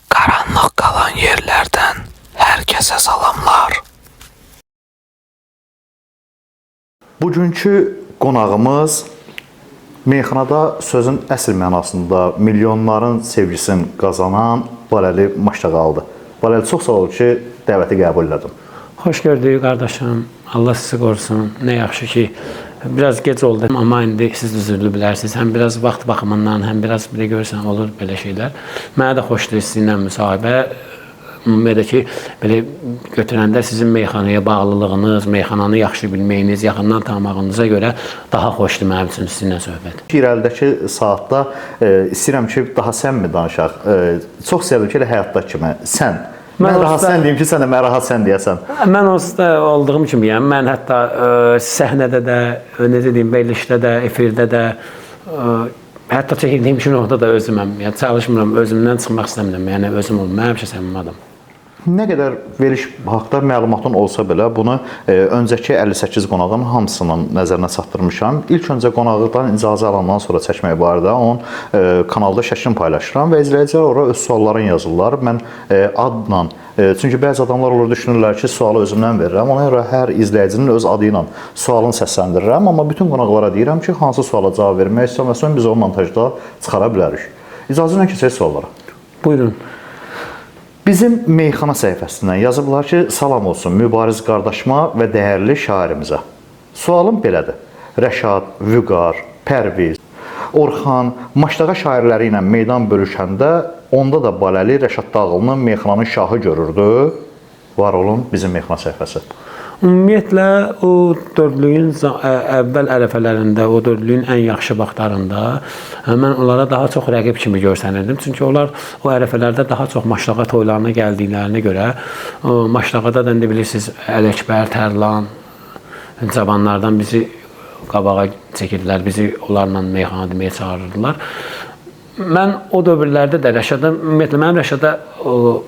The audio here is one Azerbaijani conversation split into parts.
Karanlık kalan yerlerden herkese salamlar. Bugünkü qonağımız meyxanada sözün əsl mənasında milyonların sevgisini qazanan Baləli Maştağalıdır. Baləli, çox sağ ol ki, dəvəti qəbul elədim. Hoş gördük kardeşim. Allah sizi korusun. Ne yaxşı ki biraz geç oldu ama indi siz üzürlü bilərsiniz. Hem biraz vaxt baxımından, hem biraz bir də görürsən olur belə şeylər. Mənə də xoşdur sizinlə müsahibə. Ümumiyyətlə ki, belə götürəndə sizin meyxanaya bağlılığınız, meyxananı yaxşı bilməyiniz, yaxından tanımağınıza görə daha xoşdur mənim üçün sizinlə söhbət. İrəlidəki saatda istəyirəm ki, daha sən mi danışaq? Çox sevdim ki, elə həyatdakı kimi sən. Mən rahat sən deyim ki, sən də mən rahat sən deyəsən. Mən onsuz da olduğum kimi, yəni mən hətta səhnədə də, necə deyim, verilişdə də, efirdə də, hətta çəkildiyim üçün orada da özüməm. Yəni çalışmıram, özümdən çıxmaq istəmirəm. Yəni özüm olum. Mən həmişə səmimi adam. Nə qədər veriş haqda məlumatın olsa belə, bunu öncəki 58 qonağın hamısının nəzərinə çatdırmışam. İlk öncə qonaqlıqdan icazə alandan sonra çəkmək barədə onun kanalda şəklini paylaşıram və izləyicilər ora öz suallarını yazırlar. Mən adla, çünki bəzi adamlar olur düşünürlər ki, sualı özümdən verirəm. Ona görə hər izləyicinin öz adı ilə sualını səsləndirirəm. Amma bütün qonaqlara deyirəm ki, hansı suala cavab vermək istəməsən biz o montajda çıxara bilərik. İcazə ilə keçək suallara. Buyurun. Bizim meyxana səhifəsindən yazıblar ki, salam olsun mübariz qardaşıma və dəyərli şairimizə. Sualım belədir. Rəşad, Vüqar, Pərviz, Orxan, Maştağa şairləri ilə meydan bölüşəndə onda da Baləli Rəşad Dağılının meyxananın şahı görürdü. Var olun bizim meyxana səhifəsi. Ümumiyyətlə, o dördlüyün əvvəl ərəfələrində, o dördlüyün ən yaxşı vaxtlarında mən onlara daha çox rəqib kimi görsənirdim. Çünki onlar o ərəfələrdə daha çox Maştağa toylarına gəldiklərinə görə, Maştağada da indi bilirsiniz, Ələkbər, Tərlan, cavanlardan bizi qabağa çəkirdilər, bizi onlarla meyxana deməyə çağırırdılar. Mən o dövrlərdə də Rəşada, ümumiyyətlə mənim Rəşada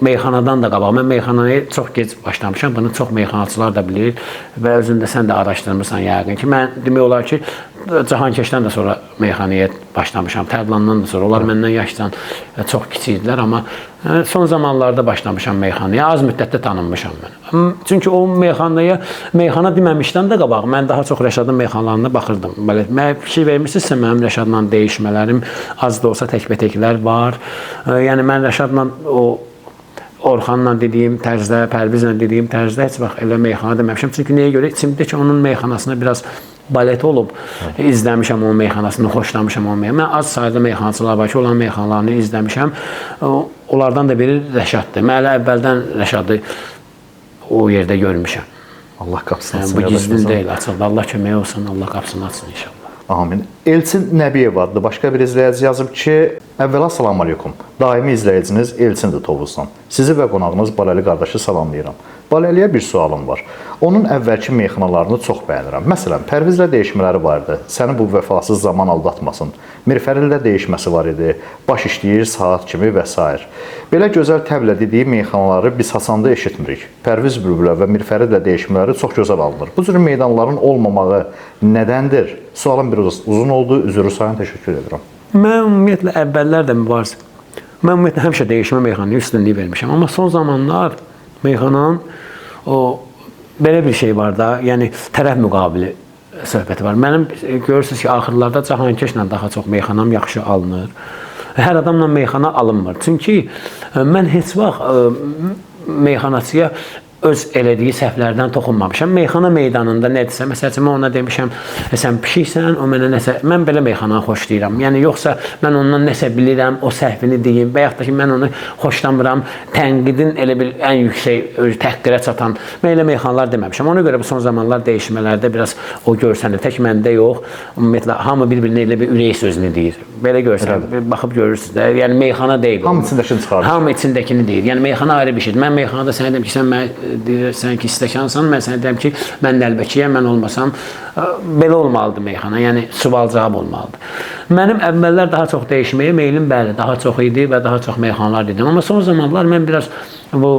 meyxanadan da qabaq. Mən meyxanaya çox gec başlamışam. Bunu çox meyxanaçılar da bilir və özündə sən də araşdırmırsan yəqin ki. Mən demək olar ki, Cahankeşdən də sonra meyxanaya başlamışam. Tərlandan da sonra. Onlar məndən yaşdan çox kiçik idilər, amma son zamanlarda başlamışam meyxanaya. Az müddətdə tanınmışam mən. Çünki o meyxana deməmişdən də qabaq mən daha çox Rəşadın meyxanalarına baxırdım. Belə mən fikir vermirsinizsə mənim Rəşadla dəyişmələrim az da olsa təkbətəklər var. Yəni mən Rəşadla o Orxanla dediyim tərzdə, Pərvizlə dediyim tərzdə heç vaxt elə meyxana deməmişəm. Çünki nəyə görə? İçimdə ki, onun meyxanasına biraz balet olub, izləmişəm onun meyxanasını, xoşlamışam onun meyxanasını. Mən az sayıda meyxanaçılar var ki, olan meyxanalarını izləmişəm. Onlardan da biri Rəşaddır. Mən elə əvvəldən Rəşadı o yerdə görmüşəm. Allah qapısını açsın. Bu gizlin deyil, açıldı. Allah kömək olsun, Allah qapısını açsın inşallah. Amin. Elçin Nəbiyev adlı başqa bir izləyici yazıb ki, əvvəla salam aleykum. Daimi izləyiciniz Elçindir Tovuzdan. Sizi və qonağınız Baləli qardaşı salamlayıram. Baləliyə bir sualım var. Onun əvvəlki meyxanalarını çox bəyənirəm. Məsələn, Pərvizlə dəyişmələri var idi. Səni bu vəfasız zaman aldatmasın. Mirfərillə dəyişməsi var idi. Baş işləyir, saat kimi və s. Belə gözəl təblə dediyi meyxanaları biz Hasanda eşitmirik. Pərviz Bülbülə və Mirfərillə dəyişmələri çox gözəl alınır. Bu cür meydanların olmamağı nədəndir? Sualım biraz uzun oldu. Üzrü sayın, təşəkkür edirəm. Mən ümumiyyətlə əvvəllər də mübarizə. Mən ümumiyyətlə həmişə dəyişmə meyxanaya üstünlük vermişəm. Amma son zamanlar meyxananın o belə bir şey var da, yəni tərəf müqabili söhbəti var. Mənim görürsünüz ki, axırlarda Cahankeşlə daha çox meyxanam yaxşı alınır. Hər adamla meyxana alınmır. Çünki mən heç vaxt meyxanaçıya öz elədiyi səhvlərdən toxunmamışam. Meyxana meydanında nədirsə, məsələn, mən ona demişəm, sən pişiksən, o mənə nəsə, mən belə meyxananı xoşlayıram. Yəni, yoxsa mən ondan nəsə bilirəm, o səhvini deyim və yaxud da ki, mən onu xoşlamıram, tənqidin elə bir ən yüksək təhqirə çatan, mən elə meyxanalar deməmişəm. Ona görə bu son zamanlar dəyişmələrdə biraz o görsənir. Tək məndə yox, ümumiyyətlə, hamı bir-birinə elə bir ürək sözünü deyir. Belə görsənir, baxıb görürsünüz də, yəni meyxana deyil. Hamı içindəkini çıxarır. Hamı içindəkini deyir. Yəni, meyxana ayrı bir şeydir. Mən meyxanada sənə deyim ki, sən deyirsən ki, istəkansan, mən sənə deyəm ki, mən nəlbəkiyəm, mən olmasam, belə olmalıdır meyxana, yəni sual-cavab olmalıdır. Mənim əvvəllər daha çox dəyişməyə meylim bəli, daha çox idi və daha çox meyxanalar dedim. Amma son zamanlar mən biraz bu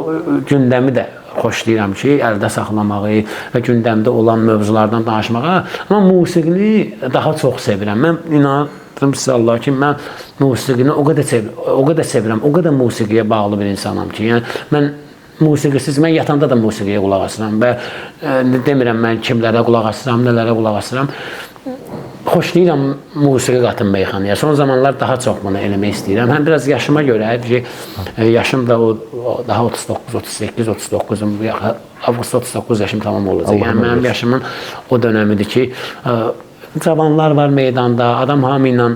gündəmi də xoşlayıram ki, əldə saxlamağı və gündəmdə olan mövzulardan danışmağa, amma musiqini daha çox sevirəm. Mən çatdırım sizə Allah ki, mən musiqini o qədər sevirəm, o qədər musiqiyə bağlı bir insanam ki, yəni mən musiqisiz, mən yatanda da musiqiyə qulaq asıram və demirəm mən kimlərə qulaq asıram, nələrə qulaq asıram. Xoşlayıram musiqi qatın meyxanaya. Son zamanlar daha çox bunu eləmək istəyirəm. Həm biraz yaşıma görə, yaşım da daha 39, 38, 39-um, avqust 39 yaşım tamam olacaq. Yəni mənim yaşımın o dönəmidir ki, cavanlar var meydanda, adam hamı ilə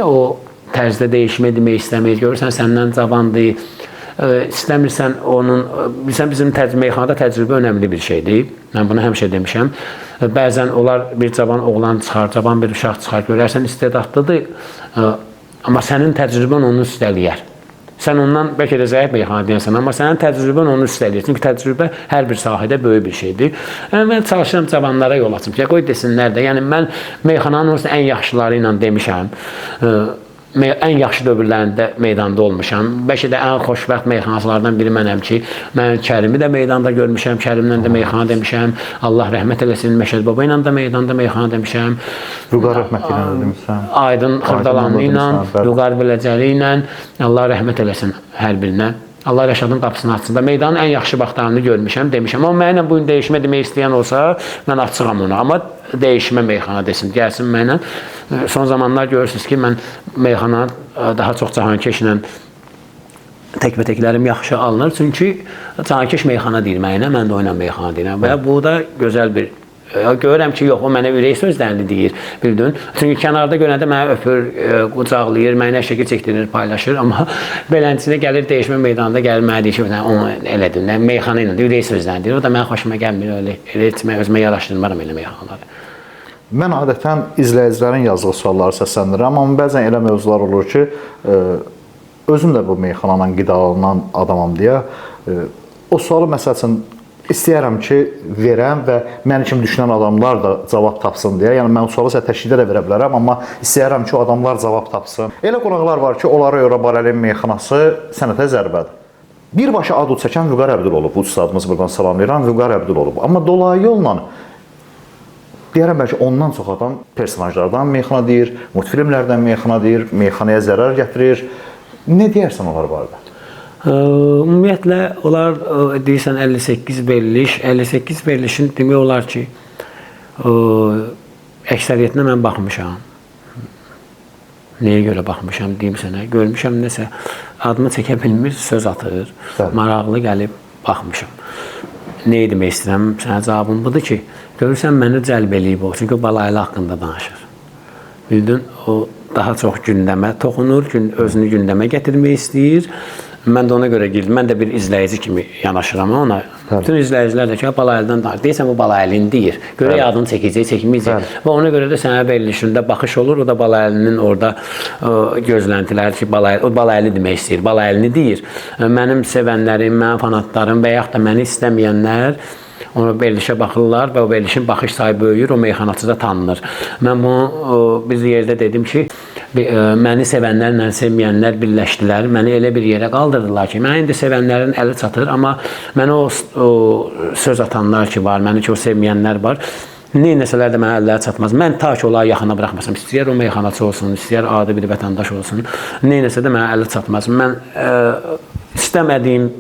o tərzdə dəyişmə demək istəmir. Görürsən, səndən cavandır. İstəmirsən onun, bilsən bizim meyxanada təcrübə önəmli bir şeydir. Mən bunu həmişə demişəm. Bəzən onlar bir cavan oğlan çıxar, cavan bir uşaq çıxar, görərsən istedadlıdır, amma sənin təcrübən onu üstələyər. Sən ondan bəlkə də zəif meyxana deyəsən, amma sənin təcrübən onu üstələyir. Çünki təcrübə hər bir sahədə böyük bir şeydir. Mən çalışıram cavanlara yol açım ki, qoy desinlər də. Yəni mən meyxananın ən yaxşıları ilə demişəm. Ən yaxşı dövrlərində meydanda olmuşam. Bəlkə də ən xoşbəxt meyxanaçılardan biri mənəm ki, mən Kərimi də meydanda görmüşəm, Kərimlə də meyxana demişəm. Allah rəhmət eləsin, Məşəd Baba ilə də meydanda meyxana demişəm. Vüqar rəhməti ilə demişəm. Aydın Xırdalanlı ilə, Vüqar Biləcəli ilə, Allah rəhmət eləsin hər birinə. Allah Rəşadın qapısını açsın da meydanın ən yaxşı vaxtlarını görmüşəm, demişəm. Amma mənimlə bu gün dəyişmə demək istəyən olsa, mən açıqam ona. Amma dəyişmə meyxana desin, gəlsin mənimlə. Son zamanlar görürsünüz ki, mən meyxana daha çox cahankeşlə təkbətəklərim yaxşı alınır. Çünki cahankeş meyxana deyir mənimlə, mən də oynan meyxana deyirəm. Və bu da gözəl bir görürəm ki, yox, o mənə ürək sözlərini deyir, bildin. Çünki kənarda görəndə mənə öpür, qucaqlayır, mənə şəkil çəkdirir, paylaşır. Amma beləncəsinə gəlir, dəyişmə meydanında gəlir, mənə deyir ki, onu elədir, meyxana ilə ürək sözlərini deyir. O da mənə xoşuma gəlmir, elə etmək, özümə yaraşdırmaram elə meyxanaları. Mən adətən izləyicilərin yazdığı sualları səsləndirirəm, amma bəzən elə mövzular olur ki, özüm də bu meyxananla qidalanan adamam deyə, o sualı məsəl üçün İstəyərəm ki, verəm və mənim kimi düşünən adamlar da cavab tapsın deyə. Yəni, mən sualı sizə təşkildə də verə bilərəm, amma istəyərəm ki, o adamlar cavab tapsın. Elə qonaqlar var ki, onlara görə Baləlin meyxanası sənətə zərbədir. Birbaşa adı çəkən Vüqar Əbdülolub, bu ustadımız buradan salamlayıram, Vüqar Əbdülolub. Amma dolayı yolla deyərəm bəlkə ondan çox adam personajlardan meyxana deyir, multfilmlərdən meyxana deyir, meyxanaya zərər gətirir. Nə deyərsən onlar barədə? Ümumiyyətlə, onlar deyirsən 58 veriliş. 58 verilişin demək olar ki, əksəriyyətinə mən baxmışam. Nəyə görə baxmışam, deyim sənə. Görmüşəm, nəsə adımı çəkə bilmir, söz atır. Maraqlı gəlib baxmışam. Nə demək istəyirəm? Sənə cavabım budur ki, görürsən, məni cəlb eləyib o. Çünki Balaylı haqqında danışır. Bildin, o daha çox gündəmə toxunur, özünü gündəmə gətirmək istəyir. Mən də ona görə girdim. Mən də bir izləyici kimi yanaşıram ona. Bütün izləyicilər də ki, Balaylıdan danışır. Deyirsən, bu Balaylini deyir. Görək adını çəkəcək, çəkməyəcək. Və ona görə də sənə verilişində baxış olur. O da Balaylinin orada gözləntiləri ki, o Balaylı demək istəyir. Balaylıni deyir. Mənim sevənlərim, mənim fanatlarım və yaxud da məni istəməyənlər ona verilişə baxırlar və o verilişin baxış sahibi böyüyür, o meyxanaçı da tanınır. Mən bunu bir yerdə dedim ki, məni sevənlər, məni sevməyənlər birləşdilər, məni elə bir yerə qaldırdılar ki, mənə indi sevənlərin əli çatır, amma mənə o söz atanlar ki var, məni ki o sevməyənlər var, neynəsələr də mənə əlləri çatmaz. Mən ta ki onları yaxına buraxmasam, istəyər o meyxanaçı olsun, istəyər adi bir vətəndaş olsun, neynəsə də mənə əli çatmaz. Mən istəmədiyim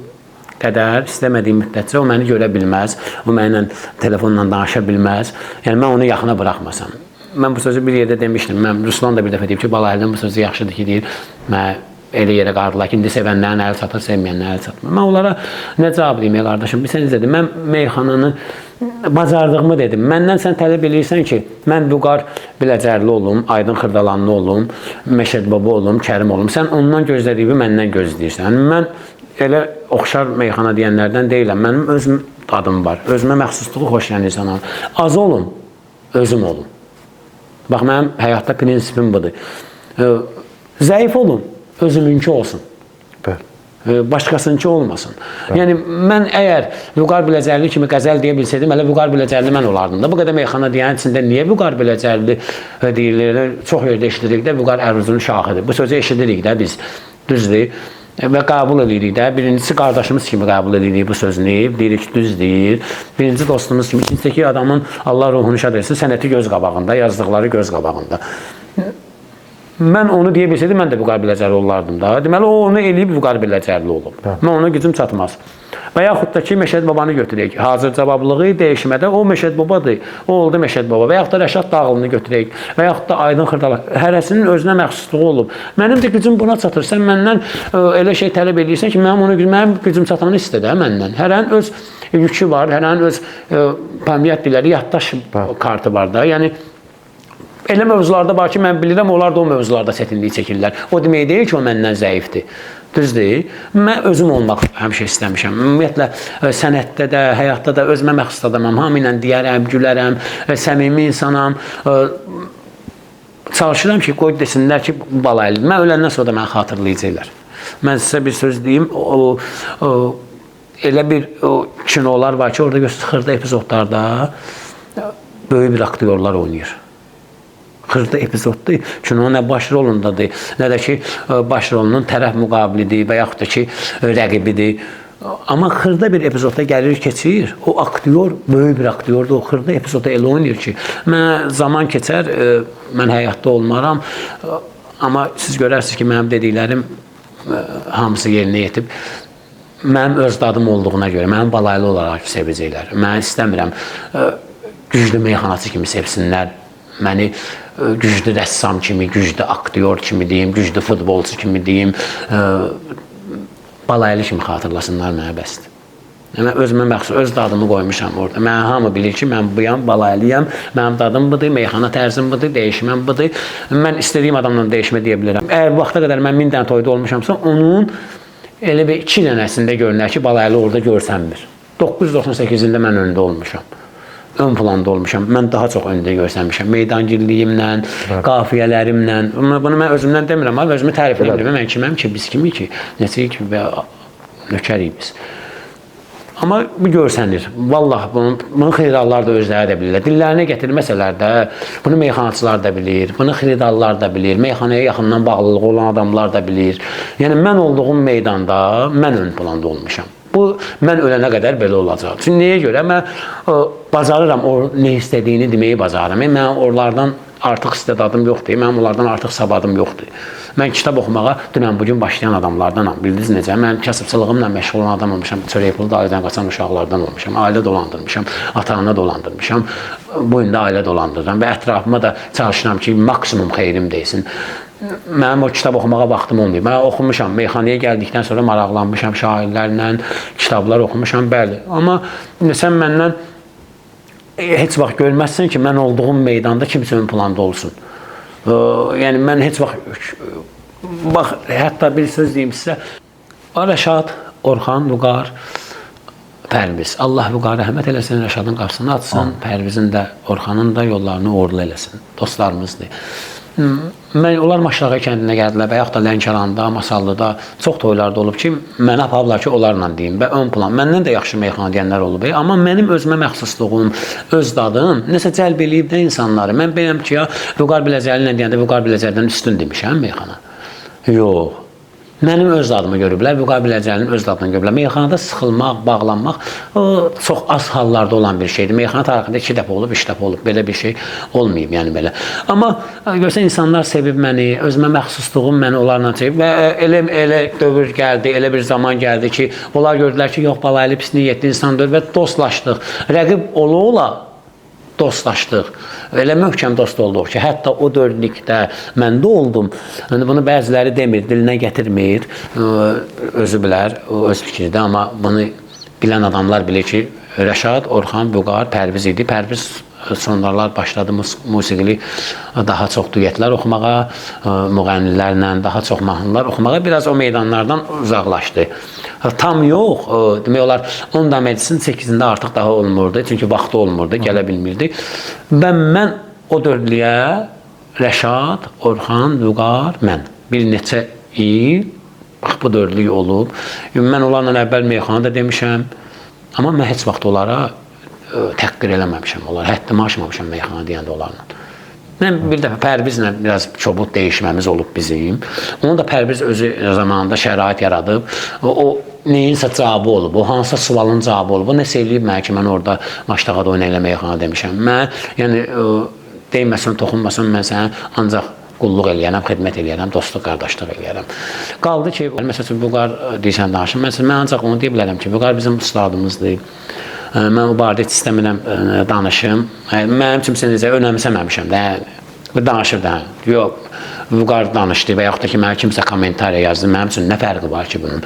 qədər, istəmədiyim müddətcə o məni görə bilməz, o mənimlə telefonla danışa bilməz. Yəni, mən onu yaxına buraxmasam. Mən bu sözü bir yerdə demişdim. Mən Ruslan da bir dəfə deyib ki, Balaylı'nın bu sözü yaxşıdır ki, deyir, mən elə yerə qardılar ki, indi sevənlərin əli çatır, sevməyənlərin əli çatmır. Mən onlara nə cavab deyim, qardaşım? Bilsən necə dedim, mən meyxananı bacardığımı dedim. Məndən sən tələb edirsən ki, mən Vüqar Biləcərli olum, Aydın Xırdalanlı olum, Məşəd Baba olum, Kərim olum. Sən ondan gözlədiyimi məndən gözləyirsən. Mən elə oxşar meyxana deyənlərdən deyiləm. Mənim özüm adım var. Özümə məxsusluğu xoşlayan insanam. Az olum, özüm olum. Bax, mənim həyatda prinsipim budur. Zəif olun, özümünki olsun. Başqasınınki olmasın. Yəni, mən əgər Vüqar Biləcərli kimi qəzəl deyə bilsəydim, hələ Vüqar Biləcərli mən olardım da. Bu qədər meyxana deyən içində niyə Vüqar Biləcərli deyilir? Çox yerdə eşidirik də, Vüqar Əruzun şahıdır. Bu sözü eşidirik də biz, düzdür. Və qəbul edirik də. Birincisi, qardaşımız kimi qəbul edirik bu sözünü. Deyirik ki, düz deyir. Birinci dostumuz kimi. İkincisi, adamın Allah ruhunu şad etsin, sənəti göz qabağında, yazdıqları göz qabağında. mən onu deyə bilsəydim, mən də Vüqar Biləcərli olardım da. Deməli, o onu eləyib Vüqar Biləcərli olub. Mən ona gücüm çatmaz. Və yaxud da ki, Məşəd babanı götürək. Hazır cavablığı dəyişmədə o Məşəd babadır. O oldu Məşəd baba. Və yaxud da Rəşad Dağlını götürək. Və yaxud da Aydın Xırdalı. Hərəsinin özünə məxsusluğu olub. Mənim də gücüm buna çatır. Sən məndən elə şey tələb edirsən ki, mənim gücüm çatanı istədə məndən. Hərənin öz yükü var, hərənin öz pəmiyyət dilləri, yaddaş kartı var da. Yəni elə mövzularda var ki, mən bilirəm, onlar da o mövzularda çətinlik çəkirlər. O demək deyil ki, o məndən zəifdir. Düzdür. Mən özüm olmaq həmişə istəmişəm. Ümumiyyətlə, sənətdə də, həyatda da özümə məxsus adamam. Hamı ilə deyərəm, gülərəm, səmimi insanam. Çalışıram ki, qoy desinlər ki, balaylı. Mən öləndən sonra da məni xatırlayacaqlar. Mən sizə bir söz deyim, elə bir kinolar var ki, orada xırda epizodlarda böyük bir aktyorlar oynayır. Xırda epizoddur, kinonun nə baş rolundadır, nə də ki, baş rolunun tərəf müqabilidir və yaxud da ki, rəqibidir. Amma xırda bir epizodda gəlir, keçir, o aktyor, böyük bir aktyordur, o xırda epizodda elə oynayır ki, mən zaman keçər, mən həyatda olmaram, amma siz görərsiniz ki, mənim dediklərim hamısı yerinə yetib. Mənim öz dadım olduğuna görə, mənim balaylı olaraq sevəcəklər. Mən istəmirəm, güclü meyxanaçı kimi sevsinlər, məni güclü rəssam kimi, güclü aktyor kimi deyim, güclü futbolçu kimi deyim, balaylı kimi xatırlasınlar mənə bəsdir. Mən özümə məxsus, öz dadımı qoymuşam orada. Mən hamı bilir ki, mən buyam, balaylıyam, mənim dadım budur, meyxana tərzim budur, dəyişməm budur. Mən istədiyim adamla dəyişmə deyə bilirəm. Əgər bu vaxta qədər mən 1000 dənə toyda olmuşamsa, onun elə bir 2 dənəsində görünər ki, balaylı orada görsənmir. 998 ildə mən önündə olmuşam. Ön planda olmuşam. Mən daha çox öndə görsənmişəm. Meydangilliyimlə, qafiyələrimlə. Bunu mən özümdən demirəm, amma özümü tərif edirəm. Mən kiməm ki, biz kimi ki, neçəyik ki, və nökərik biz. Amma bu görsənir. Vallah, bunu xiridarlar da özləri də bilirlər. Dillərinə gətirməsələr də, bunu meyxanaçılar da bilir, bunu xiridarlar da bilir, meyxanaya yaxından bağlılığı olan adamlar da bilir. Yəni, mən olduğum meydanda, mən ön planda olmuşam. Bu, mən ölənə qədər belə olacaq. Çünki nəyə görə? Mən bacarıram, o nə istədiyini deməyi bacarıram. Mən onlardan artıq istedadım yoxdur, mənim onlardan artıq savadım yoxdur. Mən kitab oxumağa dünən bugün başlayan adamlardanam. Bildiniz necə? Mən kasıbçılığımla məşğul olan adam olmuşam, çörək pulu da ailədən qaçan uşaqlardan olmuşam, ailə dolandırmışam, ata-ana dolandırmışam, bu gün də ailə dolandırıram və ətrafıma da çalışıram ki, maksimum xeyrim deysin. Mənim o kitab oxumağa vaxtım olmayıb. Mən oxumuşam, meyxanaya gəldikdən sonra maraqlanmışam, şairlərlə kitablar oxumuşam, bəli. Amma sən məndən heç vaxt görməzsən ki, mən olduğum meydanda kimsə ön planda olsun. Yəni, mən heç vaxt, bax, hətta bir söz deyim sizə, Rəşad, Orxan, Vüqar, Pərviz. Allah Vüqara rəhmət eləsin, Rəşadın qapısını açsın, Pərvizin də, Orxanın da yollarını uğurlu eləsin. Dostlarımızdır. Onlar Maşlağa kəndinə gəldilər və yaxud da Lənkəranda, Masallıda çox toylarda olub ki, mənə aparıblar ki, onlarla deyim və ön plan. Məndən də yaxşı meyxana deyənlər olub. Amma mənim özümə məxsusluğum, öz dadım nəsə cəlb eləyib də insanları. Mən bəyəm ki, Vüqar Biləcərli ilə deyəndə Vüqar Biləcərdən üstün demişəm meyxana. Yox. Mənim öz dadımı görüblər, Vüqar Biləcərlinin öz dadını görüblər. Meyxanada sıxılmaq, bağlanmaq çox az hallarda olan bir şeydir. Meyxana tarixində 2 dəfə olub, 3 dəfə olub. Belə bir şey olmayıb, yəni belə. Amma görsən, insanlar sevib məni, özümə məxsusluğum məni onlarla sevib və elə dövr gəldi, elə bir zaman gəldi ki, onlar gördülər ki, yox, balaylı, pis niyyətli insandır və dostlaşdıq. Rəqib ola-ola dostlaşdıq. Elə möhkəm dost olduq ki, hətta o dördlükdə mən də oldum. Bunu bəziləri demir, dilinə gətirmir, özü bilər, öz fikirdə, amma bunu bilən adamlar bilir ki, Rəşad, Orxan, Vüqar, Pərviz idi. Pərviz sonralar başladı musiqili daha çox duetlər oxumağa, müğənnilərlə daha çox mahnılar oxumağa, biraz o meydanlardan uzaqlaşdı. Tam yox, demək olar 10 məclisin 8-də artıq daha olmurdu, çünki vaxtı olmurdu, gələ bilmirdi. Və mən o dördlüyə Rəşad, Orxan, Vüqar, mən bir neçə il bu dördlük olub. Mən onlarla əvvəl meyxanada demişəm, amma mən heç vaxt onlara təqqir eləməmişəm, həddimi aşmamışam meyxana deyəndə onlarla. Mən bir dəfə Pərvizlə biraz çobud dəyişməmiz olub bizim. Onu da Pərviz özü zamanında şərait yaradıb. O neyinsə cavabı olub, o hansısa sualın cavabı olub. O nəsə eləyib mənə ki, mən orada Maştağada oynayla meyxana demişəm. Mən, yəni, deyməsən, toxunmasan, mən sənə ancaq qulluq eləyərəm, xidmət eləyərəm, dostluq, qardaşlıq eləyərəm. Qaldı ki, məsələn, Vüqar deyirsən danışım. Mən ancaq onu deyə bilərəm ki, Vüqar bizim ustadımızdır. Mən o barədə heç istəmirəm danışım. Mənim üçün necə önəmsəməmişəm də. Danışır da. Yox, Vüqar danışdı və yaxud da ki, mənə kimsə kommentariya yazdı. Mənim üçün nə fərqi var ki bunun?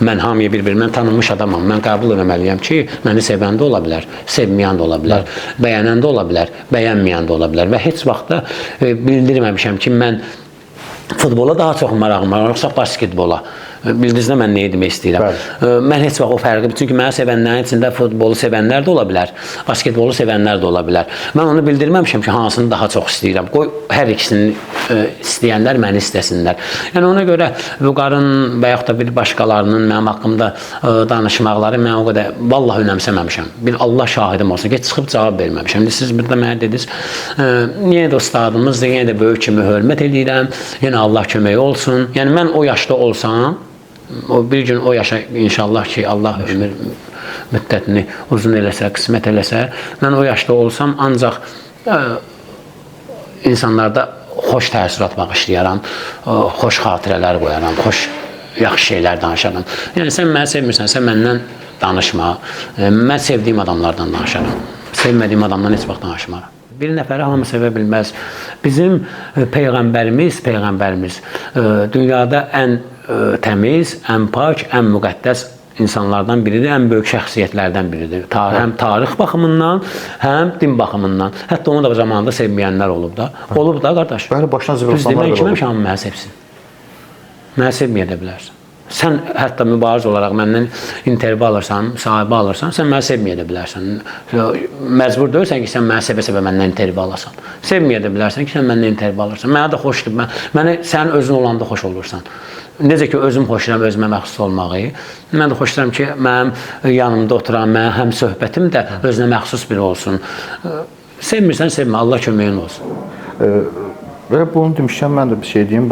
Mən hamıya bir-birimdən tanınmış adamam. Mən qəbul etməliyəm ki, məni sevən də ola bilər, sevməyən də ola bilər, bəyənən də ola bilər, bəyənməyən də ola bilər və heç vaxt da bildirməmişəm ki, mən futbola daha çox marağım var, yoxsa basketbola. Bildiniz də mən nə demək istəyirəm. Mən heç vaxt o fərqi, çünki mənə sevənlərin içində futbolu sevənlər də ola bilər, basketbolu sevənlər də ola bilər. Mən onu bildirməmişəm ki, hansını daha çox istəyirəm. Qoy hər ikisini istəyənlər məni istəsinlər. Yəni ona görə Vüqarın və yaxud da bir başqalarının mənim haqqımda danışmaqları mən o qədər vallahi önəmsəməmişəm. Bir Allah şahidim olsun ki, çıxıb cavab verməmişəm. Siz burada mənə dediniz, yenə də ustadımızdır, yenə də böyük kimi hörmət edirəm, yenə Allah köməyi olsun. Yəni mən o yaşda olsam, o bir gün o yaşa inşallah ki, Allah ömür müddətini uzun eləsə, qismət eləsə, mən o yaşda olsam ancaq insanlarda xoş təəssürat bağışlayaram, xoş xatirələr qoyaram, xoş yaxşı şeylər danışaram. Yəni sən məni sevmirsən, sən məndən danışma. Mən sevdiyim adamlardan danışaram. Sevmədiyim adamdan heç vaxt danışmaram. Bir nəfəri hamı sevə bilməz. Bizim Peyğəmbərimiz dünyada ən təmiz, ən pak, ən müqəddəs insanlardan biridir, ən böyük şəxsiyyətlərdən biridir. Həm tarix baxımından, həm din baxımından. Hətta onu da zamanında sevməyənlər olub da. Olub da, qardaş. Bəli, başına zibilsanlar Mən kiməm ki, hamı mənə sevsin. Mənə sevməyə də bilərsən. Sən hətta mübariz olaraq məndən intervyu alırsan, müsahibə alırsan, sən mənə sevməyə də bilərsən. Məcbur deyilsən ki, sən mənə sevə-sevə məndən intervyu alasan. Sevməyə də bilərsən ki, sən məndən intervyu alırsan. Mənə də xoşdur. Sən özün olanda xoş olursan. Necə ki, özüm xoşlayıram özümə məxsus olmağı. Mən də xoşlayıram ki, mənim yanımda oturan, mənim həm söhbətim də özünə məxsus biri olsun. Sevmirsən, sevmə. Allah köməyin olsun. Və bunu demişkən, mən də bir şey deyim,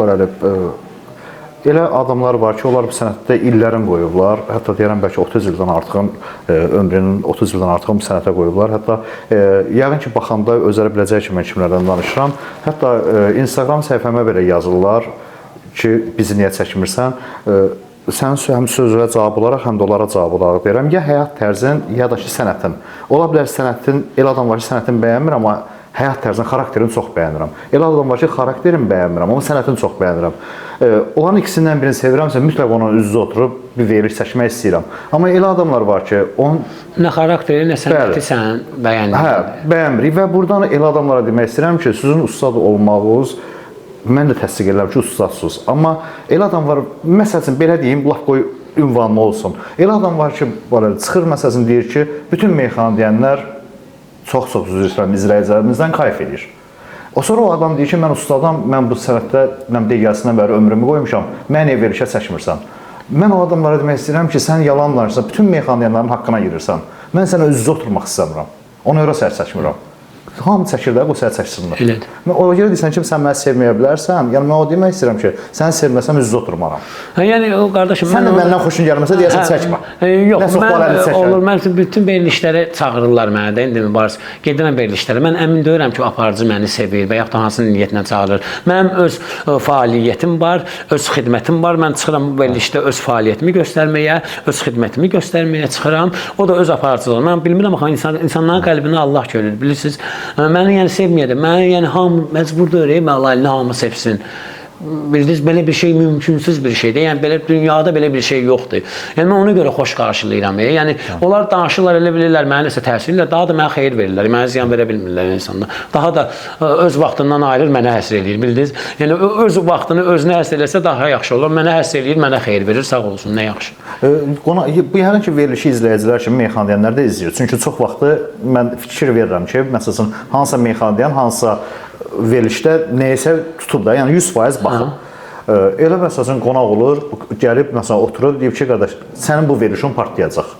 elə adamlar var ki, onlar bu sənətdə illərin qoyublar. Hətta deyirəm, bəlkə 30 ildən artıq, ömrünün 30 ildən artıq bu sənətə qoyublar. Hətta yəqin ki, baxanda özləri biləcək ki, mən kimlərdən danışıram. Hətta Instagram səhifəmə belə yazırlar ki, bizi niyə çəkmirsən? Sən həm sözlərə cavab olaraq, həm də onlara cavab olaraq deyirəm. Ya həyat tərzin, ya da ki, sənətin. Ola bilər sənətin, elə adam var ki, sənətini bəyənmir, amma həyat tərzini, xarakterini çox bəyənirəm. Elə adam var ki, xarakterini bəyənmirəm, amma sənətini çox bəyənirəm. Onların ikisindən birini sevirəmsə, mütləq onun üz-üzə oturub bir veriliş çəkmək istəyirəm. Amma elə adamlar var ki, nə xarakteri, nə sənəti sən bəyəndirir. Hə, bəyənmirik və buradan elə adamlara demək istəyirəm ki, sizin ustad olmağınız, mən də təsdiq edirəm ki, ustadsınız. Amma elə adam var, məsəl üçün, belə deyim, laf qoy ünvanlı olsun. Elə adam var ki, çıxır məsələn deyir ki, bütün meyxana deyənlər çox-çox üzr istəyirəm, izləyicilərimizdən kayf edir. O sonra o adam deyir ki, mən ustadam, mən bu sənətdə digərsindən bəri ömrümü qoymuşam, mən niyə verişə çəkmirsən? Mən o adamlara demək istəyirəm ki, sən yalan danışırsan, bütün meyxanayanların haqqına girirsən. Mən sənə üz-üzə oturmaq istəmirəm. Ona görə səni çəkmirəm. Hamı çəkir də, bu səni çəksinlər. O görə deyirsən ki, sən məni sevməyə bilərsən, yəni mən o demək istəyirəm ki, səni sevməsəm üz-üzə oturmaram. Yəni o qardaşım, sən də məndən xoşun gəlməsə deyəsən çəkmə. Yox, mən bütün verilişlərə çağırırlar mənə də, indi mübariz. Gedirəm verilişlərə. Mən əmin deyirəm ki, o aparıcı məni sevir və yaxud da hansı niyyətlə çağırır. Mənim öz fəaliyyətim var, öz xidmətim var. Mən çıxıram bu verilişdə öz fəaliyyətimi göstərməyə, öz xidmətimi göstərməyə çıxıram. O da öz aparıcılığını. Mən bilmirəm axı insanların qəlbini Allah görür, bilirsiniz. Məni yəni sevməyə də, məni yəni hamı məcbur deyir, məlalini hamı sevsin. Bildiniz, belə bir şey mümkünsüz bir şeydir. Yəni belə dünyada belə bir şey yoxdur. Yəni mən ona görə xoş qarşılayıram. Yəni onlar danışırlar, elə bilirlər, mənə nəsə təsir edirlər, daha da mənə xeyir verirlər. Mənə ziyan verə bilmirlər insanlar. Daha da öz vaxtından ayırır, mənə həsr eləyir, bildiniz? Yəni öz vaxtını özünə həsr eləsə daha yaxşı olur. Mənə həsr eləyir, mənə xeyir verir, sağ olsun, nə yaxşı. Bu yəni ki, verilişi izləyicilər kimi meyxanadiyənlər də izləyir. Çünki çox vaxtı mən fikir verirəm ki, məsələn, hansısa meyxanadiyan, hansısa verilişdə neyəsə tutub da, yəni 100% baxıb. Elə məsələn qonaq olur, gəlib məsələn oturub, deyib ki, qardaş, sənin bu verilişin partlayacaq.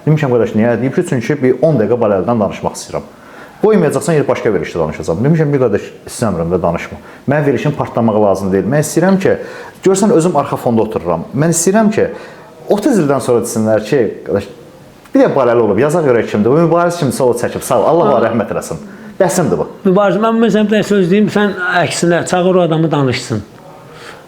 Demişəm, qardaş, niyə? Deyib ki, çünki bir 10 dəqiqə barəldən danışmaq istəyirəm. Qoymayacaqsan, yer başqa verilişdə danışacağam. Demişəm, bir qardaş, istəmirəm də danışma. Mən verilişin partlamaq lazım deyil. Mən istəyirəm ki, görsən özüm arxa fonda otururam. Mən istəyirəm ki, 30 ildən sonra desinlər ki, qardaş, bir də barəli olub, yazaq görək kimdir. Bu mübariz kimsə o çəkib, sağ ol, Allah rəhmət eləsin. Bəsimdir bu. Mübarizə, mən məsələn bir söz deyim, sən əksinə çağır o adamı danışsın.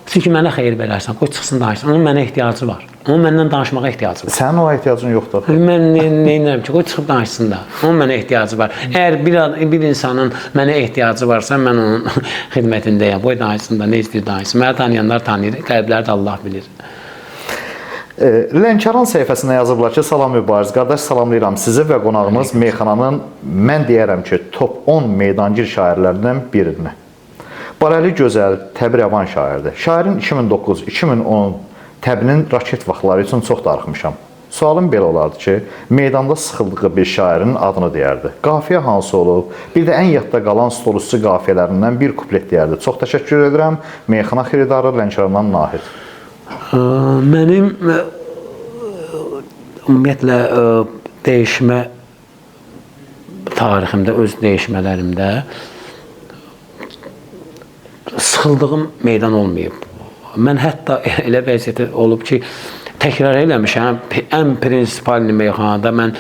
Çünki mənə xeyir verərsən, qoy çıxsın danışsın. Onun mənə ehtiyacı var. Onun məndən danışmağa ehtiyacı var. Sənin o ehtiyacın yoxdur. Mən nə edirəm ki, qoy çıxıb danışsın da. Onun mənə ehtiyacı var. Əgər bir insanın mənə ehtiyacı varsa, mən onun xidmətindəyəm. Qoy danışsın da, nə istəyir danışsın. Məni tanıyanlar tanıyır, qəlbləri də Allah bilir. Lənkəran səhifəsində yazıblar ki, salam Mübariz qardaş, salamlayıram sizi və qonağımız meyxananın, mən deyərəm ki, top 10 meydancil şairlərindən birini. Barəli gözəl, təbirəvan şairdir. Şairin 2009-2010 təbinin raket vaxtları üçün çox darıxmışam. Sualım belə olardı ki, meydanda sıxıldığı bir şairin adını deyərdi. Qafiyə hansı olub? Bir də ən yadda qalan stolüstü qafiyələrindən bir kuplet deyərdi. Çox təşəkkür edirəm. Meyxana xiridarı Lənkərandan Nahid. Mənim ümumiyyətlə dəyişmə tariximdə, öz dəyişmələrimdə sıxıldığım meydan olmayıb. Mən hətta elə vəziyyəti olub ki, təkrar eləmişəm, ən prinsipal meyxanada mən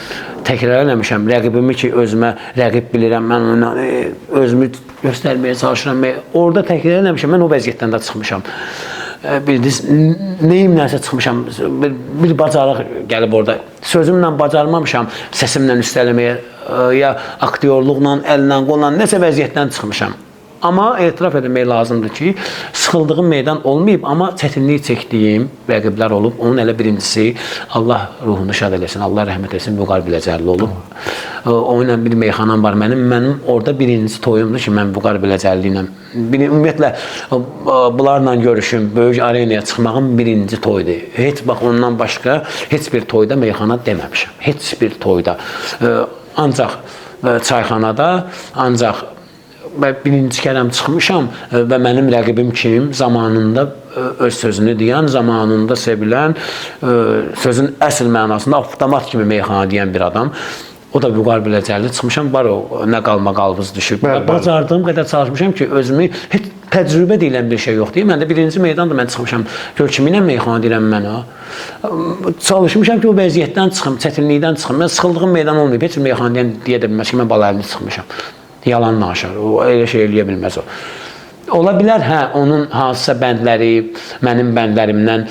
təkrar eləmişəm, rəqibimi ki, özümə rəqib bilirəm, mən ona özümü göstərməyə çalışıram. Orada təkrar eləmişəm, mən o vəziyyətdən də çıxmışam. Bildiniz, neyimləsə çıxmışam, bir bacarıq gəlib orada. Sözümlə bacarmamışam, səsimlə üstələməyə, ya aktyorluqla, əllə, qolla, nəsə vəziyyətdən çıxmışam. Amma etiraf etmək lazımdır ki, sıxıldığım meydan olmayıb, amma çətinlik çəkdiyim rəqiblər olub. Onun elə birincisi, Allah ruhunu şad eləsin, Allah rəhmət etsin, Vüqar Biləcərli olub. O ilə bir meyxanam var mənim orada birinci toyumdur ki, mən Vüqar Biləcərli ilə, ümumiyyətlə, bunlarla görüşüm, böyük arenaya çıxmağım birinci toydur. Heç bax, ondan başqa heç bir toyda meyxana deməmişəm. Heç bir toyda. Ancaq çayxanada, ancaq birinci kərəm çıxmışam və mənim rəqibim kim? Zamanında öz sözünü deyən, zamanında sevilən, sözün əsl mənasında avtomat kimi meyxana deyən bir adam. O da Vüqar Biləcərli çıxmışam, var o, nə qalma qalbız düşüb. Bacardığım qədər çalışmışam ki, özümü heç təcrübə deyilən bir şey yoxdur. Mən də birinci meydanda mən çıxmışam. Gör kiminlə meyxana deyirəm mən o. Çalışmışam ki, o vəziyyətdən çıxım, çətinlikdən çıxım. Mən sıxıldığım meydan olmayıb, heç bir meyxana deyə də bilməz ki, mən Balayeli çıxmışam. Yalan naşar, o elə şey eləyə bilməz o. Ola bilər, hə, onun hansısa bəndləri, mənim bəndlərimdən,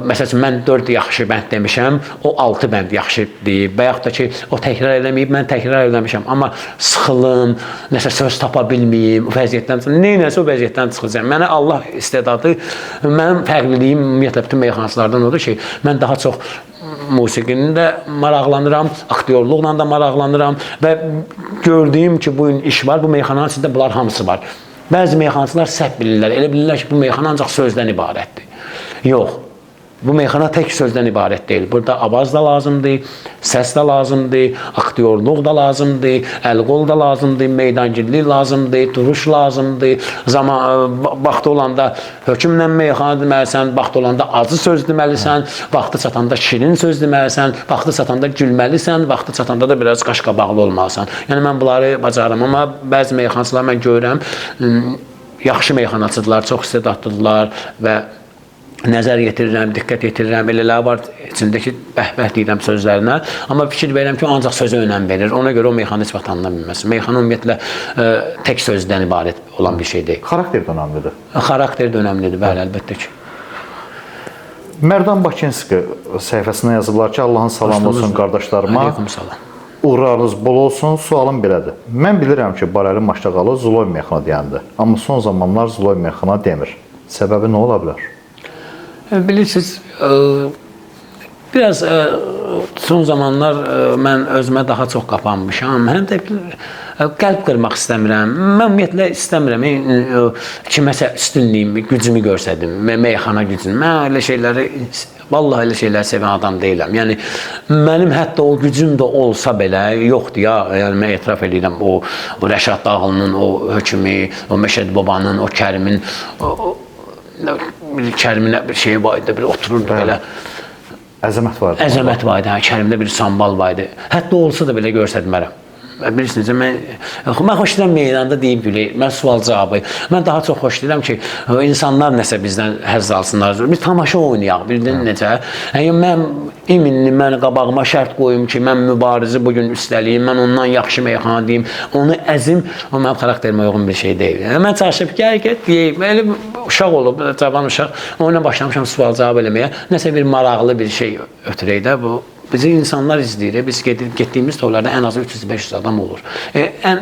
məsəl üçün, mən 4 yaxşı bənd demişəm, o 6 bənd yaxşı deyib, və yaxud da ki, o təkrar eləməyib, mən təkrar eləmişəm, amma sıxılım, nəsə söz tapa bilməyim, o vəziyyətdən çıxım, neynəsə o vəziyyətdən çıxacaq. Mənə Allah istedadı, mənim fərqliliyim, ümumiyyətlə, bütün meyxançılardan odur ki, mən daha çox musiqini də maraqlanıram, aktyorluqla da maraqlanıram və gördüyüm ki, bu gün iş var, bu meyxananın içində bunlar hamısı var. Bəzi meyxançılar səhv bilirlər, elə bilirlər ki, bu meyxana ancaq sözdən ibarətdir. Yox, bu meyxana tək sözdən ibarət deyil. Burada avaz da lazımdır, səs də lazımdır, aktyorluq da lazımdır, əl-qol da lazımdır, meydancillik lazımdır, duruş lazımdır. Vaxtı olanda hökmlə meyxana deməlisən, vaxtı olanda acı söz deməlisən, vaxtı çatanda şirin söz deməlisən, vaxtı çatanda gülməlisən, vaxtı çatanda da biraz qaşqabaqlı olmalısan. Yəni, mən bunları bacarım, amma bəzi meyxançılar mən görürəm, yaxşı meyxanaçıdırlar, çox istedadlıdırlar və nəzər yetirirəm, diqqət yetirirəm, elələr var içindəki bəhbəh deyirəm sözlərinə, amma fikir verirəm ki, o ancaq sözə önəm verir. Ona görə o meyxana heç vaxt tanına bilməz. Meyxana ümumiyyətlə tək sözdən ibarət olan bir şey deyil. Xarakter də önəmlidir. Xarakter də önəmlidir, bəli, əlbəttə ki. Mərdan Bakinski səhifəsində yazıblar ki, Allahın salamı olsun qardaşlarıma. Aleyküm salam. Uğurlarınız bol olsun, sualım belədir. Mən bilirəm ki, Barəli Maştağalı Zulay meyxana deyəndir, amma son zamanlar Zulay meyxana demir. Səbəbi nə ola bilər? Bilirsiniz, biraz son zamanlar mən özümə daha çox qapanmışam. Həm də qəlb qırmaq istəmirəm. Mən ümumiyyətlə istəmirəm kiməsə üstünlüyümü, gücümü görsədim, meyxana gücünü. Mən elə şeyləri, vallahi elə şeyləri sevən adam deyiləm. Yəni, mənim hətta o gücüm də olsa belə yoxdur ya. Yəni, mən etiraf edirəm, o Rəşad Dağlının o hökmü, o Məşəd Babanın, o Kərimin, Kərimin bir şeyi var idi, bir otururdu belə. Əzəmət var idi. Əzəmət var idi, Kərimdə bir sambal var idi. Hətta olsa da belə görsətmərəm. bilirsiniz, mən xoşlayıram meydanda deyib gülək, mən sual cavabı. Mən daha çox xoşlayıram ki, insanlar nəsə bizdən həzz alsınlar. Bir tamaşa oynayaq, bildirin necə. Yəni mən iminli, mən qabağıma şərt qoyum ki, mən mübarizi bugün üstəliyim, mən ondan yaxşı meyxana deyim, onu əzim, o mənim xarakterimə uyğun bir şey deyil. Yəni, mən çalışıb get deyim, elə uşaq olub, cavan uşaq, onunla başlamışam sual cavab eləməyə, nəsə bir maraqlı bir şey ötürək də bu. Bizi insanlar izləyir. Biz getdiyimiz toylarda ən azı 300-500 adam olur. Ən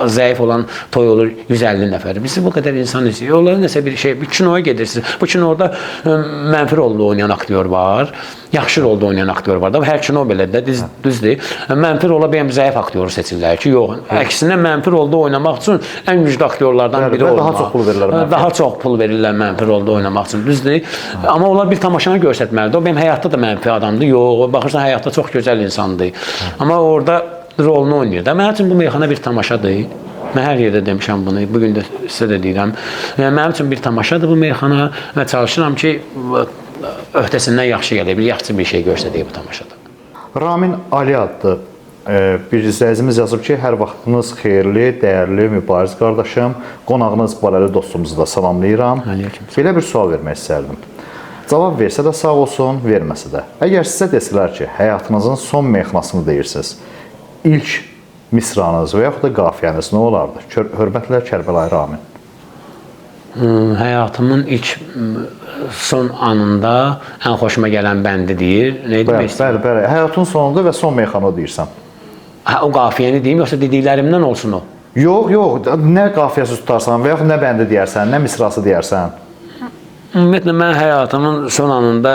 zəif olan toy olur 150 nəfər. Bizi bu qədər insan izləyir. Onların nəsə bir şey, bir kinoya gedirsiniz. Bu kinoda mənfi rolda oynayan aktyor var, yaxşı rolda oynayan aktyor var da. Hər kino belədir, düzdür. Mənfi rola bəyəm zəif aktyoru seçirlər ki, yox. Əksinə mənfi rolda oynamaq üçün ən güclü aktyorlardan biri olmaq. Daha çox pul verirlər. Daha çox pul verirlər mənfi rolda oynamaq üçün, düzdür. Amma onlar bir tamaşanı göstərməlidir. O benim həyatda da mənfi adamdır. Yox, baxırsan həyatda çox gözəl insandır. Amma orada rolunu oynayır da. Mənim üçün bu meyxana bir tamaşadır. Mən hər yerdə demişəm bunu, bugün də sizə də deyirəm. Yəni, mənim üçün bir tamaşadır bu meyxana və çalışıram ki, öhdəsindən yaxşı gəlir, bir yaxşı bir şey göstərdiyi bu tamaşada. Ramin Ali adlı bir izləyicimiz yazıb ki, hər vaxtınız xeyirli, dəyərli, mübariz qardaşım, qonağınız Baləli dostumuzu da salamlayıram. Belə bir sual vermək istərdim. Cavab versə də sağ olsun, verməsə də. Əgər sizə desələr ki, həyatınızın son meyxanasını deyirsiniz, ilk misranız və yaxud da qafiyəniz nə olardı? Hörmətlə Kərbəlayı Ramin. Həyatımın ilk son anında ən xoşuma gələn bəndi deyir. Nə demək istəyirəm? Bəli. Həyatın sonunda və son meyxana o deyirsən. O qafiyəni deyim, yoxsa dediklərimdən olsun o? Yox. Nə qafiyəsi tutarsan və yaxud nə bəndi deyərsən, nə misrası deyərsən. Ümumiyyətlə, mən həyatımın son anında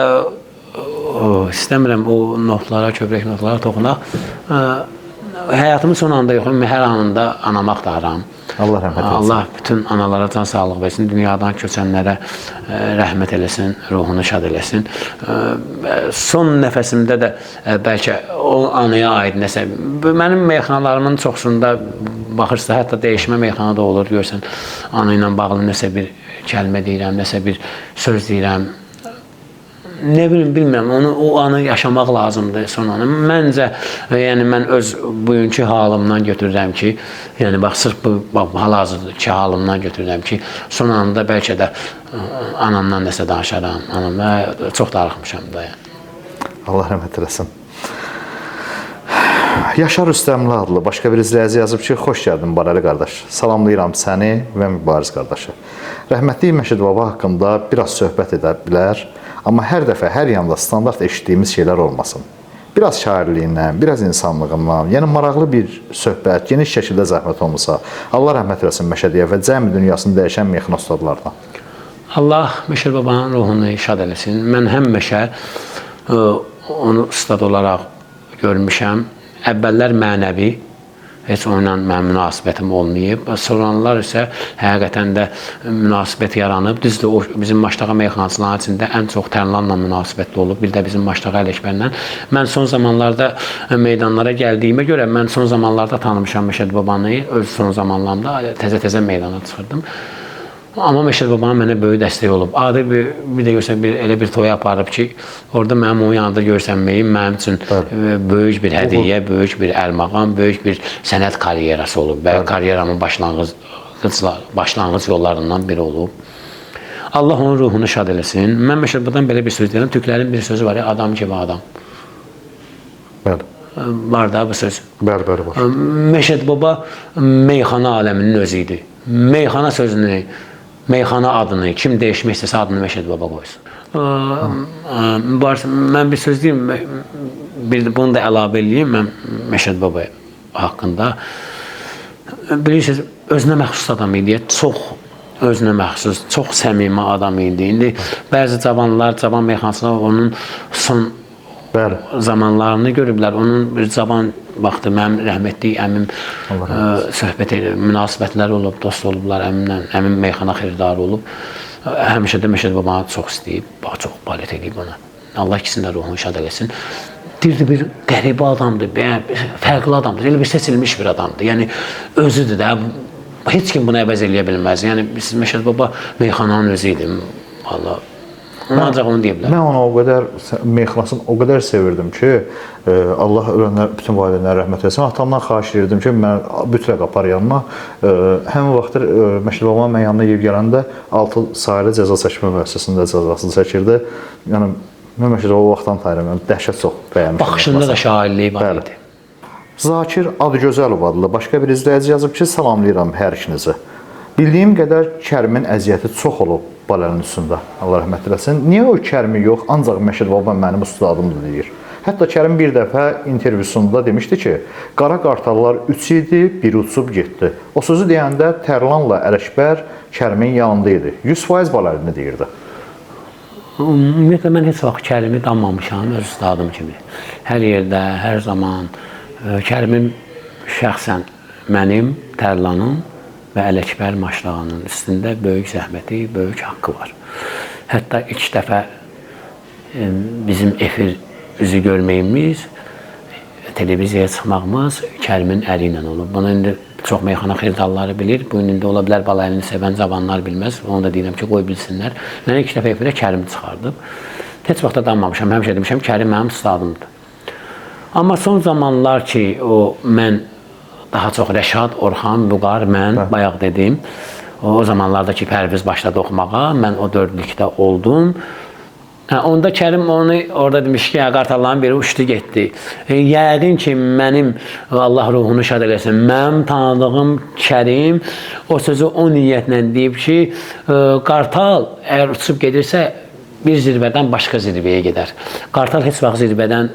istəmirəm o notlara, kövrək notlara toxunaq. Həyatımın son anında yox, hər anında anamı axtarıram. Allah rəhmət eləsin. Allah bütün analara can sağlıq versin, dünyadan köçənlərə rəhmət eləsin, ruhunu şad eləsin. Son nəfəsimdə də bəlkə o anaya aid nəsə, mənim meyxanalarımın çoxsunda baxırsa, hətta dəyişmə meyxana da olur, görsən, ana ilə bağlı nəsə bir kəlmə deyirəm, nəsə bir söz deyirəm. Nə bilim, bilmirəm, o anı yaşamaq lazımdır son anı. Məncə, yəni mən öz bugünkü halımdan götürürəm ki, yəni bax, sırf bu hal-hazırdakı halımdan götürürəm ki, son anında bəlkə də anamdan nəsə danışaram, anamla çox darıxmışam da. Allah rəhmət eləsin. Yaşar Rüstəmli adlı başqa bir izləyici yazıb ki, xoş gəldin Baləli qardaş. Salamlayıram səni və mübariz qardaşı. Rəhmətli Məşəd Baba haqqında biraz söhbət edə bilər, amma hər dəfə, hər yanda standart eşitdiyimiz şeylər olmasın. Biraz şairliyindən, biraz insanlığından, yəni maraqlı bir söhbət, geniş şəkildə zəhmət olmasa, Allah rəhmət eləsin Məşədiyə və cəmi dünyasını dəyişən meyxana ustadlardan. Allah Məşəd Babanın ruhunu şad eləsin. Mən həmişə onu ustad olaraq görmüşəm. Əvvəllər mənəvi, heç onunla mənim münasibətim olmayıb. Sonralar isə həqiqətən də münasibət yaranıb. Düzdür, o bizim Maştağa meyxanaçıların içində ən çox Tərlanla münasibətli olub. Bir də bizim Maştağa Ələkbərlə. Mən son zamanlarda meydanlara gəldiyimə görə, mən son zamanlarda tanımışam Məşəd Babanı. Öz son zamanlarımda təzə-təzə meydana çıxırdım. Amma Məşəd Babanın mənə böyük dəstək olub. Adi bir də görsən, elə bir toya aparıb ki, orada mənim onun yanında görsənməyim mənim üçün böyük bir hədiyyə, böyük bir əlmağam, böyük bir sənət karyerası olub. Və karyeramın başlanğıc yollarından biri olub. Allah onun ruhunu şad eləsin. Mən Məşəd Babadan belə bir söz deyirəm. Türklərin bir sözü var ya, adam kimi adam. Bəli. Var da bu söz. Bəli, var. Məşəd Baba meyxana aləminin özü idi. Meyxana sözünü, meyxana adını kim dəyişmək istəsə adını Məşəd Baba qoysun. Mən bir söz deyim, bunu da əlavə edeyim mən Məşəd Baba haqqında. Bilirsiniz, özünə məxsus adam idi, çox özünə məxsus, çox səmimi adam idi. İndi bəzi cavanlar, cavan meyxanaçılar onun son zamanlarını görüblər. Onun bir cavan vaxtı mənim rəhmətli əmim söhbət edir, münasibətlər olub, dost olublar əmimlə, əmim meyxana xiridarı olub. Həmişə də Məşəd Babanı çox istəyib, çox balət edib ona. Allah ikisinin də ruhunu şad eləsin. Deyirdi, bir qəribə adamdır, fərqli adamdır, elə bir seçilmiş bir adamdır. Yəni, özüdür də, heç kim bunu əvəz eləyə bilməz. Yəni, Məşəd Baba meyxananın özü idi. Vallahi, Onu ancaq onu deyə bilər. Mən onu o qədər meyxanasını o qədər sevirdim ki, Allah ölənlər bütün valideynlərə rəhmət etsin. Atamdan xahiş edirdim ki, mən mütləq apar yanıma. Həmin vaxtlar Məşəd babam mən yanına yeyib gələndə 6 saylı cəza çəkmə müəssisəsində cəzasını çəkirdi. Yəni mən Məşəd o vaxtdan tanıyıram. Dəhşət çox bəyənmişəm. Baxışında da şairliyi var idi. Zakir Adıgözəlov adlı başqa bir izləyici yazıb ki, salamlayıram hər ikinizi. Bildiyim qədər Kərimin əziyyəti çox olub Balənin üstündə. Allah rəhmət eləsin. Niyə o Kərimi yox, ancaq Məşəd babam mənim ustadımdır deyir. Hətta Kərim bir dəfə intervyusunda demişdi ki, qara qartallar 3 idi, biri uçub getdi. O sözü deyəndə Tərlanla Ələkbər Kərimin yanında idi. 100% Baləlini deyirdi. Ümumiyyətlə mən heç vaxt Kərimi danmamışam öz ustadım kimi. Hər yerdə, hər zaman Kərimin şəxsən mənim, Tərlanın və Ələkbər Maşdağanın üstündə böyük zəhməti, böyük haqqı var. Hətta ilk dəfə bizim efir üzü görməyimiz, televiziyaya çıxmağımız Kərimin əli ilə olub. Bunu indi çox meyxana xeyirdarları bilir. Bu indi ola bilər Balayını sevən cavanlar bilməz. Onu da deyirəm ki, qoy bilsinlər. Mən ilk dəfə efirə Kərimi çıxardım. Heç vaxt da danmamışam. Həmişə demişəm, Kərim mənim ustadımdır. Amma son zamanlar ki, mən daha çox Rəşad, Orxan, Vüqar, mən bayaq dedim. O zamanlarda ki, Pərviz başladı oxumağa, mən o dördlükdə oldum. Onda Kərim onu orada demiş ki, qartalların biri uçdu getdi. Yəqin ki, mənim, Allah ruhunu şad eləsin, mənim tanıdığım Kərim o sözü o niyyətlə deyib ki, qartal əgər uçub gedirsə, bir zirvədən başqa zirvəyə gedər. Qartal heç vaxt zirvədən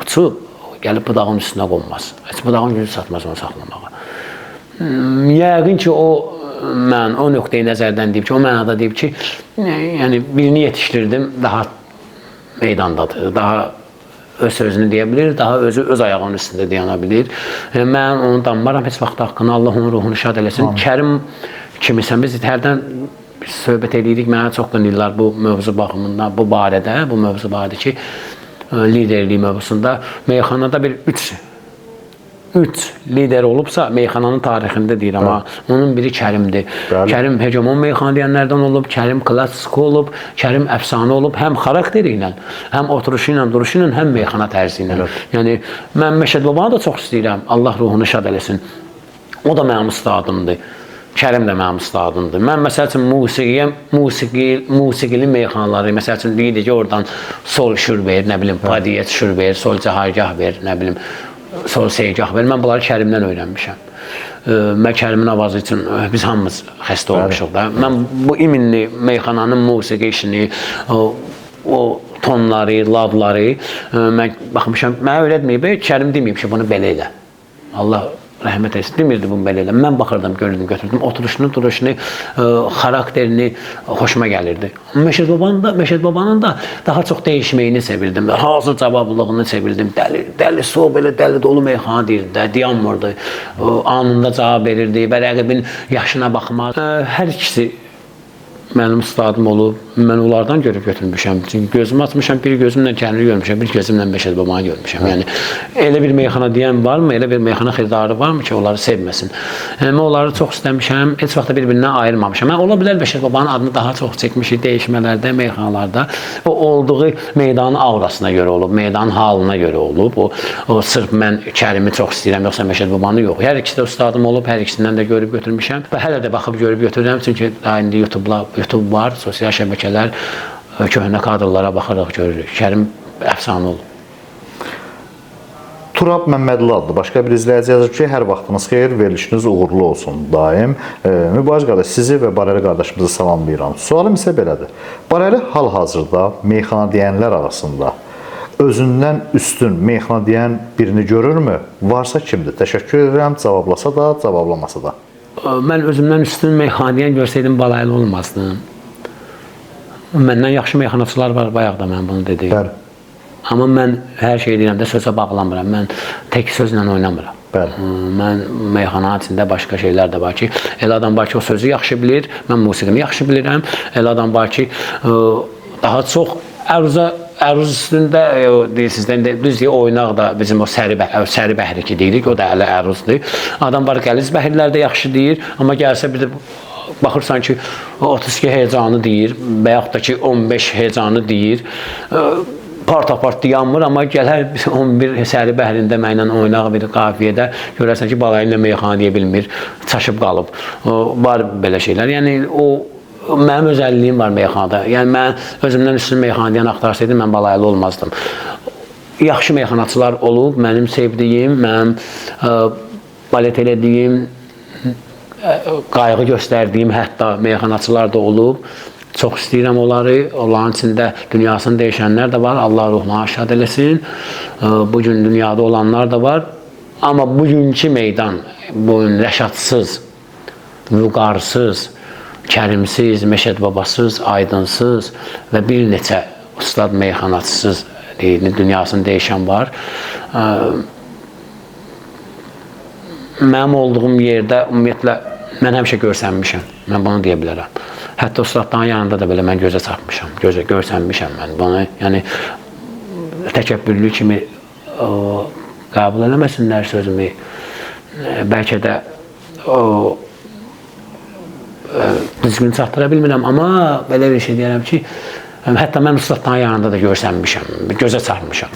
uçub, gəlib budağın üstünə qonmaz. Heç budağın gücü çatmaz onu saxlamağa. Yəqin ki, mən o nöqteyi nəzərdən deyib ki, o mənada deyib ki, yəni birini yetişdirdim, daha meydandadır, daha öz sözünü deyə bilir, daha özü öz ayağının üstündə dayana bilir. Mən onu danmaram, heç vaxt haqqını, Allah onun ruhunu şad eləsin. Kərim kimisən, biz hərdən söhbət edirik, mənə çox qınırlar bu mövzu baxımından, bu mövzu barədə ki, liderliyi mövzusunda meyxanada bir 3 lider olubsa, meyxananın tarixində deyir, amma onun biri Kərimdir. Kərim hegemon meyxana deyənlərdən olub, Kərim klassik olub, Kərim əfsanə olub, həm xarakteri ilə, həm oturuşu ilə, duruşu ilə, həm meyxana tərzi ilə. Yəni, mən Məşəd babanı da çox istəyirəm, Allah ruhunu şad eləsin. O da mənim ustadımdır. Kərim də mənim ustadımdır. Mən məsəl üçün musiqili meyxanaları, məsəl üçün deyirdi ki, oradan sol şür verir, nə bilim, padiyet şür verir, sol cahargah verir, nə bilim, sol seygah verir. Mən bunları Kərimdən öyrənmişəm. Mən Kərimin avazı üçün biz hamımız xəstə olmuşuq da. Mən bu iminli meyxananın musiqi işini, o tonları, ladları mən baxmışam. Mənə öyrətməyib, Kərim deməyib ki, bunu belə elə. Allah rəhmət etsin, demirdi bunu belə elə. Mən baxırdım, görürdüm, götürdüm. Oturuşunu, duruşunu, xarakterini xoşuma gəlirdi. Məşəd babanın da daha çox dəyişməyini sevirdim. Hazır cavablılığını sevirdim. Dəli soğuk, belə dəli dolu meyxana deyirdi, dayanmırdı. Anında cavab verirdi və rəqibin yaşına baxmaz. Hər ikisi mənim ustadım olub, mən onlardan görüb götürmüşəm. Çünki gözümü açmışam, bir gözümlə kəndini görmüşəm, bir gözümlə Məşəd babanı görmüşəm. Yəni, elə bir meyxana deyən varmı, elə bir meyxana xiridarı varmı ki, onları sevməsin? Mən onları çox istəmişəm, heç vaxt da bir-birindən ayırmamışam. Mən ola bilər Məşəd babanın adını daha çox çəkmişik dəyişmələrdə, meyxanalarda. O olduğu meydanın aurasına görə olub, meydanın halına görə olub. O sırf mən Kərimi çox istəyirəm, yoxsa Məşəd babanı yox. Hər ikisi də ustadım olub, hər ikisindən də görüb götürmüşəm. Və hələ də baxıb görüb götürürəm, çünki indi YouTube var, sosial şəbəkələr, köhnə kadrlara baxaraq görürük. Kərim əfsanə olub. Turab Məmmədli adlı başqa bir izləyici yazır ki, hər vaxtınız xeyir, verilişiniz uğurlu olsun daim. Mübariz qardaş, sizi və Barəli qardaşımızı salamlayıram. Sualım isə belədir. Barəli hal-hazırda meyxana deyənlər arasında özündən üstün meyxana deyən birini görürmü? Varsa kimdir? Təşəkkür edirəm, cavablasa da, cavablamasa da. Mən özümdən üstün meyxanəyə görsəydim Balaylı olmazdım. Məndən yaxşı meyxanaçılar var, bayaq da mən bunu dedim. Bəli. Amma mən hər şey deyəndə sözə bağlamıram, mən tək sözlə oynamıram. Bəli. Mən meyxananın içində başqa şeylər də var ki, elə adam var ki, o sözü yaxşı bilir, mən musiqini yaxşı bilirəm, elə adam var ki, daha çox əruz üstündə deyilsizdən düzdür, oynaq da bizim o səri bəhri ki deyirik, o da hələ əruzdur. Adam var qəliz bəhirlər də yaxşı deyir, amma gəlsə bir də baxırsan ki, 32 heyecanı deyir və yaxud da ki, 15 heyecanı deyir. Part-apart dayanmır, amma gələr 11 səhəri bəhrində mənlə oynaq bir qafiyədə görərsən ki, balayı ilə meyxana deyə bilmir, çaşıb qalıb. Var belə şeylər. Yəni, mənim özəlliyim var meyxanada. Yəni, mən özümdən üstün meyxanadan axtarsaydım, mən balaylı olmazdım. Yaxşı meyxanaçılar olub, mənim sevdiyim, mənim balet elədiyim, qayğı göstərdiyim hətta meyxanaçılar da olub. Çox istəyirəm onları. Onların içində dünyasını dəyişənlər də var. Allah ruhuna şad eləsin. Bugün dünyada olanlar da var. Amma bugünkü meydan boyun rəşadsız, vüqarsız, kərimsiz, Məşəd babasız, aydınsız və bir neçə ustad meyxanaçısız dünyasını dəyişən var. Mənim olduğum yerdə ümumiyyətlə mən həmişə görsənmişəm. Mən bunu deyə bilərəm. Hətta ustadların yanında da belə mən gözə çarpmışam, görsənmişəm mən bunu. Yəni, təkəbbürlü kimi qəbul eləməsinlər sözümü. Bəlkə də düzgün çatdıra bilmirəm, amma belə bir şey deyərəm ki, hətta mən ustadların yanında da görsənmişəm, gözə çarpmışam.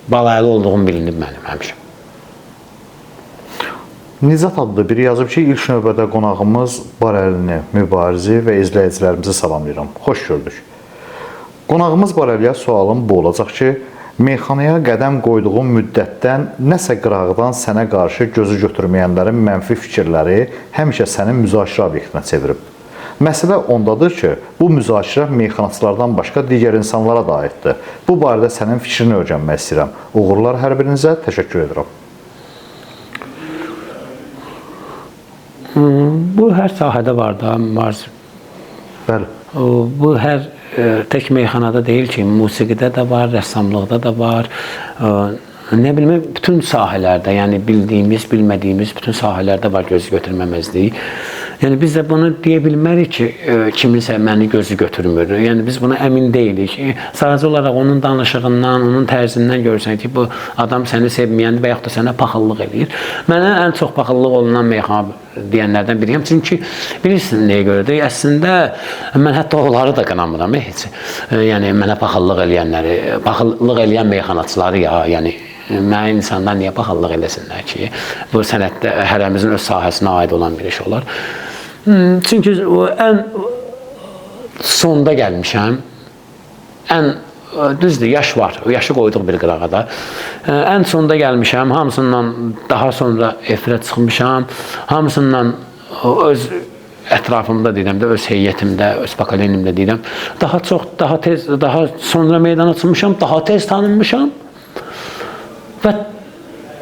Balaylı olduğum bilinib mənim həmişə. Nizat adlı biri yazıb ki, ilk növbədə qonağımız Barəlini, Mübarizi və izləyicilərimizi salamlayıram. Xoş gördük. Qonağımız Barəliyə sualım bu olacaq ki, meyxanaya qədəm qoyduğun müddətdən nəsə qırağdan sənə qarşı gözü götürməyənlərin mənfi fikirləri həmişə sənin müzakirə obyektinə çevirib. Məsələ ondadır ki, bu müzakirə meyxanaçılardan başqa digər insanlara da aiddir. Bu barədə sənin fikrini öyrənmək istəyirəm. Uğurlar hər birinizə, təşəkkür edirəm. Bu hər sahədə var da, var. Bəli. Bu hər tək meyxanada deyil ki, musiqidə də var, rəssamlıqda da var. Nə bilmə, bütün sahələrdə, yəni bildiyimiz, bilmədiyimiz bütün sahələrdə var göz götürməməzlik. Yəni biz də bunu deyə bilmərik ki, kiminsə məni gözü götürmür. Yəni biz buna əmin deyilik. Sadəcə olaraq onun danışığından, onun tərzindən görürsən ki, bu adam səni sevməyəndir və yaxud da sənə paxıllıq eləyir. Mənə ən çox paxıllıq olunan meyxana deyənlərdən biriyəm. Çünki bilirsin nəyə görədir? Əslində mən hətta onları da qınamıram heç. Yəni mənə paxıllıq eləyənləri, paxıllıq eləyən meyxanaçıları ya, yəni mənə insanlar niyə paxıllıq eləsinlər ki? Bu sənətdə hərəmizin öz sahəsinə aid olan bir iş olar. Çünki ən sonda gəlmişəm, düzdür, yaş var, yaşı qoyduq bir qırağa da. Ən sonda gəlmişəm, hamısından daha sonra efirə çıxmışam, hamısından öz ətrafımda deyirəm də, öz heyətimdə, öz bakalenimdə deyirəm. Daha çox, daha tez, daha sonra meydana çıxmışam, daha tez tanınmışam və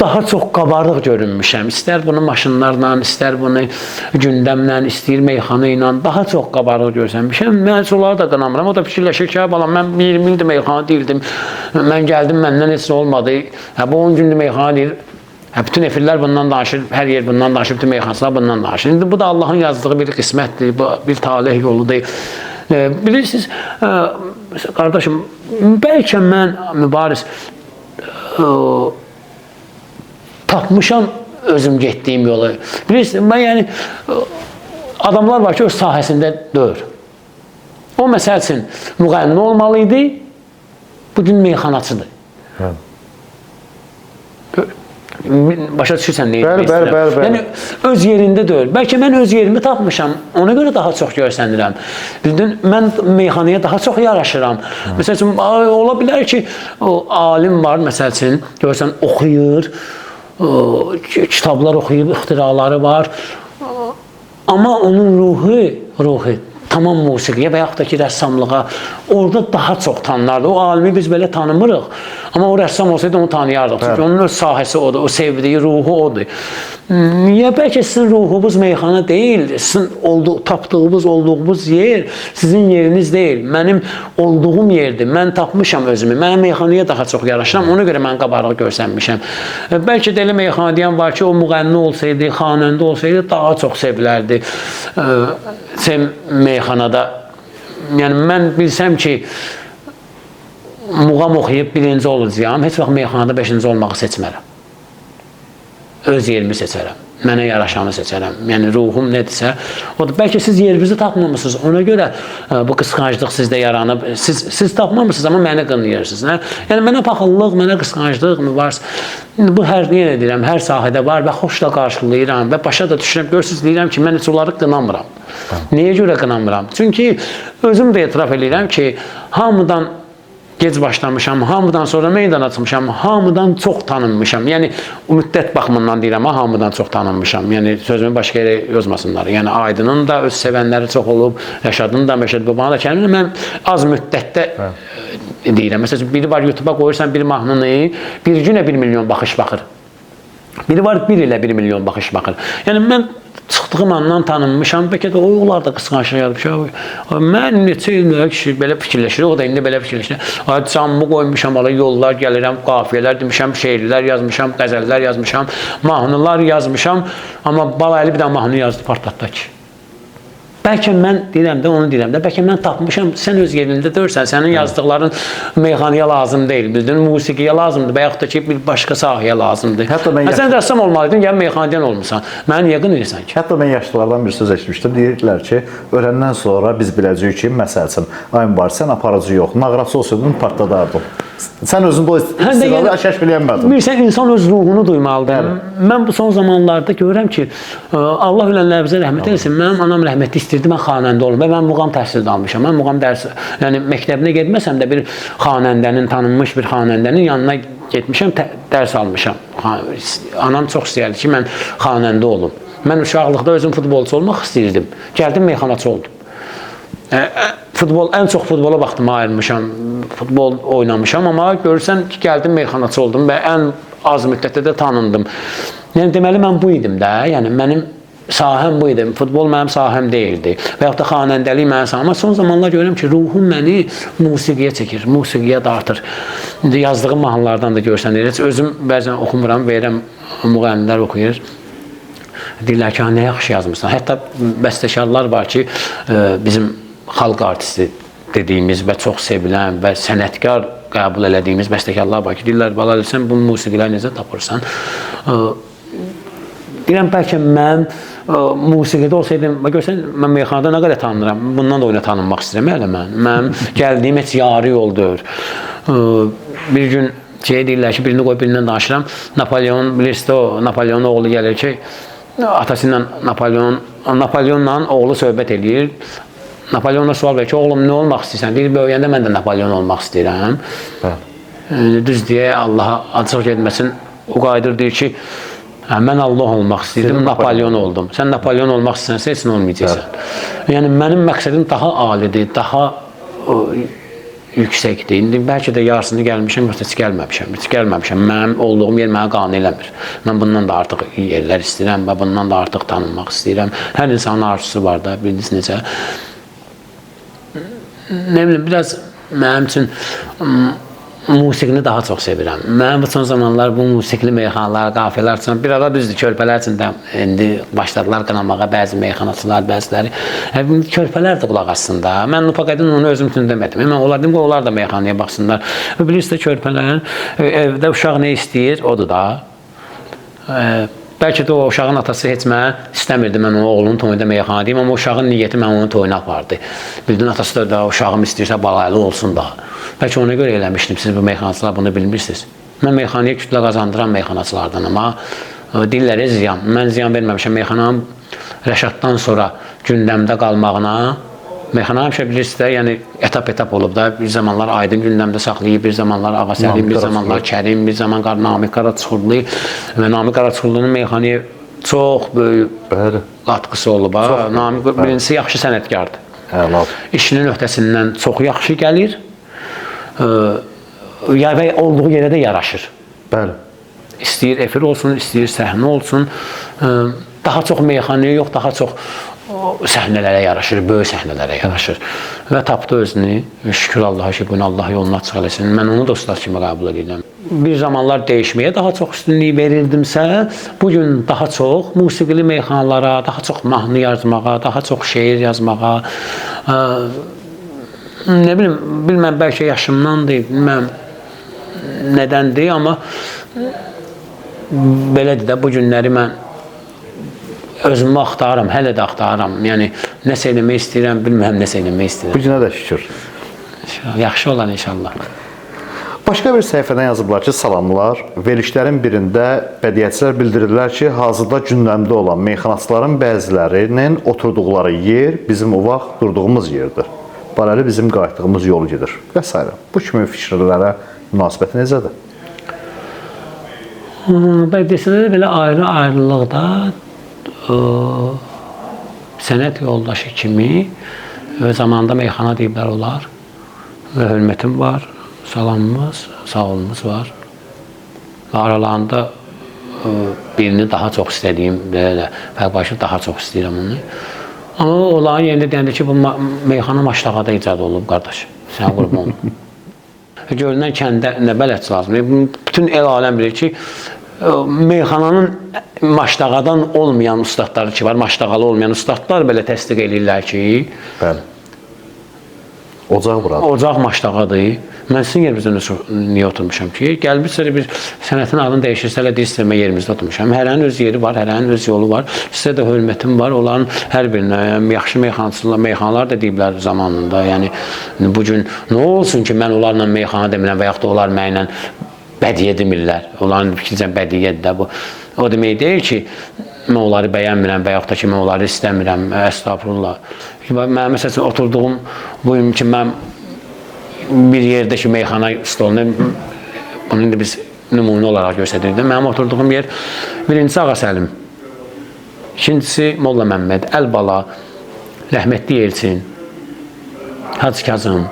daha çox qabarıq görünmüşəm. İstər bunu maşınlarla, istər bunu gündəmlə, istəyir meyxana ilə daha çox qabarıq görsənmişəm. Mən onları da qınamıram. O da fikirləşir ki, balam, mən 20 ildir meyxana deyildim. Mən gəldim, məndən heç nə olmadı. Bu 10 gündür meyxana deyil. Bütün efirlər bundan danışır, hər yer bundan danışır, bütün meyxanaçılar bundan danışır. İndi bu da Allahın yazdığı bir qismətdir, bir talih yoludur. Bilirsiniz, qardaşım, bəlkə mən mübariz tapmışam özüm getdiyim yolu. Bilirsiniz, mən yəni adamlar var ki, öz sahəsində deyil. O məsəl üçün müğənni olmalı idi, bugün meyxanaçıdır. Başa düşürsən nə etmək istəyirəm? Yəni, öz yerində deyil. Bəlkə mən öz yerimi tapmışam, ona görə daha çox görsənirəm. Mən meyxanaya daha çox yaraşıram. Məsəl üçün, ola bilər ki, alim var, məsəl üçün, görsən, oxuyur, kitablar oxuyub, ixtiraları var. Amma onun ruhu tamam musiqiyə və yaxud da ki, rəssamlığa orada daha çox tanınardı. O alimi biz belə tanımırıq. Amma o rəssam olsaydı onu tanıyardıq. Çünki onun öz sahəsi odur, o sevdiyi ruhu odur. Ya bəlkə sizin ruhunuz meyxana deyil, sizin tapdığınız, olduğunuz yer sizin yeriniz deyil. Mənim olduğum yerdir. Mən tapmışam özümü. Mən meyxanaya daha çox yaraşıram. Ona görə mən qabarıq görsənmişəm. Bəlkə də elə meyxana deyən var ki, o müğənni olsaydı, xanəndə olsaydı daha çox sevilərdi. Meyxanada. Yəni, mən bilsəm ki, muğam oxuyub birinci olacağım, heç vaxt meyxanada 5-ci olmağı seçmərəm. Öz yerimi seçərəm. mənə yaraşanı seçərəm. Yəni ruhum nədirsə, o da bəlkə siz yerinizi tapmamısınız. Ona görə bu qısqanclıq sizdə yaranıb. Siz tapmamısınız, amma məni qınayırsınız. Yəni mənə paxıllıq, mənə qısqanclıq mı var? Bu yenə deyirəm, hər sahədə var və xoşla qarşılayıram və başa da düşürəm. Görürsüz, deyirəm ki, mən heç onları qınamıram. Niyə görə qınamıram? Çünki özüm də etiraf edirəm ki, hamıdan gec başlamışam, hamıdan sonra meydana çıxmışam, hamıdan çox tanınmışam. Yəni, o müddət baxımından deyirəm, hamıdan çox tanınmışam. Yəni, sözümü başqa yerə yozmasınlar. Yəni, Aydının da öz sevənləri çox olub, Rəşadın da, Məşəd Babana da kəlimini mən az müddətdə deyirəm. Məsələn, biri var YouTube-a qoyursan bir mahnını, bir günə 1 milyon baxış baxır. Biri var 1 ilə 1 milyon baxış baxır. Yəni, mən çıxdığım andan tanınmışam, bəlkə də onlar da qısqanclıq yaratmışam. Mən neçə illər kişi belə fikirləşir, o da indi belə fikirləşir. Canımı qoymuşam, yollar gəlirəm, qafiyələr demişəm, şeirlər yazmışam, qəzəllər yazmışam, mahnılar yazmışam, amma Balaəli bir də mahnı yazdı, partlatdı ki. Bəlkə mən deyirəm də, onu deyirəm də, bəlkə mən tapmışam, sən öz yerində dörsən, sənin yazdıqların meyxanaya lazım deyil, bildin, musiqiyə lazımdır və yaxud da ki, bir başqa sahəyə lazımdır. Sən rəssam olmalıydın, yəni meyxanadan olmuşsan, mənə niyə qınayırsan ki? Hətta mən yaşlılardan bir söz eşitmişdim, deyirdilər ki, öləndən sonra biz biləcəyik ki, məsəl üçün, ay mübarək, sən aparıcı yox, nağrası olsaydın, partladardın. Sən özündə o istiqalı kəşf eləyənmədin. Bilirsən, insan öz ruhunu duymalıdır. Mən bu son zamanlarda görürəm ki, Allah ölənlərimizə rəhmət eləsin, mənim anam rəhmətli istəyirdi, mən xanəndə olum və mən muğam təhsili almışam. Mən muğam dərsi, yəni məktəbinə getməsəm də bir xanəndənin, tanınmış bir xanəndənin yanına getmişəm, dərs almışam. Anam çox istəyirdi ki, mən xanəndə olum. Mən uşaqlıqda özüm futbolçu olmaq istəyirdim. Gəldim, meyxanaçı oldum. Ən çox futbola vaxtımı ayırmışam, futbol oynamışam, amma görürsən ki, gəldim, meyxanaçı oldum və ən az müddətdə də tanındım. Yəni, deməli, mən bu idim də, yəni mənim sahəm bu idi, futbol mənim sahəm deyildi və yaxud da xanəndəlik mənim sahəm. Amma son zamanlar görürəm ki, ruhum məni musiqiyə çəkir, musiqiyə dartır. Yazdığım mahnılardan da görsən, özüm bəzən oxumuram, verirəm, müğənnilər oxuyur. Deyirlər ki, nə yaxşı yazmışsan. Hətta bəstəkarlar var ki, bizim xalq artisti dediyimiz və çox sevilən və sənətkar qəbul elədiyimiz bəstəkarlar var ki, deyirlər, Balaəli, sən bu musiqiləri necə tapırsan? Deyirəm, bəlkə mən musiqidə olsaydım, görsən, mən meyxanada nə qədər tanınıram, bundan da oyuna tanınmaq istəyirəm, elə mən. Mənim gəldiyim heç yarı yol deyil. Bir gün deyirlər ki, birini qoyub birindən danışıram, Napolyon, bilirsiniz, o Napolyonun oğlu gəlir ki, atası ilə Napolyonla oğlu söhbət edir. Napolyonla sual verir ki, oğlum nə olmaq istəyirsən? Deyir, böyüyəndə mən də Napolyon olmaq istəyirəm. Düz deyə Allaha acıq getməsin, o qayıdır, deyir ki, mən Allah olmaq istəyirdim, Napolyon oldum. Sən Napolyon olmaq istəyirsən, heç nə olmayacaqsan. Yəni, mənim məqsədim daha alidir, daha yüksəkdir. İndi bəlkə də yarısını gəlmişəm, yoxsa heç gəlməmişəm. Mənim olduğum yer mənə qane eləmir. Mən bundan da artıq yerlər istəyirəm və bundan da artıq tanınmaq istəyirəm. Hər insanın arzusu var da, bildiniz necə. Nə bilim, biraz mənim üçün musiqini daha çox sevirəm. Mən bu son zamanlar bu musiqili meyxanalar, qafiyələr üçün, bir ara düzdür, körpələr üçün də indi başladılar qınamağa, bəzi meyxanaçılar, bəziləri. Körpələr də qulaq assında. Mən Nupaqaydın onu özüm üçün demədim. Mən onlar dedim ki, onlar da meyxanaya baxsınlar. Bilirsiniz də körpələr, evdə uşaq nə istəyir, odur da. Bəlkə də o uşağın atası heç mənə istəmirdi, mən o oğlunun toyunda meyxana deyim, amma uşağın niyyəti mən onun toyuna apardı. Bildin, atası da uşağım istəyirsə Balaəli olsun da. Bəlkə ona görə eləmişdim, siz bu meyxanaçılar bunu bilmirsiniz. Mən meyxanaya kütlə qazandıran meyxanaçılardan, amma dillərə ziyan. Mən ziyan verməmişəm meyxanam Rəşaddan sonra gündəmdə qalmağına. Meyxana həmişə bilirsiniz də, yəni etap olub da, bir zamanlar Aydın gündəmdə saxlayıb, bir zamanlar Ağasəlim, bir zamanlar Kərim, bir zaman Namiq Qaraçuxurlu və Namiq Qaraçuxurlunun meyxanaya çox böyük qatqısı olub. Namiq birincisi yaxşı sənətkardır. İşinin öhdəsindən çox yaxşı gəlir və olduğu yerə də yaraşır. İstəyir efir olsun, istəyir səhnə olsun, daha çox meyxanaya yox, daha çox səhnələrə yaraşır, böyük səhnələrə yaraşır və tapdı özünü, şükür Allaha ki, bunu Allah yoluna açıq eləsin. Mən onu dostlar kimi qəbul edirəm. Bir zamanlar dəyişməyə daha çox üstünlük verirdimsə, bugün daha çox musiqili meyxanalara, daha çox mahnı yazmağa, daha çox şeir yazmağa, nə bilim, bilməm, bəlkə yaşımdandır, bilməm nədəndir, amma belədir də, bu günləri mən özümü axtarıram, hələ də axtarıram. Yəni nəsə eləmək istəyirəm, bilmirəm nəsə eləmək Bu istəyirəm. günə də şükür. Yaxşı olar inşallah. Başqa bir səhifədən yazıblar ki, salamlar. Verilişlərin birində bədiyəçilər bildirirlər ki, hazırda gündəmdə olan meyxanaçıların bəzilərinin oturduqları yer bizim o vaxt durduğumuz yerdir. Paralel bizim qayıtdığımız yolu gedir və s. Bu kimi fikirlərə münasibəti necədir? Bədiyəçilərdə belə ayrı-ayrılıqda sənət yoldaşı kimi zamanında meyxana deyiblər olar və hörmətim var, salamımız, sağolumuz var və aralarında birini daha çox istədiyim, belə fərqbaşı daha çox istəyirəm onu. Amma onların yerində deyəndə ki, bu meyxana Maştağada icad olub, qardaş. Sən qurban olun. Görünən kəndə nə bələdçi lazımdır? Bütün el aləm bilir ki, meyxananın Maştağadan olmayan ustadları ki var, Maştağalı olmayan ustadlar belə təsdiq edirlər ki, Bəli. Ocaq burada. ocaq Maştağadır. Mən sizin yerinizdə niyə oturmuşam ki? Gəlmişsə bir sənətin adını dəyişirsə, elə deyirsə mən yerimizdə oturmuşam. Hərənin öz yeri var, hərənin öz yolu var. Sizə də hörmətim var. Onların hər birinə yaxşı meyxanalar da deyiblər zamanında. Yəni bu gün nə olsun ki, mən onlarla meyxana demirəm və yaxud da onlar mənlə bədiyyə demirlər. Onların fikrincə bədiyyədir də bu. O demək deyil ki, mən onları bəyənmirəm və yaxud da ki, mən onları istəmirəm. Əstəğfurullah. Mən məsələn oturduğum bugün ki, mən bir yerdəki meyxana stolunu, bunu indi biz nümunə olaraq göstərirdik. Mənim oturduğum yer birincisi Ağa Səlim, ikincisi Molla Məmməd, Əlbala, Rəhmətli Elçin, Hacı Kazım,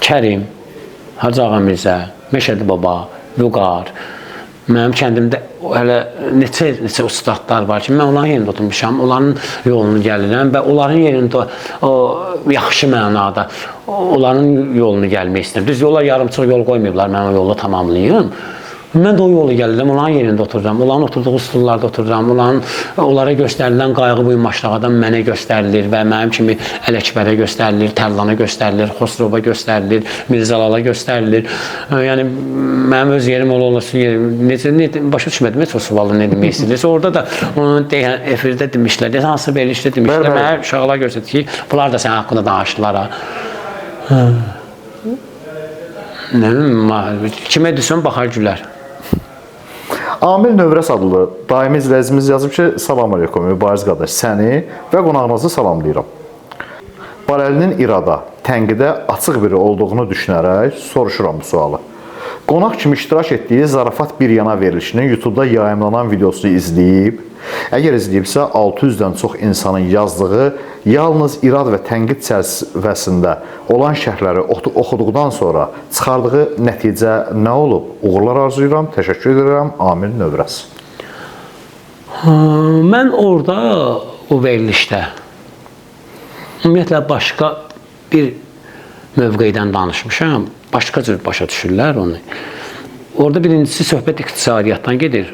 Kərim, Hacı Ağa Mirzə, Məşədi Baba, Vüqar. Mənim kəndimdə hələ neçə ustadlar var ki, mən onların yerində oturmuşam, onların yolunu gəlirəm və onların yerində yaxşı mənada onların yolunu gəlmək istəyirəm. Düz yollar yarımçıq yol qoymayıblar, mən o yolu tamamlayım. Mən də o yolu gəlirəm, onların yerində otururam, onların oturduğu stullarda otururam, onlara göstərilən qayğı bu Maştağadan mənə göstərilir və mənim kimi Ələkbərə göstərilir, Tərlana göstərilir, Xosrova göstərilir, Mirzəlala göstərilir. Yəni, mənim öz yerim necə, başa düşmədim, heç o sualı nə demək istəyirlər. Orada da onu deyən, efirdə demişlər, hansı verilişdə demişlər, mənə uşaqlar göstərdi ki, bunlar da sən haqqında danışdılar. Nə bilim, kimə desən, baxar gülər. Amil Növrəs adlı daimi izləyicimiz yazıb ki, salam aleykum, mübariz qardaş, səni və qonağınızı salamlayıram. Paralelinin irada, tənqidə açıq biri olduğunu düşünərək soruşuram bu sualı. Qonaq kimi iştirak etdiyi zarafat bir yana verilişinin YouTube-da yayımlanan videosunu izləyib, əgər izləyibsə 600-dən çox insanın yazdığı, yalnız irad və tənqid çərçivəsində olan şərhləri oxuduqdan sonra çıxardığı nəticə nə olub? Uğurlar arzulayıram, təşəkkür edirəm, Amil Növrəs. Mən orada o verilişdə ümumiyyətlə başqa bir mövqeydən danışmışam. Başqa cür başa düşürlər onu. Orada birincisi söhbət iqtisadiyyatdan gedir.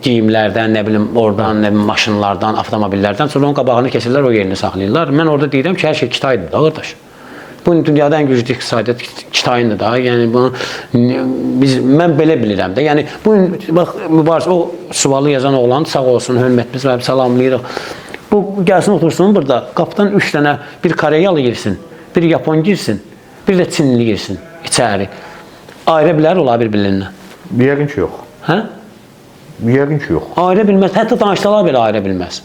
Geyimlərdən, nə bilim, oradan, nə bilim, maşınlardan, avtomobillərdən, sonra onun qabağını kesirlər, o yerini saxlayırlar. Mən orada deyirəm ki, hər şey Kitaydır da, qardaş. Bu dünyada ən güclü iqtisadiyyat Kitayındır da. Yəni mən belə bilirəm də. Yəni bu bax mübariz o sualı yazan oğlan sağ olsun, hörmətimiz var, salamlayırıq. Bu gəlsin otursun burada, qapıdan 3 dənə bir Koreyalı girsin, bir Yapon girsin, bir də Çinli girsin içəri. Ayrı bilər ola bir-birlərindən. Yəqin ki, yox. Hə? Yəqin ki, yox. Ayrı bilməz, hətta danışsalar belə ayrı bilməz.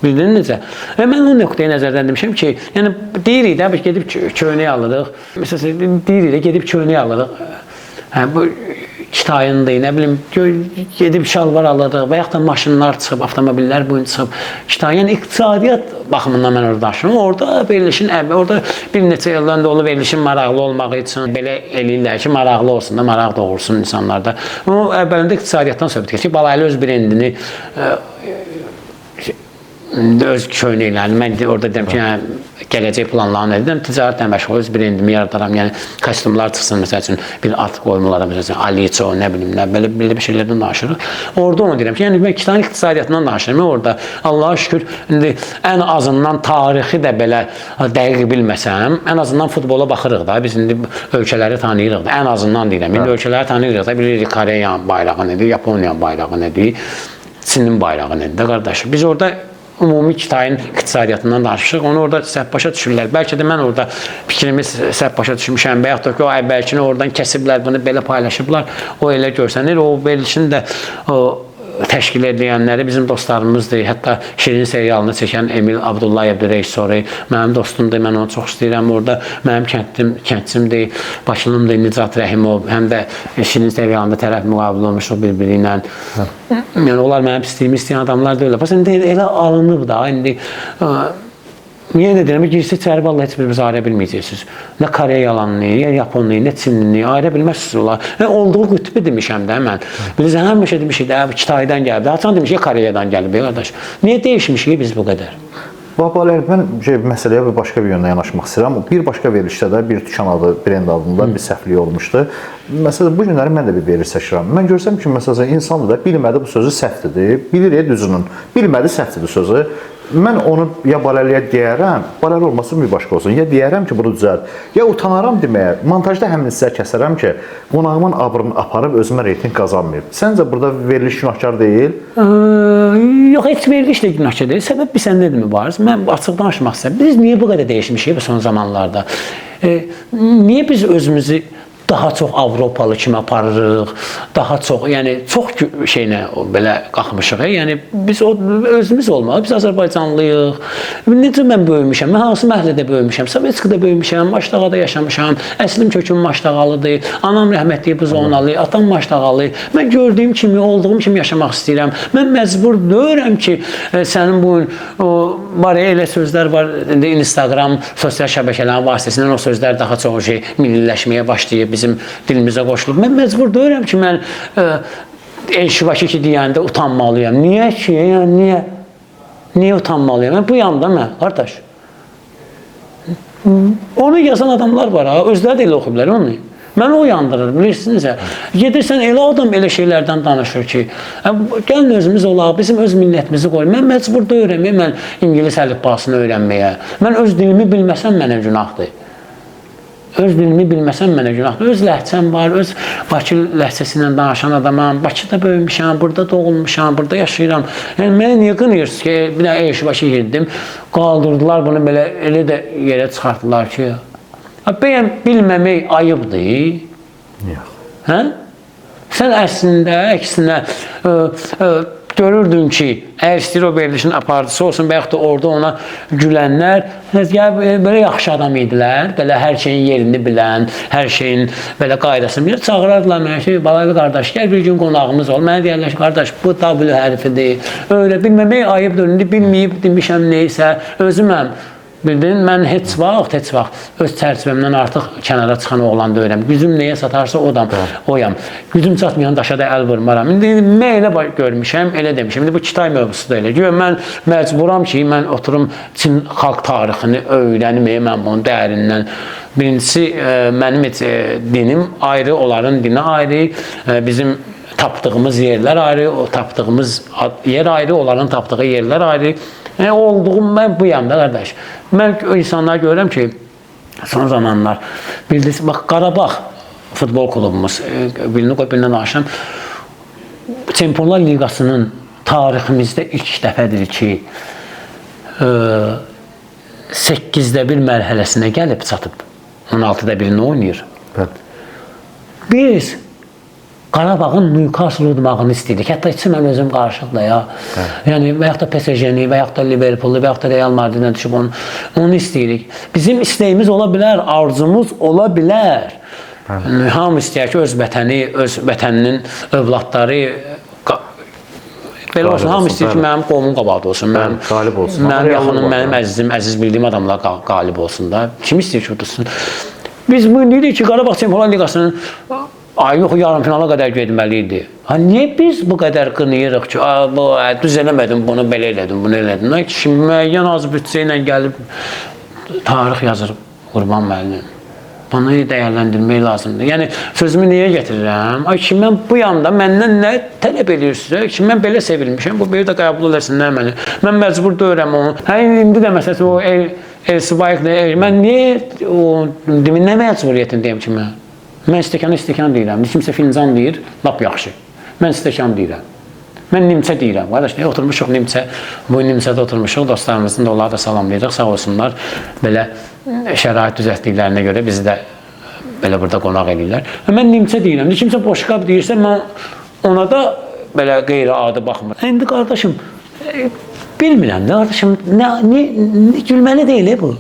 Bildin necə? Və mən o nöqteyi nəzərdən demişəm ki, yəni deyirik də, gedib köynək alırıq. Məsələn, deyirik də, gedib köynək alırıq. Hə, bu Kitayındır, nə bilim, gedib şalvar alırıq və yaxud da maşınlar çıxıb, avtomobillər bugün çıxıb. Kitay, yəni iqtisadiyyat baxımından mən orada danışıram. Orada verilişin, orada bir neçə ildən də onu verilişin maraqlı olmağı üçün belə eləyirlər ki, maraqlı olsun da, maraq doğursun insanlarda. Amma əvvəlində iqtisadiyyatdan söhbət gedir ki, Balaylı öz brendini öz köynəklərini mən orada deyirəm ki, yəni gələcək planlarını edirəm, ticarətlə məşğul öz brendimi yaradaram. Yəni kostyumlar çıxsın məsəl üçün bir ad qoymalara məsəl üçün Aliço, nə bilim nə belə bir şeylərdən danışırıq. Orada onu deyirəm ki, yəni mən kitabın iqtisadiyyatından danışıram. Mən orada Allah'a şükür indi ən azından tarixi də belə dəqiq bilməsəm, ən azından futbola baxırıq da. Biz indi ölkələri tanıyırıq da. Ən azından deyirəm. İndi ölkələri tanıyırıq da. Bilirik Koreya bayrağı nədir, Yaponiya bayrağı nədir, Çinin bayrağı nədir də qardaşım. Biz orada ümumi Kitayın iqtisadiyyatından danışırıq. Onu orada səhv başa düşürlər. Bəlkə də mən orada fikrimi səhv başa düşmüşəm və yaxud da ki, o əvvəlkini oradan kəsiblər, bunu belə paylaşıblar. O elə görsənir. O verilişini də təşkil edilənləri bizim dostlarımızdır. Hətta Şirin serialını çəkən Emil Abdullayevdir rejissoru. Mənim dostumdur, mən onu çox istəyirəm. Orada mənim kəndçimdir, Bakılımdır Nicat Rəhimov. Həm də Şirin serialında tərəf müqabil olmuşuq bir-biri ilə. Yəni onlar mənim istəyən adamlar deyirlər. Bax indi elə alınıb da indi yenə deyirəm, girsə içəri vallahi heç birimiz ayıra bilməyəcəksiniz. Nə Koreyalanını, nə Yaponunu, nə Çinlini ayıra bilməzsiniz olar. Olduğu qütbü demişəm də mən. Bilirsən, həmişə demişik də, Kitaydan gəlib. Haçan demişik, Koreyadan gəlib, qardaş. Niyə dəyişmişik biz bu qədər? Babalar, mən məsələyə başqa bir yöndən yanaşmaq istəyirəm. Bir başqa verilişdə də bir dükan adı, brend adında bir səhvlik olmuşdu. Məsələn, bu günləri mən də bir veriliş seçirəm. Mən görsəm ki, məsələn, insan da bilmədi bu sözü səhvdir, bilir düzünün. Bilmədi səhvdir sözü. Mən onu ya barəliyə deyərəm, barəli olmasın bir başqa olsun. Ya deyərəm ki, bunu düzəlt. Ya utanaram deməyə, montajda həmin hissələri kəsərəm ki, qonağımın abrını aparıb özümə reyting qazanmayıb. Səncə burada veriliş günahkar deyil? Yox, heç veriliş də günahkar deyil. Səbəb bir səndə mi var? Mən açıq danışmaq istəyirəm. Biz niyə bu qədər dəyişmişik bu son zamanlarda? Niyə biz özümüzü daha çox Avropalı kimi aparırıq, daha çox, yəni çox şeylə belə qalxmışıq. Yəni biz özümüz olmalı, biz Azərbaycanlıyıq. Necə mən böyümüşəm? Mən hansı məhəllədə böyümüşəm? Sovetskidə böyümüşəm, Maştağada yaşamışam. Əslim köküm Maştağalıdır. Anam rəhmətli Buzonalı, atam Maştağalı. Mən gördüyüm kimi, olduğum kimi yaşamaq istəyirəm. Mən məcbur deyirəm ki, sənin bu var elə sözlər var, Instagram, sosial şəbəkələrin vasitəsilə o sözlər daha çox milliləşməyə başlayıb. Bizim dilimizə qoşulub. Mən məcbur deyirəm ki, mən Şivaki ki deyəndə utanmalıyam. Niyə ki? Yəni, niyə utanmalıyam? Mən buyam da mən, qardaş. Onu yazan adamlar var, özləri də elə oxuyublar onu. Məni uyandırır, bilirsiniz. Gedirsən, elə adam elə şeylərdən danışır ki, gəlin özümüz olaq, bizim öz millətimizi qoyur. Mən məcbur deyirəm, mən İngilis əlifbasını öyrənməyə. Mən öz dilimi bilməsəm mənə günahdır. Öz dilimi bilməsəm mənə günahdır. Öz ləhcəm var, öz Bakı ləhcəsi ilə danışan adamam. Bakıda böyümüşəm, burada doğulmuşam, burada yaşayıram. Yəni, mənə niyə qınıyırsınız ki, bir də Şivaki girdim, qaldırdılar bunu belə, elə də yerə çıxartdılar ki, bəyəm bilməmək ayıbdır. Yox. Hə? Sən əslində, əksinə, görürdün ki, əgər istəyir o verilişin aparıcısı olsun və yaxud da orada ona gülənlər belə yaxşı adam idilər, belə hər şeyin yerini bilən, hər şeyin belə qaydasını bilir. Çağırardılar mənə ki, balalı qardaş, gəl bir gün qonağımız ol. Mənə deyərlər ki, qardaş, bu W hərfidir. Öyle bilməmək ayıbdır, indi bilməyib demişəm neysə, özüməm. Bildin, mən heç vaxt öz çərçivəmdən artıq kənara çıxan oğlan deyirəm. Gücüm nəyə satarsa oyam. Gücüm çatmayan daşa da əl vurmaram. İndi mən elə görmüşəm, elə demişəm. İndi bu Kitay mövzusu da elə. Mən məcburam ki, mən oturum Çin xalq tarixini öyrənim, mən bunun dərindən. Birincisi, mənim dinim ayrı, onların dini ayrı, bizim tapdığımız yerlər ayrı, o tapdığımız yer ayrı, onların tapdığı yerlər ayrı. Olduğum mən buyam da, qardaş. Mən insanlar görürəm ki, son zamanlar, bildiniz, bax, Qarabağ futbol klubumuz, birini danışım, Çempionlar Liqasının tariximizdə ilk dəfədir ki, 8-də 1 mərhələsinə gəlib çatıb, 16-da 1-ini oynayır. Biz Qarabağın Newcastle udmağını istəyirik. Hətta içi mən özüm qarışıq da ya. Yəni, və yaxud da PSG-ni, və yaxud da Liverpool'u, və yaxud da Real Madrid'dən düşüb onu istəyirik. Bizim istəyimiz ola bilər, arzumuz ola bilər. Hamı istəyir ki, öz vətəni, öz vətəninin övladları belə olsun. Hamı istəyir ki, mənim qovum qabaqda olsun. Mənim yaxınım, mənim əzizim, əziz bildiyim adamlar qalib olsun da. Kim istəyir ki, udursun? Biz bu deyirik ki, Qarabağ Çempionlar Liqasının ay yox, yarım finala qədər getməli idi. Ha, niyə biz bu qədər qınayırıq ki, bu düz eləmədim, bunu belə elədim, bunu elədim. Nə ki, müəyyən az bütçə ilə gəlib tarix yazır Qurban müəllim. Bunu dəyərləndirmək lazımdır. Yəni sözümü niyə gətirirəm? Ay ki, mən bu yanda məndən nə tələb edirsiniz? Ki, mən belə sevilmişəm, bu belə də qəbul eləsinlər məni. Mən məcbur deyirəm onu. Hə, indi də məsələn o Elsibayıqla, mən niyə o nə məcburiyyətindəyəm ki mən? Mən stəkan deyirəm. Kimsə fincan deyir, lap yaxşı. Mən stəkan deyirəm. Mən nimçə deyirəm. Qardaşlar, oturmuşuq nimçə. Bu nimçədə oturmuşuq. Dostlarımızın da onları da salamlayırıq. Sağ olsunlar. Belə şərait düzəltdiklərinə görə bizi də belə burada qonaq edirlər. Mən nimçə deyirəm. Kimsə boşqab deyirsə, mən ona da belə qeyri-adi baxmır. İndi qardaşım, bilmirəm də qardaşım, gülməli deyil bu.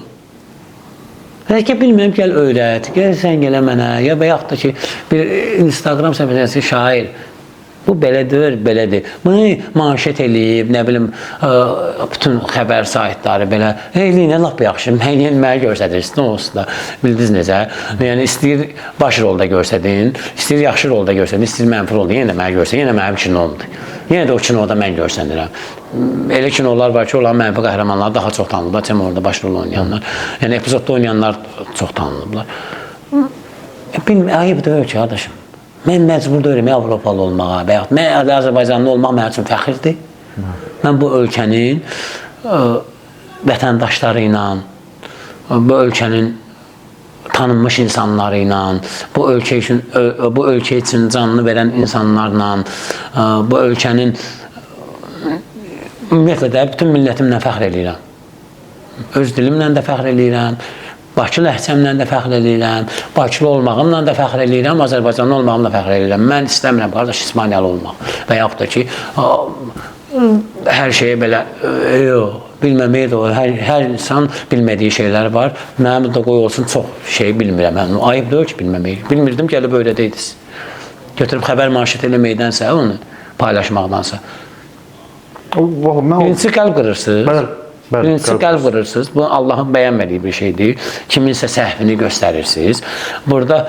Bəlkə bilmirəm, gəl öyrət, gəl sən gələ mənə, ya və yaxud da ki, bir Instagram səhifəsi şair, bu belədir, belədir. Bunu manşet eləyib, nə bilim, bütün xəbər saytları belə, eləyinə lap yaxşı, mənə görsədirsiniz, nə olsun da, bildiniz necə? Yəni, istəyir baş rolda görsədin, istəyir yaxşı rolda görsədin, istəyir mənfi rolda, yenə də mənə görsədin, yenə mənim kinomdur. Yenə də o kinoda mən görsənirəm. Elə kinolar var ki, onların mənfi qəhrəmanları daha çox tanınırlar, cəm orada baş rol oynayanlar. Yəni, epizodda oynayanlar çox tanınırlar. Ayıb deyil ki, qardaşım. Mən məcbur deyirəm Avropalı olmağa və yaxud mən Azərbaycanlı olmaq mənim üçün fəxirdir. Mən bu ölkənin vətəndaşları ilə, bu ölkənin tanınmış insanları ilə, bu ölkə üçün canını verən insanlarla, bu ölkənin ümumiyyətlə də bütün millətimlə fəxr edirəm. Öz dilimlə də fəxr edirəm, Bakı ləhcəmlə də fəxr edirəm, Bakılı olmağımla da fəxr edirəm, Azərbaycanlı olmağımla fəxr edirəm. Mən istəmirəm, qardaş, İspaniyalı olmaq və yaxud da ki, hər şeyə belə, yox, bilməməyə də olur. Hər insan bilmədiyi şeylər var. Mənim də qoy olsun, çox şey bilmirəm. Ayıb deyil ki, bilməməyə. Bilmirdim, gəlib öyrədəydiniz. Götürüb xəbər manşet eləməkdənsə, onu paylaşmaqdansa. Birincisi qəlb qırırsınız. Birincisi qəlb qırırsınız. Bu, Allahın bəyənmədiyi bir şeydir. Kiminsə səhvini göstərirsiniz. Burada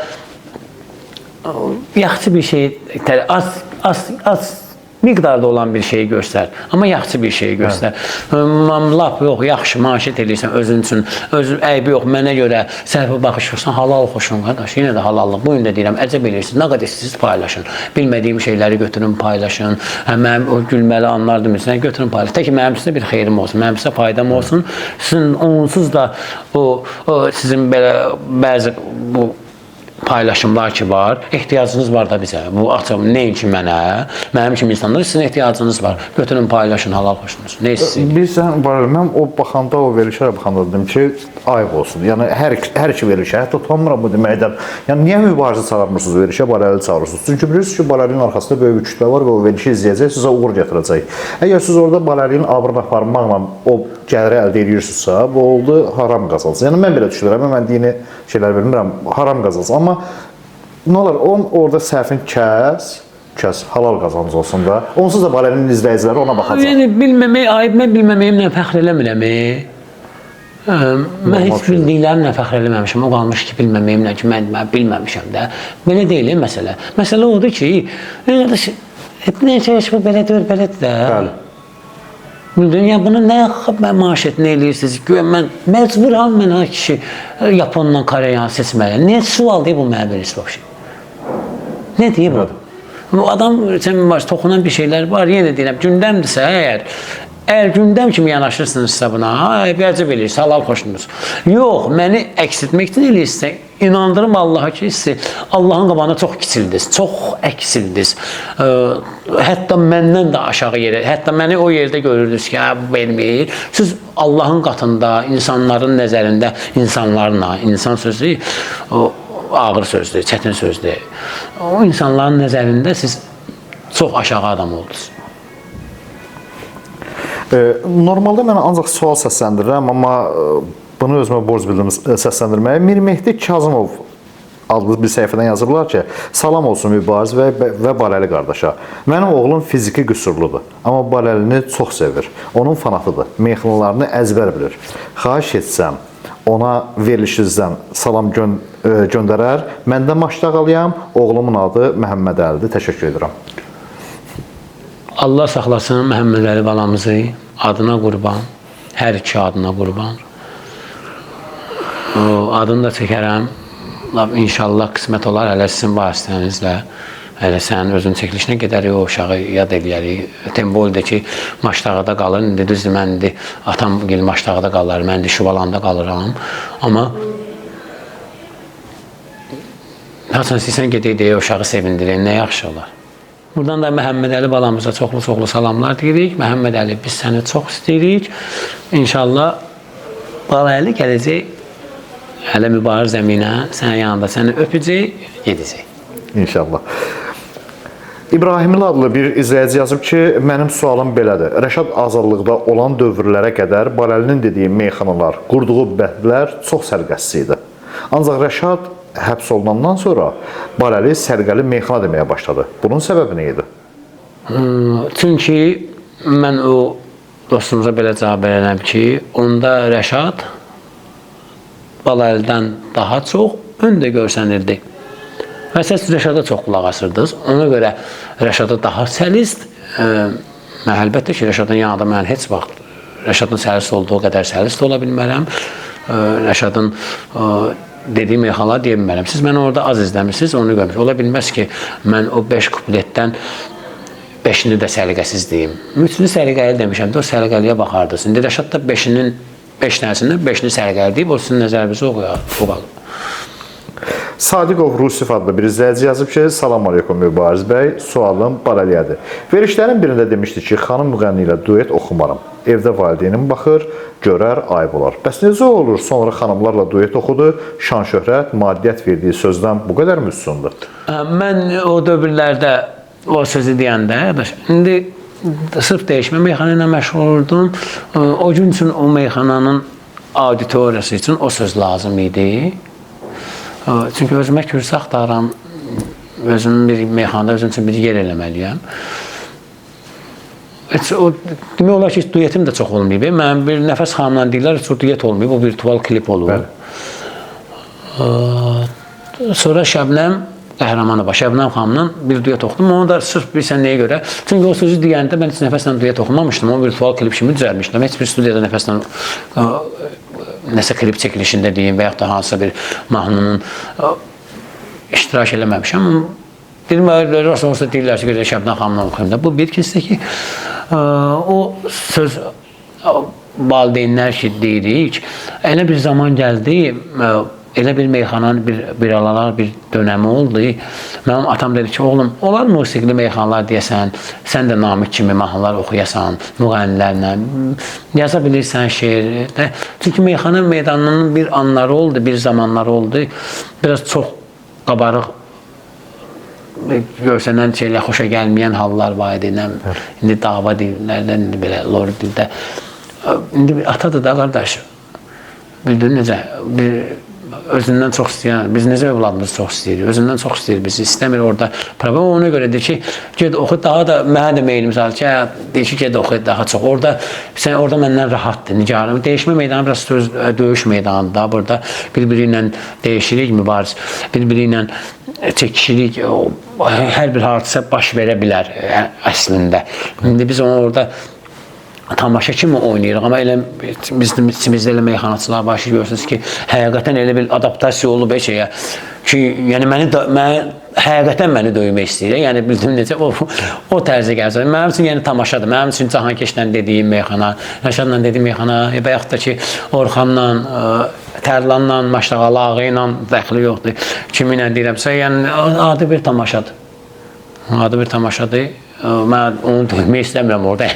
yaxşı bir şey, az miqdarda olan bir şeyi göstər. Amma yaxşı bir şeyi göstər. Lap yox, yaxşı manşet edirsən özün üçün. Əybi yox, mənə görə səhvə baxışırsan, halal xoşun, qardaş. Yenə də halallıq. Bu gün də deyirəm, əcəb edirsiniz. Nə qədər siz paylaşın. Bilmədiyim şeyləri götürün, paylaşın. Mənim o gülməli anlardır mesela, götürün, paylaşın. Tək ki, mənim sizə bir xeyrim olsun, mənim sizə faydam olsun. Sizin onsuz da sizin belə bəzi bu paylaşımlar ki var, ehtiyacınız var da bizə. Bu açım, nəinki mənə, mənim kimi insanlar, sizin ehtiyacınız var. Götürün, paylaşın, halal xoşunuz. Nə istəyir? Bilirsən, mən o baxanda, o verilişlərə baxanda dedim ki, ayıb olsun. Yəni, hər iki verilişə, hətta utanmıram bu deməkdən. Yəni, niyə mübarizə çağırmırsınız verilişə, barəli çağırırsınız? Çünki bilirsiniz ki, balerinin arxasında böyük bir kütlə var və o verilişi izləyəcək, sizə uğur gətirəcək. Əgər siz orada balerinin abrını aparmaqla o gəliri əldə edirsinizsə, bu oldu haram qazansın. Yəni, mən belə düşünürəm, mən dini şeylər bilmirəm, haram qazansın. Amma nə olar, orada səhvin kəs, halal qazancı olsun da. Onsuz da balerinin izləyiciləri ona baxacaq. Yəni, bilməmək, ayıb, mən bilməməyimlə fəxr eləmirəm. Mən heç bildiklərimlə fəxr eləməmişim. O qalmış ki, bilməməyimlə ki, mən bilməmişəm də. Belə deyil, məsələ. Məsələ odur ki, necə bu belədir, belədir də. Bəli. Bildin, ya bunu nə manşetini eləyirsiniz? Mən məcburam mən kişi Yaponla Koreyanı seçməliyəm. Nə sual deyib bu mənə verirsiz o şey? Nə deyib o? Bu adam toxunan bir şeylər var. Yenə deyirəm, gündəmdirsə əgər gündəm kimi yanaşırsınızsa buna, əcəb eləyirsiniz, halal xoşunuz. Yox, məni əks etmək üçün eləyirsə, inandırım Allaha ki, Allahın qabağına çox kiçildiniz, çox əksildiniz. Hətta məndən də aşağı yerə, hətta məni o yerdə görürdünüz ki, bu verməyir. Siz Allahın qatında, insanların nəzərində, insanlarla, insan sözü ağır sözdür, çətin sözdür. O insanların nəzərində siz çox aşağı adam oldunuz. Normalda mən ancaq sual səsləndirirəm, amma bunu özümə borc bildim səsləndirməyə. Mir Mehdi Kazımov adlı bir səhifədən yazıblar ki, salam olsun Mübariz və Baləli qardaşa. Mənim oğlum fiziki qüsurludur, amma Baləlini çox sevir. Onun fanatıdır, meyxanalarını əzbər bilir. Xahiş etsəm, ona verilişinizdən salam göndərər. Mən də Maşdaq Alıyam. Oğlumun adı Məhəmməd Əlidir. Təşəkkür edirəm. Allah saxlasın Məhəmməd Əli balamızı, adına qurban, hər iki adına qurban. Adını da çəkərəm. İnşallah qismət olar, hələ sizin vasitənizlə. Hələ sənin özün çəkilişinə gedərik, o uşağı yad eləyərik. Temboldə ki, Maşdağda qalır. İndi düzdür, mən indi atam gil Maşdağda qalır, mən indi Şuvalanda qalıram. Amma haçan istəyirsən gedək deyə uşağı sevindirək, nə yaxşı olar. Buradan da Məhəmməd Əli balamıza çoxlu salamlar deyirik. Məhəmməd Əli, biz səni çox istəyirik. İnşallah Bala Əli gələcək, hələ mübarək zəminə, sənin yanında səni öpəcək, gedəcək. İnşallah. İbrahimli adlı bir izləyici yazıb ki, mənim sualım belədir. Rəşad azadlıqda olan dövrlərə qədər Baləlinin dediyi meyxanalar, qurduğu bəndlər çox sərgəsiz idi. Ancaq Rəşad həbs olunandan sonra Baləli sərgəli meyxana deməyə başladı. Bunun səbəbi nə idi? Çünki mən o dostumuza belə cavab verərəm ki, onda Rəşad Baləlidən daha çox öndə görsənirdi. Və siz Rəşada çox qulaq asırdınız. Ona görə Rəşada daha səlist. Əlbəttə ki, Rəşadın yanında mən heç vaxt Rəşadın səlist olduğu qədər səlist ola bilmərəm. Rəşadın dediyi meyxanalar deyə bilmərəm. Siz məni orada az izləmişsiniz, onu görmüş. Ola bilməz ki, mən o 5 kupletdən 5-ini də səliqəsiz deyim. 3-ünü səliqəli demişəm, 4 səliqəliyə baxardınız. İndi Rəşad da 5-inin 5 dənəsindən 5-ini səliqəli deyib, o sizin nəzərinizə oxuyalım. Sadiqov Rusif adlı bir izləyici yazıb ki, salam aleykum Mübariz bəy, sualım Baləliyədir. Verişlərin birində demişdi ki, xanım müğənni ilə duet oxumaram. Evdə valideynim baxır, görər, ayıb olar. Bəs necə olur? Sonra xanımlarla duet oxudu, şan-şöhrət, maddiyyət verdiyi sözdən bu qədər müssundur. Mən o dövrlərdə o sözü deyəndə, indi sırf dəyişmə meyxana ilə məşğul olurdum. O gün üçün o meyxananın auditoriyası üçün o söz lazım idi. Çünki özümə kürsü axtarıram, özümün bir meyxanada özüm üçün bir yer eləməliyəm. Demək olar ki, duetim də çox olmayıb. Mən bir Nəfəs xanımla deyirlər, çox duet olmayıb, o virtual klip olur. Sonra Şəbnəm Qəhrəmanova, Şəbnəm xanımla bir duet oxudum. Onu da sırf bilsən nəyə görə? Çünki o sözü deyəndə mən heç Nəfəslə duet oxumamışdım. O virtual klip kimi düzəlmişdim. Heç bir studiyada Nəfəslə nəsə klip çəkilişində deyim və yaxud da hansısa bir mahnının iştirak eləməmişəm. Rəsm olsa deyirlər ki, Şəbnəm xanımla oxuyum da. Bu bir ikincisi ki, o söz valideynlər ki, deyirik, elə bir zaman gəldi, elə bir meyxananın, bir aralar bir dönəmi oldu. Mənim atam dedi ki, oğlum, olar musiqili meyxanalar deyəsən, sən də Namiq kimi mahnılar oxuyasan, müğənnilərlə, yaza bilirsən şeir. Çünki meyxana meydanının bir anları oldu, bir zamanları oldu. Biraz çox qabarıq, görsənən şeylə xoşa gəlməyən hallar var idi. İndi dava dillərdən, indi belə lor dildə. İndi atadır da, qardaş, bildin necə, özündən çox istəyən, biz necə övladımızı çox istəyirik, özündən çox istəyir bizi, istəmir orada problem. Ona görədir ki, ged oxu, daha da mənə də meyilimiz alır ki, deyir ki, ged oxu daha çox. Orada məndən rahatdır, nigarım. Dəyişmə meydanı biraz döyüş meydanıdır. Burada bir-biri ilə dəyişirik, mübariz, bir-biri ilə çəkişirik, hər bir hadisə baş verə bilər əslində. İndi biz onu orada tamaşa kimi oynayırıq, amma elə bizim içimizdə elə meyxanaçılar var ki, görürsünüz ki, həqiqətən elə bir adaptasiya olub şeyə ki, yəni həqiqətən məni döymək istəyir. Yəni bildim necə o tərzə gəlsə. Mənim üçün yəni tamaşadır. Mənim üçün Cahankeşlə dediyim meyxana, Rəşadla dediyim meyxana, və yaxud da ki, Orxanla, Tərlanla, Maşdağalı ilə dəxli yoxdur. Kiminlə deyirəmsə, yəni adi bir tamaşadır. Adi bir tamaşadır. Mən onu duymaq istəmirəm orada.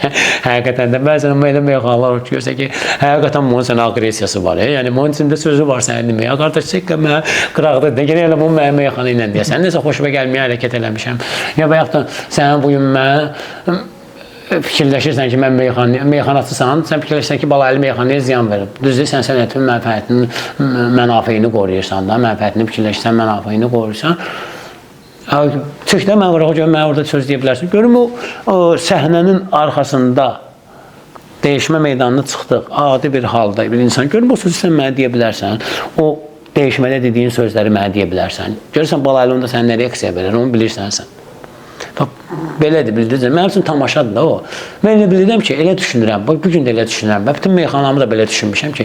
Həqiqətən də bəzən elə meyxanalar olur ki, görsə ki, həqiqətən bunun sənə aqressiyası var. Yəni bunun içində sözü var sənin deməyə. Qardaş, çəkə mənə qıraqda deyək, elə bunu mənim meyxana ilə deyəsən. Necə xoşuma gəlməyən hərəkət eləmişəm. Ya və yaxud da sənin bugün mənə fikirləşirsən ki, mən meyxanaçısan, sən fikirləşirsən ki, Balaəli meyxanaya ziyan verib. Düzdür, sən sənətin mənfəətinin mənafeyini qoruyursan da, mənfəətini fikirləşirsən, mənafeyini qoruyursan. Çıxda mən qırağa görə mənə orada söz deyə bilərsin. Görüm o səhnənin arxasında dəyişmə meydanına çıxdıq. Adi bir halda bir insan görür, bu sözü sən mənə deyə bilərsən. O dəyişmədə dediyin sözləri mənə deyə bilərsən. Görürsən balaylı onda sən nə reaksiya verir, onu bilirsən sən. Belədir, bildirəcəm. Mənim üçün tamaşadır da o. Mən elə bilirəm ki, elə düşünürəm. Bu gün də elə düşünürəm. Və bütün meyxanamı da belə düşünmüşəm ki,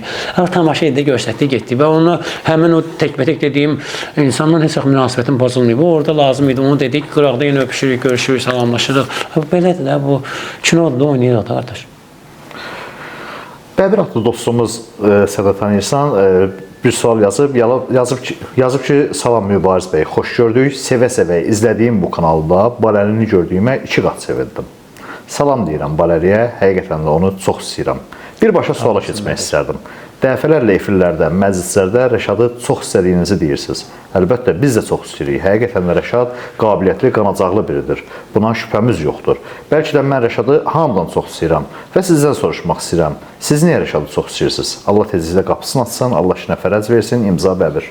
tamaşa edə göstərdi, getdi və onu həmin o təkbətək dediyim insanla heç vaxt münasibətim pozulmayıb. O orada lazım idi. Onu dedik, qıraqda yenə öpüşürük, görüşürük, salamlaşırıq. Belədir də bu kinoda oynayırıq da qardaş. Bəbir adlı dostumuz Sədə tanıyırsan, bir sual yazıb ki, salam Mübariz bəy, xoş gördük. Sevə-sevə izlədiyim bu kanalda Baləlini gördüyümə 2 qat sevindim. Salam deyirəm Baləliyə, həqiqətən də onu çox istəyirəm. Birbaşa suala keçmək istərdim. Dəfələrlə efirlərdə, məclislərdə Rəşadı çox istədiyinizi deyirsiniz. Əlbəttə, biz də çox istəyirik. Həqiqətən də Rəşad qabiliyyətli, qanacaqlı biridir. Buna şübhəmiz yoxdur. Bəlkə də mən Rəşadı hamıdan çox istəyirəm və sizdən soruşmaq istəyirəm. Siz niyə Rəşadı çox istəyirsiniz? Allah tezliklə qapısını açsın, Allah işinə fərəc versin, imza Bəbir.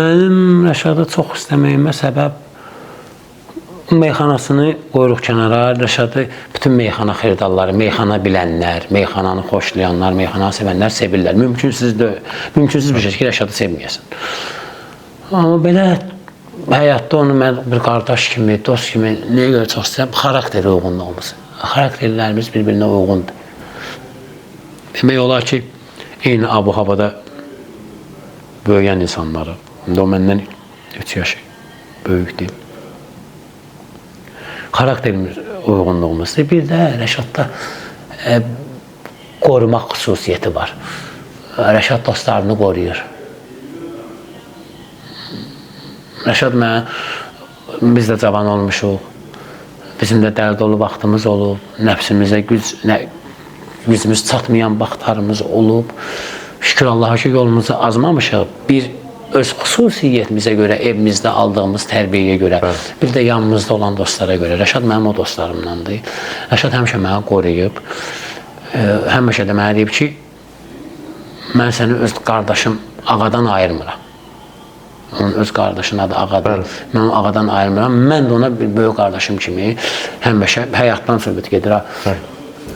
Mənim Rəşadı çox istəməyimə səbəb meyxanasını qoyuruq kənara, Rəşadı bütün meyxana xeyirdarları, meyxana bilənlər, meyxananı xoşlayanlar, meyxananı sevənlər sevirlər. Mümkünsüz bir şey ki, Rəşadı sevməyəsən. Amma belə həyatda onu mən bir qardaş kimi, dost kimi nəyə görə çox istəyirəm? Xarakteri uyğunluğumuz. Xarakterlərimiz bir-birinə uyğundur. Demək olar ki, eyni abu-havada böyüyən insanları, o məndən 3 yaş böyükdür. Xarakterimiz uyğunluğumuzdur. Bir də Rəşadda qorumaq xüsusiyyəti var. Rəşad dostlarını qoruyur. Rəşad biz də cavan olmuşuq. Bizim də dəli dolu vaxtımız olub. Nəfsimizə gücümüz çatmayan vaxtlarımız olub. Şükür Allaha ki, yolumuzu azmamışıq. Bir öz xüsusiyyətimizə görə, evimizdə aldığımız tərbiyəyə görə, bir də yanımızda olan dostlara görə. Rəşad mənim o dostlarımdandır. Rəşad həmişə məni qoruyub. Həmişə də mənə deyib ki, mən səni öz qardaşım Ağadan ayırmıram. Onun öz qardaşının adı Ağadır. Mən Ağadan ayırmıram. Mən də ona bir böyük qardaşım kimi həmişə həyatdan söhbət gedir.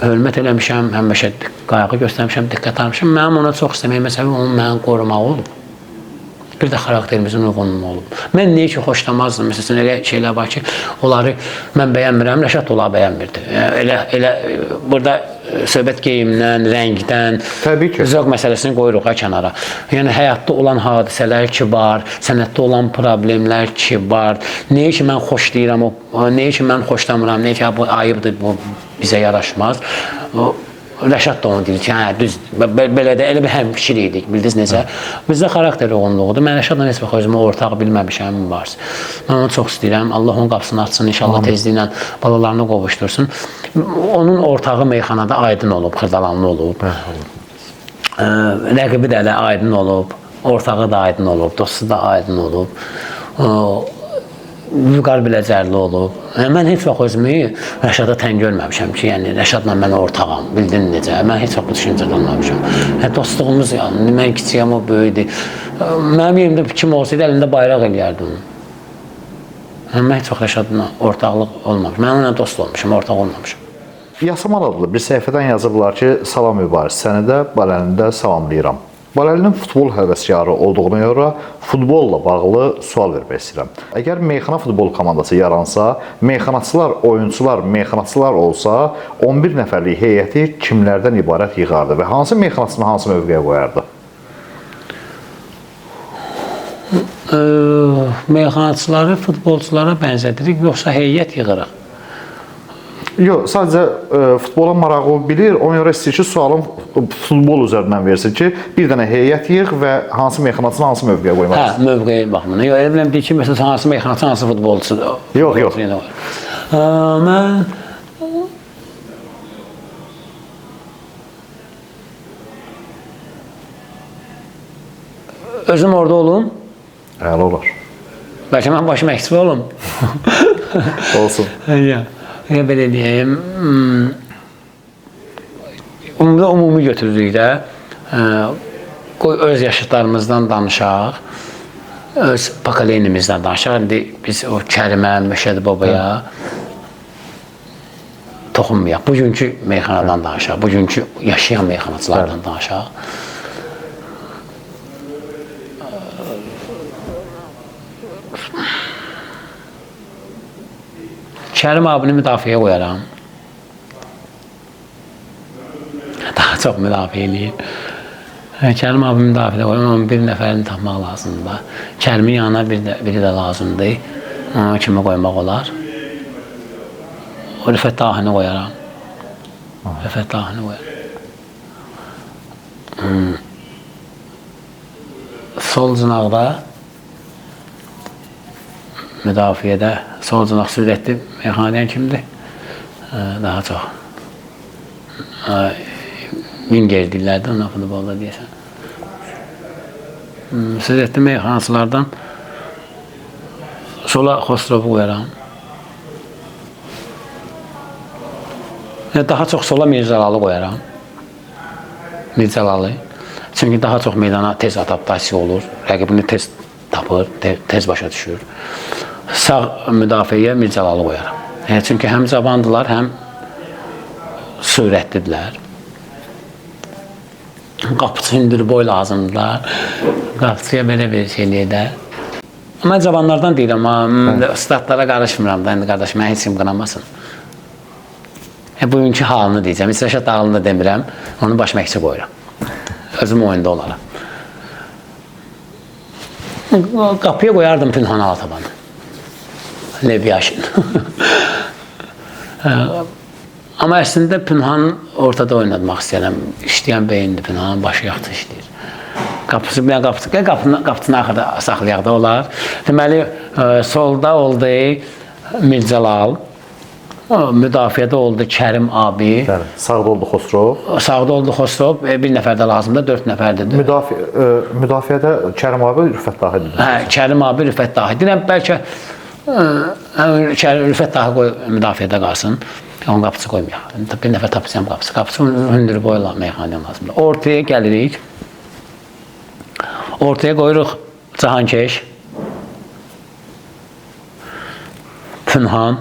Hörmət eləmişəm, həmişə qayğı göstərmişəm, diqqət almışam. Mənim ona çox istəməyimə səbəb onun məni qorumağı olub. Bir də xarakterimizin uyğunluğu olub. Mən niyə ki, xoşlamazdım. Məsələn, elə şeylər var ki, onları mən bəyənmirəm, Rəşad onları bəyənmirdi. Elə burada söhbət geyimdən, rəngdən, zövq məsələsini qoyuruq kənara. Yəni, həyatda olan hadisələr ki var, sənətdə olan problemlər ki var. Niyə ki, mən xoşlayıram, niyə ki, mən xoşlamıram, niyə ki, bu ayıbdır, bu bizə yaraşmaz. Rəşad da onu deyir ki, düz, belə də elə bir həmfikir idik, bildiniz necə? Bizdə xarakter uyğunluğudur. Mən Rəşadla heç vaxt özümə ortaq bilməmişəm, varsa. Mən onu çox istəyirəm. Allah onun qapısını açsın, inşallah tezliklə balalarını qovuştursun. Onun ortağı meyxanada Aydın olub, Xırdalanlı olub. Rəqibi də elə Aydın olub, ortağı da Aydın olub, dostu da Aydın olub. Vüqar Biləcərli olub. Mən heç vaxt özümü Rəşada tən görməmişəm ki, yəni Rəşadla mən ortağam, bildin necə? Mən heç vaxt bu düşüncədə olmamışam. Dostluğumuz, yəni, mən kiçiyəm, o böyüdür. Mənim yerimdə kim olsaydı, əlində bayraq eləyərdi onu. Mən heç vaxt Rəşadla ortaqlıq olmamışam. Mən onunla dost olmuşam, ortaq olmamışam. Yasamal adlı bir səhifədən yazıblar ki, salam Mübariz, səni də Baləlini də salamlayıram. Baləlinin futbol həvəskarı olduğuna görə futbolla bağlı sual vermək istəyirəm. Əgər meyxana futbol komandası yaransa, meyxanaçılar olsa, 11 nəfərlik heyəti kimlərdən ibarət yığardı və hansı meyxanaçını hansı mövqeyə qoyardı? Meyxanaçıları futbolçulara bənzədirik, yoxsa heyət yığırıq? Yox, sadəcə futbola marağı bilir, ona görə istəyir ki, sualın futbol üzərindən versin ki, bir dənə heyət yığ və hansı meyxanaçını hansı mövqeyə qoymaq istəyir? Hə, mövqeyə baxımına. Yox, elə biləm deyir ki, məsələn, hansı meyxanaçı, hansı futbolçudur? Yox. Mən özüm orada olum. Əla olar. Bəlkə mən başım əksik olum. Olsun. Ya belə deyəyim, ümumi götürürük də, öz yaşıtlarımızdan danışaq, öz pokolenimizdən danışaq. İndi biz o Kərimə, Məşəd Babaya, toxunmayaq. Bugünkü meyxanadan danışaq, bugünkü yaşayan meyxanaçılardan danışaq. Kərim abini müdafiəyə qoyaram. Daha çox müdafiə eləyir. Kərim abini müdafiəyə qoyaram, amma bir nəfərini tapmaq lazımdır. Kərimin yanına biri də lazımdır. Ona kimi qoymaq olar. O Rüfət Dahini qoyaram. Rüfət Dahini qoyaram. Sol cınaqda müdafiədə sol cınaq sürətli meyxanədən kimdir? Daha çox. Winger dillərdə, ona futbolda deyəsən. Sürətli meyxanaçılardan sola Xosrovu qoyaram. Daha çox sola Mirzəlalı qoyaram. Mirzəlalı. Çünki daha çox meydana tez adaptasiya olur. Rəqibini tez tapır, tez başa düşür. Sağ müdafiəyə Mirzəlalı qoyaram. Çünki həm cavandılar, həm sürətlidirlər. Qapıçı hündürboy lazımdılar. Qapıçıya belə bir şey eləyək. Mən cavanlardan deyirəm, statlara qarışmıram da, indi qardaş, mən heç kim qınamasın. Bugünkü halını deyəcəm, İsraşat halını da demirəm, onu baş məhkəsə qoyuram. Özüm oyunda olaram. Qapıya qoyardım Pünhan Altabanı. Levyaşin. Amma əslində Pünhan ortada oynatmaq istəyirəm. İşləyən beyindir, Pünhanın başı yaxşı işləyir. Qapısını axırda saxlayaq da olar. Deməli, solda oldu Mirzəlal, müdafiədə oldu Kərim abi. Sağda oldu Xosrov. Sağda oldu Xosrov, bir nəfər də lazımdır, 4 nəfərdir. Müdafiədə Kərim abi, Rüfət Dahidir. Hə, Kərim abi, Rüfət Dahi. Deyirəm, bəlkə Rüfət Dahi qoy müdafiədə qalsın. Onun qapısı qoymayaq. Bir nəfər tapacağım qapısı. Qapısı hündür boyla meyxanəyə lazımdır. Ortaya gəlirik. Ortaya qoyuruq Cahankeş, Pünhan.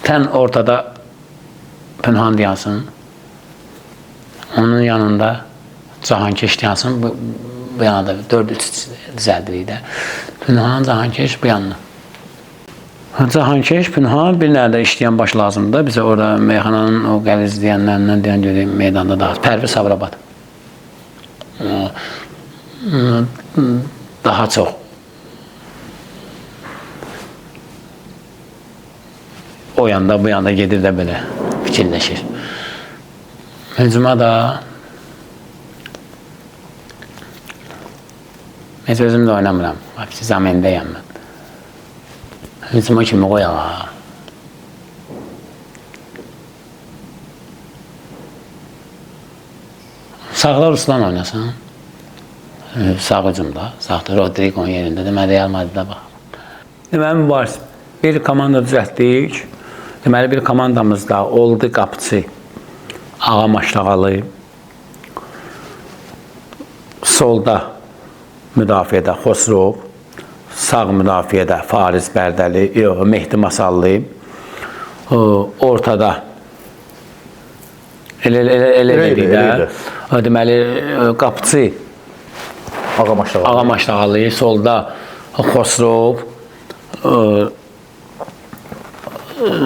Tən ortada Pünhan deyansın. Onun yanında Cahankeş deyansın. Bu yana da 4-3 düzəldirik də. Pünhan, Cahankeş bu yanına. Cahankeş, Pünhan, bir nədə işləyən baş lazımdır. Bizə orada meyxananın o qəliz deyənlərindən deyən görək meydanda daha. Pərviz Sabrabad. Daha çox o yanda bu yanda gedir də belə fikirləşir. Hücuma da heç özüm də oynamıram. Zamendəyəm mən. Hücuma kimi qoyaq. Sağda Ruslan oynasın. Sağ hücumda, sağda Rodrigo'nun yerində. Deməli, Real Madrid'ə bax. Deməli, mübarizə. Bir komanda düzəltdik. Deməli, bir komandamızda oldu qapıçı Ağa Maşlağalı. Solda müdafiədə Xosrov. Sağ müdafiədə Fariz Bərdəli, Mehdi Masallı. Ortada elə dedik də. Deməli, qapıçı Ağa Maşlağalı, solda Xosrov,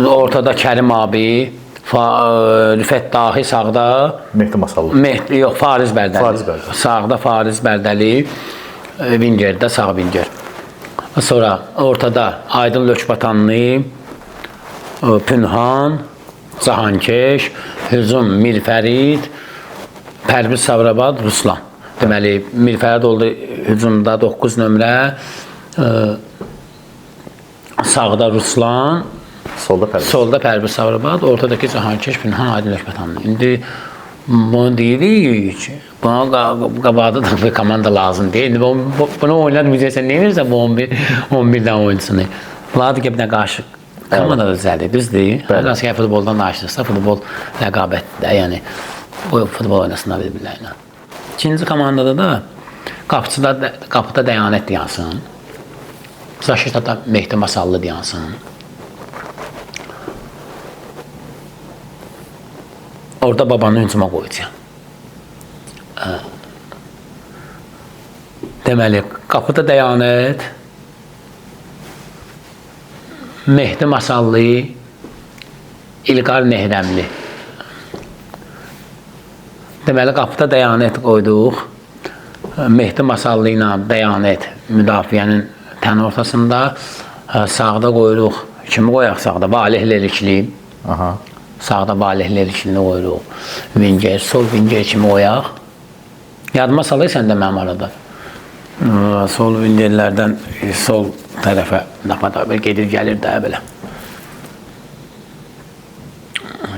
ortada Kərim abi, Rüfət Dahi, sağda Mehdi Masallı. Yox, Fariz Bərdəli. Sağda Fariz Bərdəli, Vingerdə sağ Vinger. Sonra ortada Aydın Lökbatanlı, Pünhan, Cahankeş, Hücum Mirfərid, Pərviz Sabrabad, Ruslan. Deməli, Mirfərid oldu hücumda 9 nömrə, sağda Ruslan, solda Pərviz Sabrabad, ortadakı Cahankeş, Pünhan, Aydın Lökbatanlı. İndi bunu deyirik ki, buna qabaqda da bir komanda lazım deyil. Bunu oynatmayacaqsan, nə edirsən bu 11-dən oyuncusunu? Bunlar da gəbinə qarşı komanda da düzəldir, düzdür. Hansı ki, futboldan danışırsa, futbol rəqabətdir, yəni bu futbol oynasınlar bir-birlərlə. İkinci komandada da qapıda Dəyanət deyansın, Zaşitata Mehdi Masallı deyansın. Orada babanı hücuma qoyacağam. Deməli, qapıda dayanır. Mehdi Masallı, İlqar Nehrəmli. Deməli, qapıda dayanət qoyduq. Mehdi Masallı ilə dayanət müdafiənin tən ortasında. Sağda qoyuruq. Kimi qoyaq sağda? Valih Lerikli. Sağda Valih Leriklini qoyuruq. Vinger, sol vinger kimi qoyaq. Yadıma salırsan da mənim arada. Sol vingerlərdən sol tərəfə napadabel gedir, gəlir də belə.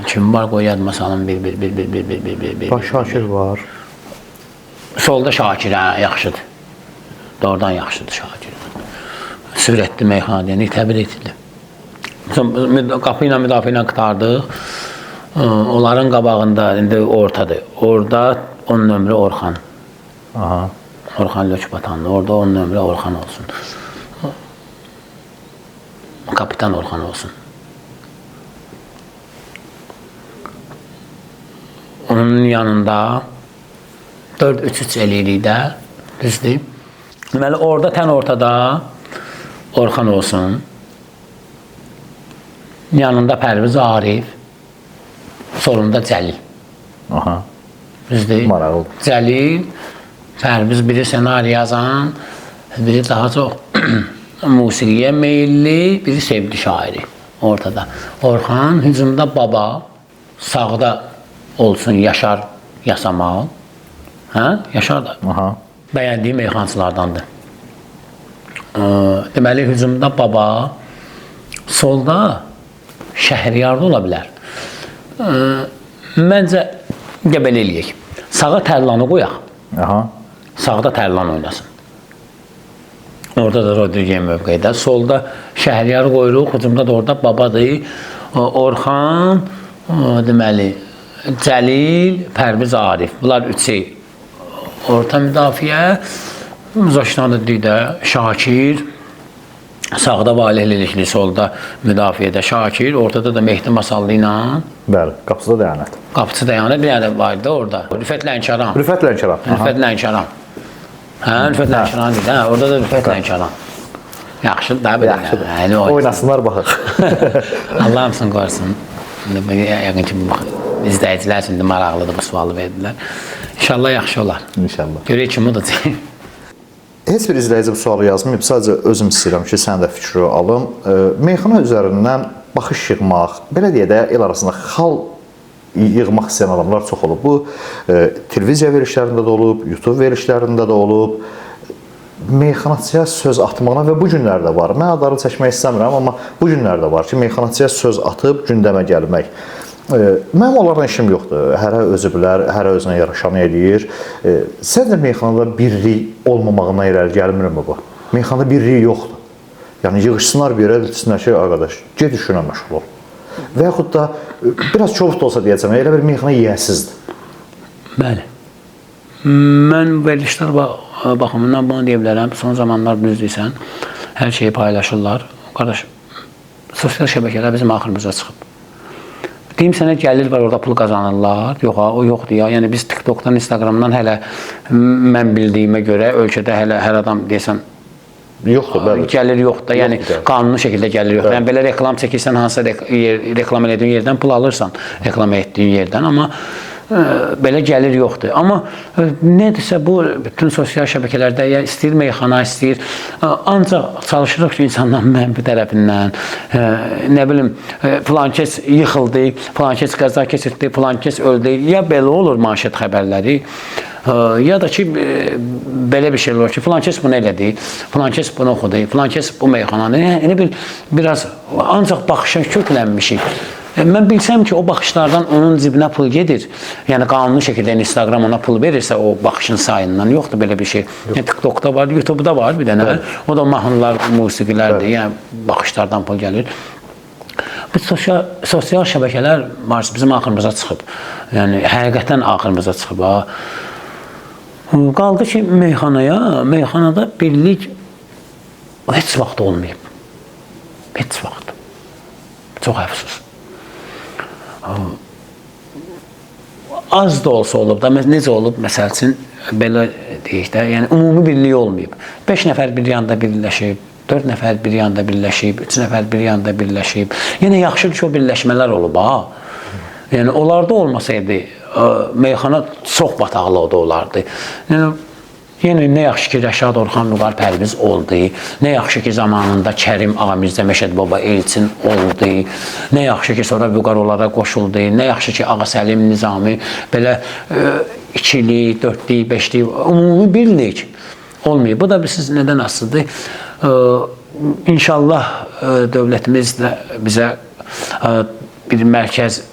Kim var qoy yadıma salın bir. Baş Şakir var. Solda Şakir, yaxşıdır. Doğrudan yaxşıdır Şakir. Sürətli meyxanəni təbir edildi. Qapı ilə müdafiə ilə qutardıq. Onların qabağında, indi ortadır. Orada 10 nömrə Orxan. Orxan Lökbatanlı. Orada 10 nömrə Orxan olsun. Kapitan Orxan olsun. Onun yanında 4-3-3 eləyirik də, düzdür. Deməli, orada tən ortada Orxan olsun. Yanında Pərviz Arif. Solunda Cəlil. Düzdür. Maraqlı. Cəlil, Pərviz biri senari yazan, biri daha çox musiqiyə meyilli, biri sevgili şairi ortada. Orxan, hücumda baba, sağda olsun Yaşar Yasamal. Yaşar da bəyəndiyi meyxancılardandır. Deməli, hücumda baba, solda Şəhriyarda ola bilər. Məncə qəbələ eləyək. Sağa Tərlanı qoyaq. Sağda Tərlan oynasın. Orada da Rodrigen mövqedə. Solda Şəhriyarı qoyuruq. Hücumda da orada babadır. Orxan, deməli, Cəlil, Pərviz Arif. Bunlar üçü orta müdafiə. Zaşlanı deydə Şakir. Sağda Valih Lerikli, solda müdafiədə Şakir. Ortada da Mehdi Masallı ilə. Bəli, qapısı dayanət. Qapısı dayanır. Bir dənə var idi orada. Rüfət Lənkəran. Rüfət Lənkəran. Rüfət Lənkəran. Rüfət Lənkəran deyil. Orada da Rüfət Lənkəran. Yaxşıdır da bir dənə. Oynasınlar, baxır. Allah hamısını qoysun. Yəqin ki, izləyicilər üçün də maraqlıdır bu sualı verdilər. İnşallah yaxşı olar. İnşallah. Görək kim udacaq. Heç bir izləyici bu sualı yazmayıb, sadəcə özüm istəyirəm ki, sən də fikri alım. Meyxana üzərindən baxış yığmaq, belə deyə də el arasında xal yığmaq istəyən adamlar çox olub. Bu, televiziya verilişlərində də olub, YouTube verilişlərində də olub. Meyxanaçıya söz atmağına və bu günlərdə var. Mən adları çəkmək istəmirəm, amma bu günlərdə var ki, meyxanaçıya söz atıb gündəmə gəlmək. Mənim onlardan işim yoxdur. Hərə özü bilər, hərə özünə yaraşanı eləyir. Səncə meyxanada birlik olmamağına irəli gəlmirmi bu? Meyxanada birlik yoxdur. Yəni yığışsınlar bir yerə, desinlər ki, arkadaş, get işinə məşğul ol. Və yaxud da biraz çovut olsa deyəcəm, elə bir meyxana yiyəsizdir. Bəli. Mən verilişlər baxımından bunu deyə bilərəm. Son zamanlar düzdürsən, hər şeyi paylaşırlar. Qardaş, sosial şəbəkələr bizim axırımıza çıxıb. Deyim sənə gəlir var, orada pul qazanırlar. Yox, o yoxdur ya. Yəni biz TikTokdan, Instagramdan hələ mən bildiyimə görə ölkədə hələ hər adam deyəsən yoxdur, bəli. Gəlir yoxdur. Yəni qanuni şəkildə gəlir yoxdur. Yəni belə reklam çəkirsən, hansısa reklam elədiyin yerdən pul alırsan, reklam etdiyin yerdən, amma belə gəlir yoxdur. Amma nədirsə bu bütün sosial şəbəkələrdə ya istəyir meyxana, istəyir. Ancaq çalışırıq ki, insanların mənfi tərəfindən, nə bilim, filan kəs yıxıldı, filan kəs qəza keçirdi, filan kəs öldü. Ya belə olur manşet xəbərləri, ya da ki, belə bir şey olur ki, filan kəs bunu elədi, filan kəs bunu oxudu, filan kəs bu meyxananı. Yəni, biraz ancaq baxışa köklənmişik. Mən bilsəm ki, o baxışlardan onun cibinə pul gedir. Yəni, qanuni şəkildə Instagram ona pul verirsə, o baxışın sayından yoxdur belə bir şey. TikTokda var, YouTube'da var bir dənə. O da mahnılar, musiqilərdir, yəni baxışlardan pul gəlir. Bu sosial şəbəkələr bizim axırımıza çıxıb. Yəni, həqiqətən axırımıza çıxıb. Qaldı ki, meyxanada birlik heç vaxt olmayıb. Heç vaxt. Çox əfsus. az da olsa olub da, necə olub, məsəl üçün, belə deyək də, yəni ümumi birlik olmayıb. 5 nəfər bir yanda birləşib, 4 nəfər bir yanda birləşib, 3 nəfər bir yanda birləşib. Yəni, yaxşı ki, o birləşmələr olub, ha. Yəni, onlarda olmasaydı, meyxana çox bataqlı olardı. Yəni, nə yaxşı ki, Rəşad Orxan Vüqar Pərviz oldu, nə yaxşı ki, zamanında Kərim Ağamirzə Məşəd Baba Elçin oldu, nə yaxşı ki, sonra Vüqar onlara qoşuldu, nə yaxşı ki, Ağa Səlim Nizami belə 2-lik, 4-lik, 5-lik, ümumi birlik olmayıb. Bu da siz nədən asılıdır? İnşallah dövlətimiz də bizə bir mərkəz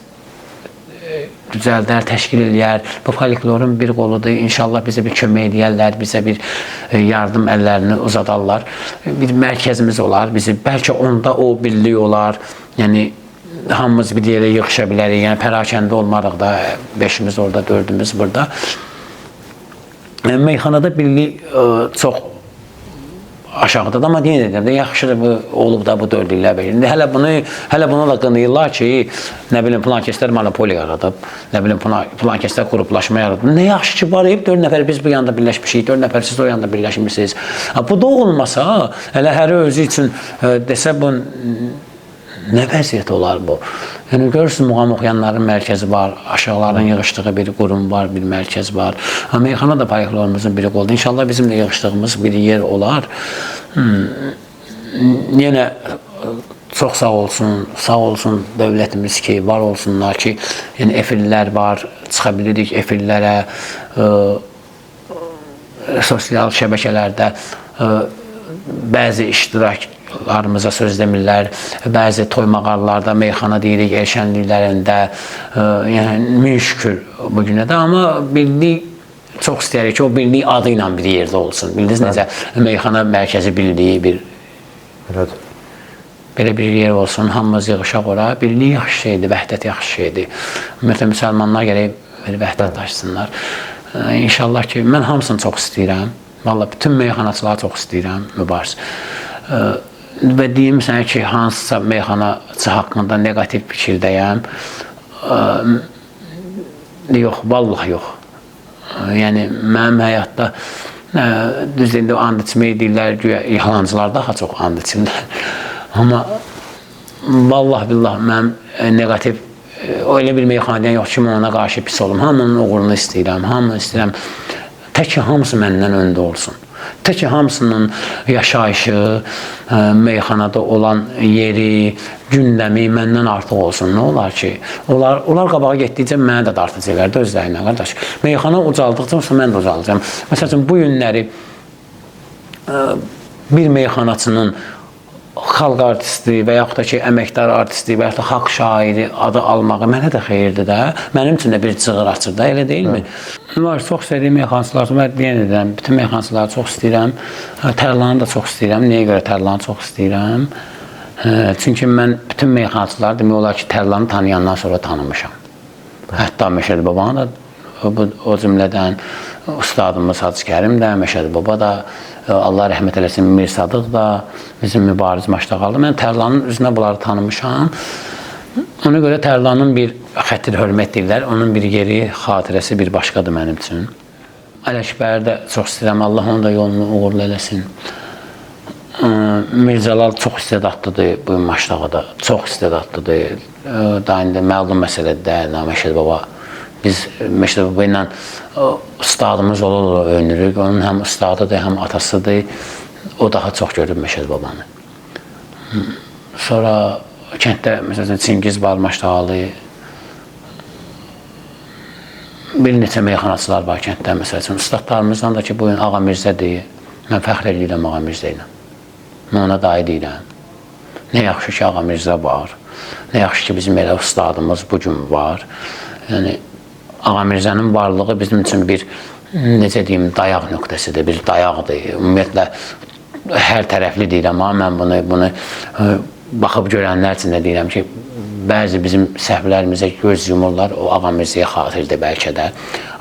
düzəldər, təşkil eləyər. Bu folklorun bir qoludur. İnşallah bizə bir kömək eləyərlər, bizə bir yardım əllərini uzadarlar. Bir mərkəzimiz olar, bəlkə onda o birlik olar. Yəni, hamımız bir yerə yığışa bilərik. Yəni, pərakəndə olmarıq da, 5-imiz orada, 4-ümüz burada. Meyxanada birlik çox aşağıdadır, amma yenə deyirəm də, yaxşıdır bu olub da bu 4 illər belə. Hələ buna da qınayırlar ki, nə bilim, plankəslər monopoliya yaradıb, nə bilim, plankəslər qruplaşma yaradıb. Nə yaxşı ki, var, 4 nəfər biz bu yanda birləşmişik, 4 nəfər siz o yanda birləşmişsiniz. Bu da olmasa, elə həri özü üçün desə, bu nə vəziyyət olar bu? Yəni, görürsünüz, muğam oxuyanların mərkəzi var, aşağıların yığışdığı bir qurum var, bir mərkəz var. Meyxana da payıqlarımızın biri oldu. İnşallah bizim də yığışdığımız bir yer olar. Yenə çox sağ olsun dövlətimiz ki, var olsunlar ki, yəni efirlər var, çıxa bilirik efirlərə, sosial şəbəkələrdə bəzi iştiraklarımıza söz demirlər, bəzi toy mağaralarda, meyxana deyirik, el şənliklərində, yəni min şükür bu günə də, amma birlik çox istəyirik ki, o birlik adı ilə bir yerdə olsun. Bildiniz necə, meyxana mərkəzi birliyi belə bir yer olsun, hamımız yığışaq ora. Birlik yaxşı şeydir, vəhdət yaxşı şeydir. Ümumiyyətlə, müsəlmanlar gərək vəhdət daşısınlar. İnşallah ki, mən hamısını çox istəyirəm. Vallahi, bütün meyxanaçıları çox istəyirəm, mübariz. Və deyim sənə ki, hansısa meyxanaçı haqqında negativ fikirdəyəm. Yox, vallahi yox. Yəni, mənim həyatda düzdür, and içmək deyirlər, yalancılar daha çox and içirlər. Amma vallahi billah, mənim negativ, elə bir meyxanadən yox ki, ona qarşı pis olum. Hamının uğurunu istəyirəm, hamını istəyirəm. Tək ki, hamısı məndən öndə olsun. Tək ki, hamısının yaşayışı, meyxanada olan yeri, gündəmi məndən artıq olsun. Nə olar ki? Onlar qabağa getdikcə mənə də dartacaqlar da özlərinə, qardaş. Meyxana ucaldıqca mən də ucalacağım. Məsələn, bu günləri bir meyxanaçının xalq artisti və yaxud da ki, əməkdar artisti və yaxud da xalq şairi adı almağı mənə də xeyirdir də. Mənim üçün də bir cığır açır da, elə deyilmi? Var, çox istədiyim meyxanaçılar, mən deyən edirəm, bütün meyxanaçıları çox istəyirəm. Tərlanı da çox istəyirəm. Niyə görə Tərlanı çox istəyirəm? Çünki mən bütün meyxanaçıları demək olar ki, Tərlanı tanıyandan sonra tanımışam. Hətta Məşəd Babanı da o cümlədən ustadımız Hacı Kərim də, Məşəd Baba da, Allah rəhmət eləsin, Mir Sadıq da, bizim mübariz Maşdağalı. Mən Tərlanın üzünə bunları tanımışam. Ona görə Tərlanın bir xəttir hörmət deyirlər, onun bir yeri, xatirəsi bir başqadır mənim üçün. Ələkbəri də çox istəyirəm, Allah onun da yolunu uğurlu eləsin. Mirzəlal çox istedadlıdır bu Maşdağada, çox istedadlıdır. Daha indi məlum məsələdir də, Məşəd Baba. Biz Məşəd Baba ilə ustadımız olur, öyünürük. Onun həm ustadıdır, həm atasıdır. O daha çox görür Məşəd Babanı. Sonra kənddə, məsələn, Çingiz var, Maşdağalı. Bir neçə meyxanaçılar var kənddə, məsələn. Ustadlarımızdan da ki, bugün Ağa Mirzədir. Mən fəxr edirəm Ağa Mirzə ilə. Mən ona dair deyirəm. Nə yaxşı ki, Ağa Mirzə var. Nə yaxşı ki, bizim elə ustadımız bugün var. Yəni, Ağa Mirzənin varlığı bizim üçün bir, necə deyim, dayaq nöqtəsidir, bir dayaqdır. Ümumiyyətlə, hər tərəfli deyirəm, amma mən bunu baxıb görənlər üçün də deyirəm ki, bəzi bizim səhvlərimizə göz yumurlar, o Ağa Mirzəyə xatirdir bəlkə də.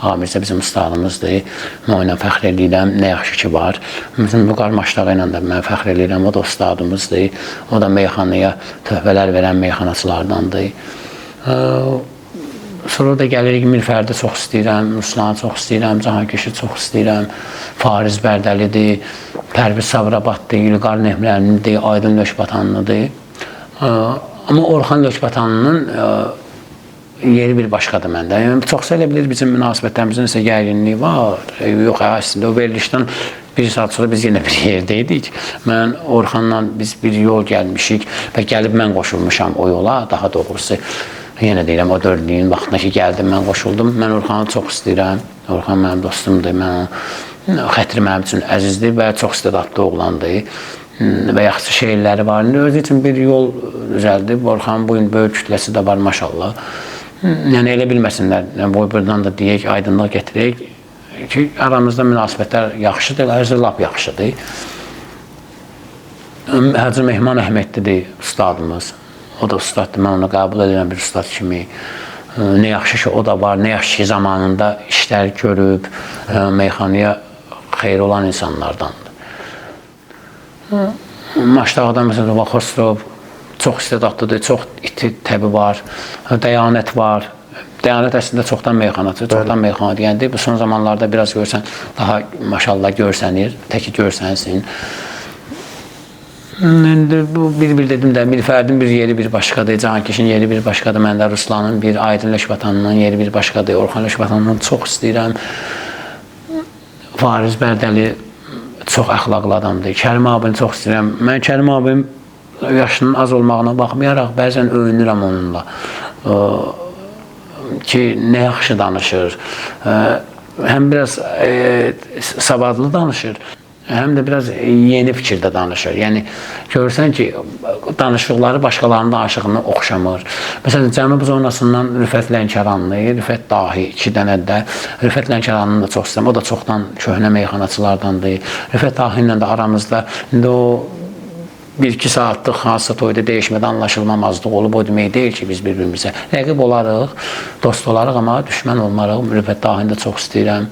Ağa Mirzə bizim ustadımızdır, mən ona fəxr edirəm, nə yaxşı ki var. Bizim Vüqar Maşdağı ilə də mən fəxr edirəm, o da ustadımızdır, o da meyxanaya töhfələr verən meyxanaçılardandır. Sonra da gəlirik Mirfərdi çox istəyirəm, Ruslanı çox istəyirəm, Cahankeşi çox istəyirəm, Fariz Bərdəlidir, Pərviz Sabirabaddır, İlqar Nehmərlidir, Aydın Lökbatanlıdır. Amma Orxan Lökbatanlının yeri bir başqadır məndə. Yəni, çox elə bilir bizim münasibətlərimizin isə gərginliyi var. Yox, əslində o verilişdən bir saat sonra biz yenə bir yerdəydik. Mən Orxanla biz bir yol gəlmişik və gəlib mən qoşulmuşam o yola, daha doğrusu. Yenə deyirəm, o dördlüyün vaxtına ki, gəldim, mən qoşuldum. Mən Orxanı çox istəyirəm. Orxan mənim dostumdur. Xətri mənim üçün əzizdir və çox istedadlı oğlandır. Və yaxşı şeirləri var. Özü üçün bir yol düzəldib. Orxanın bu gün böyük kütləsi də var, maşallah. Yəni, elə bilməsinlər. Buradan da deyək, aydınlıq getirək ki, aramızda münasibətlər yaxşıdır, ərzə lap yaxşıdır. Hacı Mehman Əhmədlidir ustadımız. O da ustaddır, mən onu qəbul edirəm bir ustad kimi. Nə yaxşı ki, o da var, nə yaxşı ki, zamanında işlər görüb, meyxanaya xeyri olan insanlardandır. Maşdağdan, məsələn, Xosrov çox istedadlıdır, çox iti təbi var, Dəyanət var. Dəyanət əslində çoxdan meyxanaçı, çoxdan meyxana deyəndir. Bu son zamanlarda biraz görsən, daha maşallah görsənir, təki görsənsin. Bir dedim də, Mirfərdin bir yeri bir başqadır, Cahankeşin yeri bir başqadır, məndə Ruslanın bir, Aydın Lökbatanlının yeri bir başqadır, Orxan Lökbatanlının çox istəyirəm. Fariz Bərdəli çox əxlaqlı adamdır, Kərim abini çox istəyirəm. Mən Kərim abim yaşının az olmağına baxmayaraq, bəzən öyünürəm onunla ki, nə yaxşı danışır, həm biraz savadlı danışır, həm də biraz yeni fikirdə danışır. Yəni, görürsən ki, danışıqları başqalarının danışığına oxşamır. Məsələn, Cənub zonasından Rüfət Lənkəranlı, Rüfət Dahi, 2 dənə də. Rüfət Lənkəranını da çox istəyirəm. O da çoxdan köhnə meyxanaçılardandır. Rüfət Dahi ilə də aramızda, indi o 1-2 saatlıq hansısa toyda dəyişmədə anlaşılmamazlıq olub, o demək deyil ki, biz bir-birimizə rəqib olarıq, dost olarıq, amma düşmən olmarıq. Rüfət Dahini də çox istəyirəm.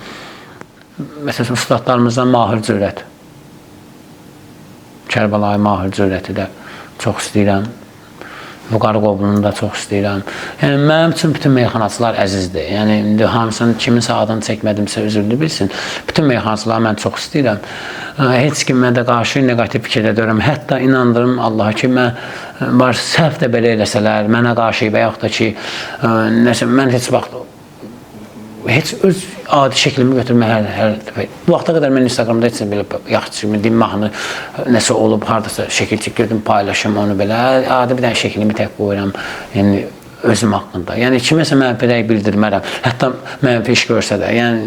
Məsələn, ustadlarımızdan Mahir Cürət, Kərbəlayı Mahir Cürəti də çox istəyirəm. Vüqar Qoblunu da çox istəyirəm. Yəni, mənim üçün bütün meyxanaçılar əzizdir. Yəni, indi hamısının kiminsə adını çəkmədimsə üzürlü bilsin. Bütün meyxanaçıları mən çox istəyirəm. Heç kim məndə qarşı negativ fikirdə deyirəm. Hətta inandırım Allaha ki, mən səhv də belə eləsələr, mənə qarşı və yaxud da ki, mən heç vaxt heç öz adi şəklimi götürmək hər dəfə. Bu vaxta qədər mən Instagramda heç belə yaxşı kimi deyim, mahnı nəsə olub, haradasa şəkil çəkirdim, paylaşım onu belə. Adi bir dənə şəklimi tək qoyuram, yəni özüm haqqında. Yəni kiməsə mən belə bildirmərəm, hətta mənfi iş görsə də, yəni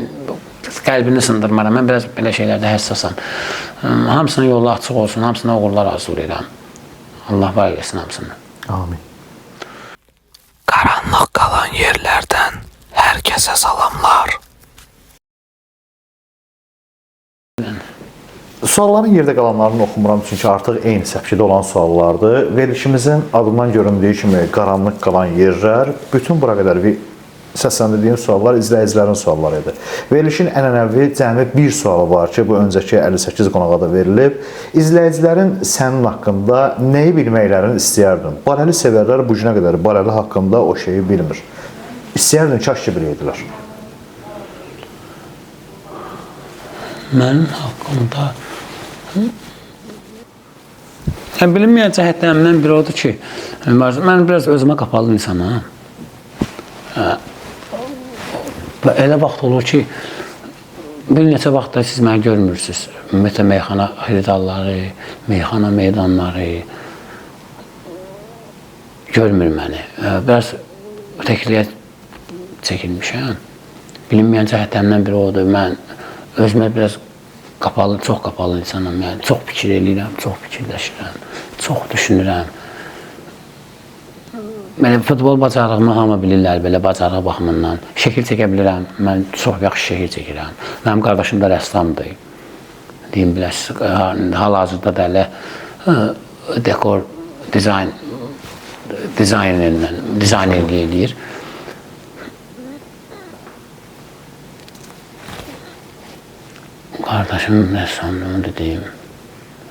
qəlbini sındırmaram. Mən biraz belə şeylərdə həssasam. Hamısının yolu açıq olsun, hamısına uğurlar arzulayıram. Allah var eləsin hamısını. Amin. Qaranlıq qalan yerlərdən hər kəsə salamlar. Sualların yerdə qalanlarını oxumuram, çünki artıq eyni səpkidə olan suallardır. Verilişimizin adından göründüyü kimi qaranlıq qalan yerlər, bütün bura qədər səsləndirdiyim suallar izləyicilərin sualları idi. Verilişin ənənəvi cəmi bir sualı var ki, bu öncəki 58 qonağa da verilib. İzləyicilərin sənin haqqında nəyi bilməklərini istəyərdim? Barəli sevərlər bu günə qədər Barəli haqqında o şeyi bilmir. İstəyərdim, kaş ki biləyidilər. Mənim haqqımda bilinməyən cəhətlərimdən biri odur ki, mən biraz özümə qapalı insanam. Və elə vaxt olur ki, bir neçə vaxtda siz məni görmürsünüz. Ümumiyyətlə, meyxana xiridarları, meyxana meydanları görmür məni. Biraz təkliyə çəkilmişəm. Bilinməyən cəhətlərimdən biri odur. Mən özümə biraz qapalı, çox qapalı insanım. Yəni, çox fikir eləyirəm, çox fikirləşirəm, çox düşünürəm. Belə futbol bacarığımı hamı bilirlər, belə bacarıq baxımından. Şəkil çəkə bilirəm, mən çox yaxşı şəkil çəkirəm. Mənim qardaşım da rəssamdır. Deyim biləsiniz, hal-hazırda da elə dekor dizaynerliyi eləyir. Qardaşım rəssamlığını da deyim.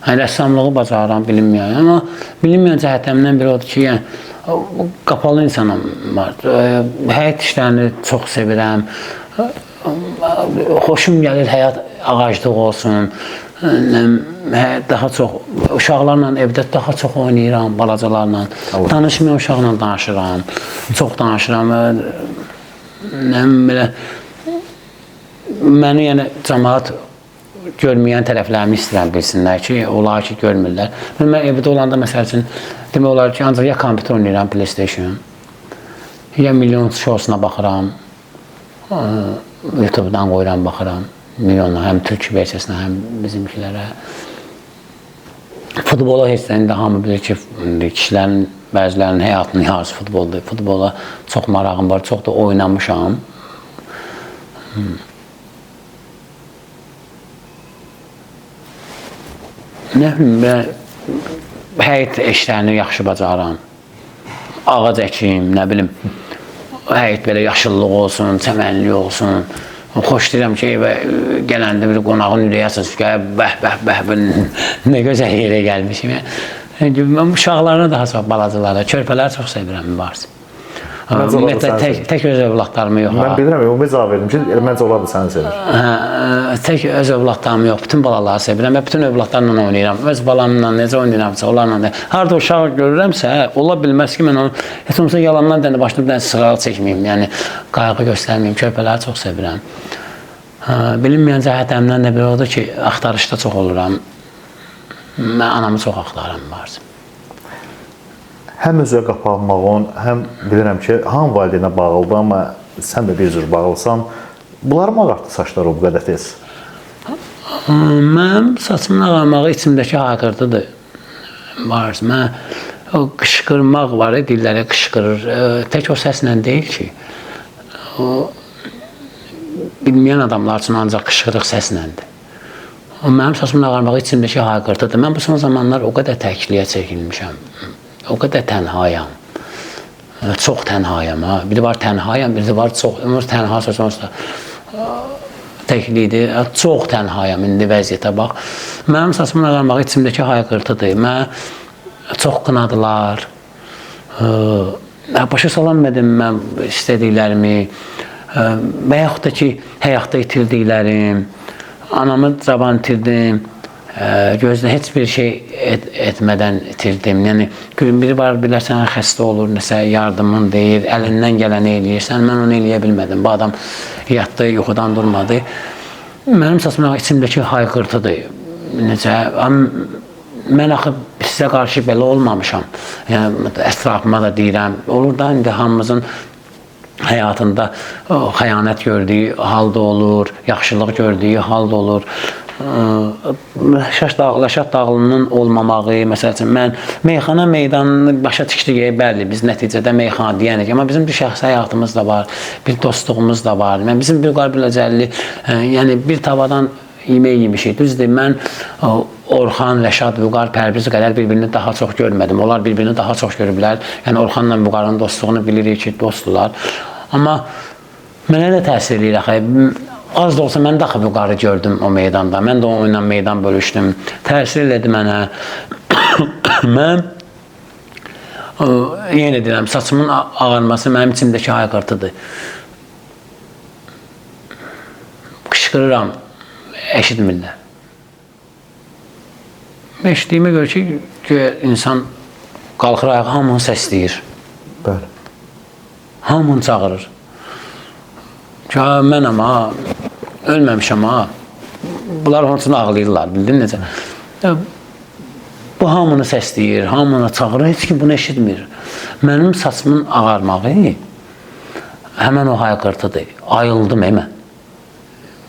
Rəssamlığı bacarıram, bilinməyən. Amma bilinməyən cəhətlərimdən biri odur ki, qapalı insanım var. Həyat işlərini çox sevirəm. Xoşum gəlir həyat ağaclıq olsun. Daha çox uşaqlarla evdə daha çox oynayıram, balacalarla. Danışmayan uşaqla danışıram. Çox danışıram. Belə məni yəni cəmaət görməyən tərəflərimi istəyirəm bilsinlər ki, onlar ki görmürlər. Mən evdə olanda məsəl üçün demək olar ki, ancaq ya kompüter oynayıram, PlayStation, ya milyon şousuna baxıram, YouTube-dan qoyuram, baxıram, milyonla, həm türk versiyasına, həm bizimkilərə. Futbola heç də hamı bilir ki, kişilərin, bəzilərinin həyatının yarısı futboldur. Futbola çox marağım var, çox da oynamışam. Nə bilim, həyat işlərini yaxşı bacaram. Ağac əkim, nə bilim, həyat belə yaşıllıq olsun, çəmənlik olsun. Xoşlayıram ki, evə gələndə bir qonağın ürəyə əsas ki, bəh, nə gözəl yerə gəlmişim. Mən uşaqlarına daha çox, balacalara, körpələri çox sevirəm, mübarisi. Tək öz övladlarımı yox. Mən bilirəm, ümumi cavab verdim ki, məncə onlar da səni sevir. Tək öz övladlarımı yox, bütün balaları sevirəm və bütün övladlarla oynayıram. Öz balamla necə oynayıramsa, onlarla da. Harada uşaq görürəmsə, ola bilməz ki, mən onu heç olmasa yalandan dənə başını bir sığal çəkməyim, yəni qayğı göstərməyim, körpələri çox sevirəm. Bilinməyən cəhətlərimdən də bir odur ki, axtarışda çox oluram. Mən anamı çox axtarıram varsa. Həm özə qapanmağın, həm bilirəm ki, hamı valideynə bağlıdır, amma sən də bir cür bağlısan. Bunlar mı ağartdı saçları o bu qədər tez? Mənim saçımın ağarmağı içimdəki hayqırtıdır. Mən o qışqırmaq var, dilləri qışqırır. Tək o səslə deyil ki, o bilməyən adamlar üçün ancaq qışqırıq səsləndir. Mənim saçımın ağarmağı içimdəki hayqırtıdır. Mən bu son zamanlar o qədər təkliyə çəkilmişəm. O qədər tənhayam. Çox tənhayam. Biri var tənhayam, biri var çox. Tənha sözü təklidir. Çox tənhayam indi vəziyyətə bax. Mənim saçımın ağarmağı içimdəki hayqırtıdır. Mən çox qınadılar. Başa salanmadım mən istədiklərimi. Və yaxud da ki, həyatda itirdiklərim. Anamı cavan itirdim. Gözlə heç bir şey etmədən itirdim. Yəni, biri var, bilərsən, xəstə olur, nəsə yardımın deyir, əlindən gələni eləyirsən. Mən onu eləyə bilmədim. Bu adam yatdı, yuxudan durmadı. Mənim saçımın içimdəki hayqırtıdır. Necə? Mən axı sizə qarşı belə olmamışam. Yəni, ətrafıma da deyirəm. Olur da, indi hamımızın həyatında xəyanət gördüyü halda olur, yaxşılıq gördüyü halda olur. Ləşat dağılının olmamağı, məsəl üçün, mən meyxana meydanını başa tikdik, bəli, biz nəticədə meyxana deyənik, amma bizim bir şəxsi həyatımız da var, bir dostluğumuz da var. Bizim bir biləcəlli, yəni bir tavadan yemək yemişik, düzdür, mən Orxan, Rəşad, Vüqar, Pərviz qədər bir-birini daha çox görmədim. Onlar bir-birini daha çox görüblər. Yəni, Orxanla Vüqarın dostluğunu bilirik ki, dostdular. Amma mənə də təsir edir, axı. Az da olsa mən də Vüqarı gördüm o meydanda. Mən də onunla meydan bölüşdüm. Təsir elədi mənə. Mən yenə deyirəm, saçımın ağarması mənim içimdəki hayqırtıdır. Qışqırıram, eşitmirlər. Eşitdiyimə görə ki, insan qalxır ayağa, hamını səsləyir. Bəli. Hamını çağırır. Mənəm ha, ölməmişəm ha. Bunlar onun üçün ağlayırlar, bildin necə? Bu hamını səsləyir, hamını çağırır, heç kim bunu eşitmir. Mənim saçımın ağarmağı həmən o hayqırtıdır. Ayıldım mən.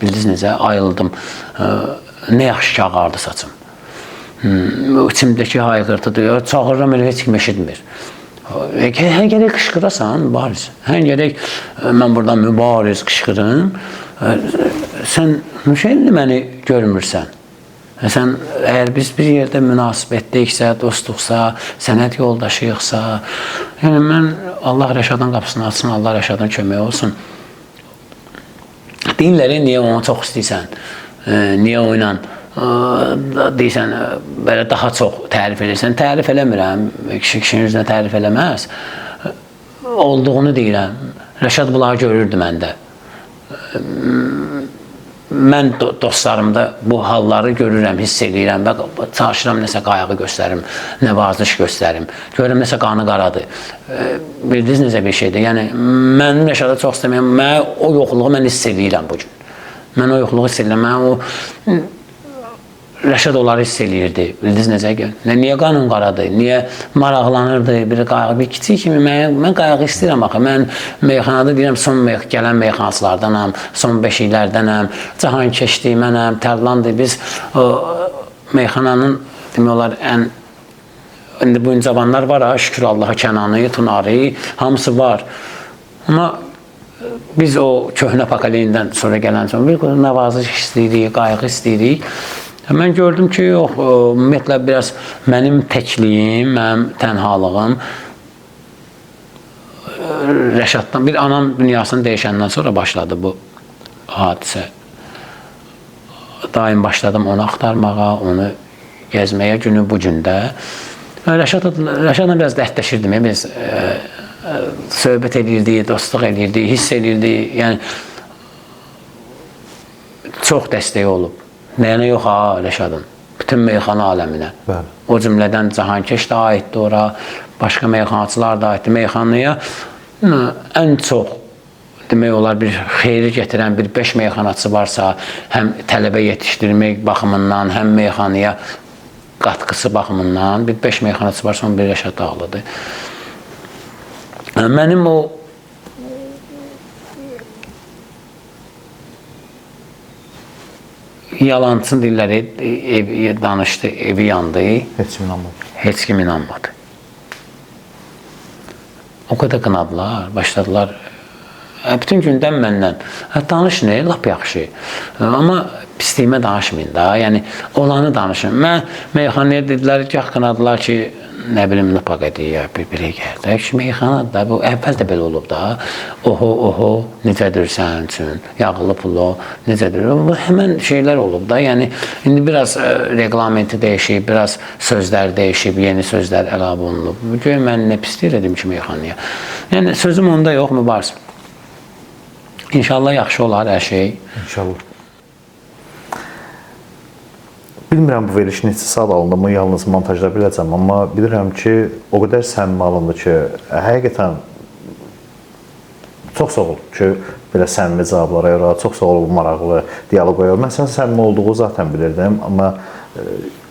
Bildiniz necə? Ayıldım. Nə yaxşı ki ağardı saçım. İçimdəki hayqırtıdır. Çağırıram, elə heç kim eşitmir. Hər gərək qışqırasan, mübariz. Hər gərək mən buradan mübariz qışqırım. Sən müşəlli məni görmürsən. Sən, əgər biz bir yerdə münasibətdəyiksə, dostluqsa, sənət yoldaşıyıqsa, yəni mən Allah Rəşadın qapısını açsın, Allah Rəşadın köməyi olsun. Deyirlər, niyə onu çox istəyirsən, niyə o ilə deyirsən, belə daha çox tərif edirsən. Tərif eləmirəm, kişinin üzrə tərif eləməz. Olduğunu deyirəm. Rəşad bunları görürdü məndə. Mən dostlarımda bu halları görürəm, hiss edirəm və çalışıram nəsə qayğı göstərim, nəvaziş göstərim. Görürəm nəsə qanı qaradır. Bildiniz necə bir şeydir. Yəni, mənim Rəşada çox istəməyəm, mən o yoxluğu mən hiss edirəm bugün. Mən o yoxluğu hiss edirəm. Mən o Rəşad onları hiss eləyirdi. Bildiniz necə gəl? Niyə qanun qaradır? Niyə maraqlanırdı? Bir qayğı, bir kiçik kimi mən qayğı istəyirəm axı. Mən meyxanada deyirəm, son gələn meyxançılardanam, son beşiklərdənəm, cahan keçdi, mənəm, Tərlandır. Biz meyxananın demək olar indi bu cavanlar var ha, şükür Allaha, Kənanı, Tunarı, hamısı var. Amma biz o köhnə pakaleyindən sonra gələn sonra bir nəvaziş istəyirik, qayğı istəyirik. Mən gördüm ki, yox, ümumiyyətlə biraz mənim təkliyim, mənim tənhalığım Rəşaddan, bir anam dünyasını dəyişəndən sonra başladı bu hadisə. Daim başladım onu axtarmağa, onu gəzməyə günü bu gündə. Rəşadla biraz dərdləşirdim, biz söhbət edirdik, dostluq edirdik, hiss edirdik, yəni çox dəstəyi olub. Nəyənə yox ha, Rəşadın, bütün meyxana aləminə. Bəli. O cümlədən Cahankeş də aiddir ora, başqa meyxanaçılar da aiddir. Meyxanaya ən çox, demək olar, bir xeyri gətirən bir 5 meyxanaçı varsa, həm tələbə yetişdirmək baxımından, həm meyxanaya qatqısı baxımından, bir 5 meyxanaçı varsa, onun bir Rəşad Dağlıdır. Mənim o yalancı dilləri danışdı, evi yandı. Heç kim inanmadı. Heç kim inanmadı. O qədər qınadılar, başladılar. Bütün gündən məndən. Danış nə? Lap yaxşı. Amma pisliyimə danışmayın da. Yəni, olanı danışın. Mən meyxanaya dedilər, gah qınadılar ki, nə bilim, nüpaq edir, bir-biri gəldi. Meyxanadır da, bu əvvəl də belə olub da. Oho, necədir sənin üçün? Yağlı pulu, necədir? Bu həmən şeylər olub da. Yəni, indi biraz reglamenti dəyişib, biraz sözlər dəyişib, yeni sözlər əlavə olunub. Görün, mən nə pislik edim ki, meyxanaya. Yəni, sözüm onda yox, mübariz. İnşallah yaxşı olar hər şey. İnşallah. Bilmirəm bu veriliş neçə saat alındı mı, yalnız montajda biləcəm, amma bilirəm ki, o qədər səmimi alındı ki, həqiqətən çox sağ ol ki, belə səmimi cavablara görə, çox sağ ol bu maraqlı diyaloqa görə. Mən sən səmimi olduğu zaten bilirdim, amma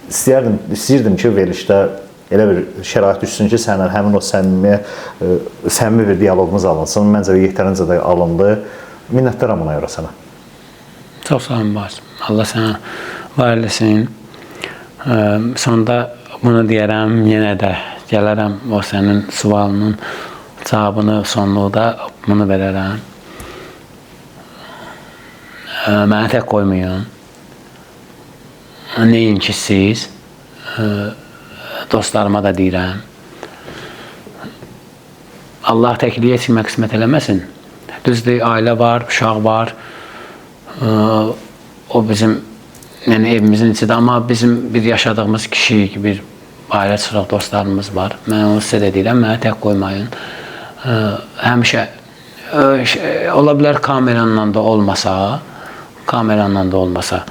istəyirdim ki, verilişdə elə bir şərait düşsün ki, səndən həmin o səmimi bir diyaloqumuz alınsın. Məncə yetərincə də alındı. Minnətdaram buna görə sənə. Çox sağ olun, var. Allah sənə var eləsin. Sonda bunu deyərəm, yenə də gələrəm o sənin sualının cavabını sonluqda bunu verərəm. Mənə tək qoymayın. Neyin ki siz, dostlarıma da deyirəm. Allah təkliyə etmə qismət eləməsin. Düzdür, ailə var, uşaq var. O bizim evimizin içidir, amma bizim bir yaşadığımız kişi, bir ailə çıraq dostlarımız var. Mən onu sizə də deyirəm, mənə tək qoymayın. Həmişə, ola bilər kameranla da olmasa,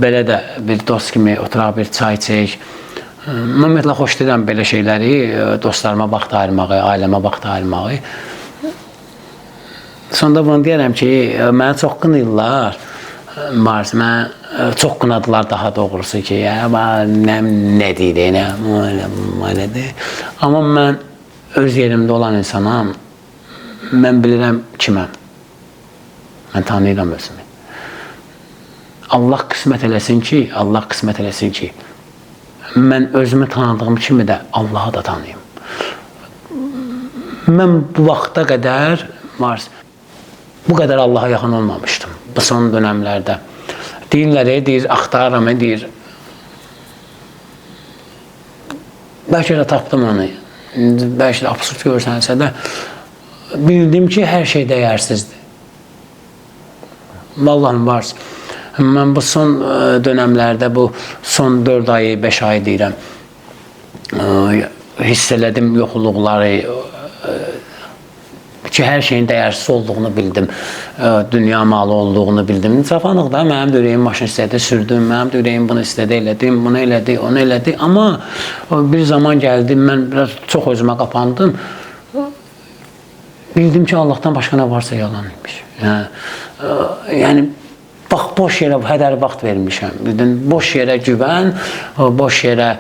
belə də bir dost kimi oturaq, bir çay çək. Ümumiyyətlə, xoş deyirəm belə şeyləri, dostlarıma vaxt ayırmağı, ailəmə vaxt ayırmağı. Sonda bunu deyərəm ki, mənə çox qınayırlar, mənə çox qınadılar daha doğrusu ki, nə deyir, nədir. Amma mən öz yerimdə olan insanam, mən bilirəm kiməm, mən tanıyıram özümü. Allah qismət eləsin ki, mən özümü tanıdığım kimi də Allahı da tanıyım. Mən bu vaxta qədər bu qədər Allaha yaxın olmamışdım bu son dönəmlərdə. Deyirlər, deyir, axtarıram, deyir. Bəlkə də tapdım onu. Bəlkə də absurd görsənsə də bildim ki, hər şey dəyərsizdir. Vallahi varsın. Mən bu son dönəmlərdə, bu son 4 ayı, 5 ay deyirəm, hiss elədim yoxluqları, ki, hər şeyin dəyərsiz olduğunu bildim, dünya malı olduğunu bildim. Cavanlıqda mənim də ürəyim maşın istədi, sürdüm, mənim də ürəyim bunu istədi, elədim, bunu elədi, onu elədi. Amma bir zaman gəldi, mən biraz çox özümə qapandım. Bildim ki, Allahdan başqa nə varsa yalan imiş. Yəni, bax, boş yerə hədər vaxt vermişəm. Boş yerə güvən, boş yerə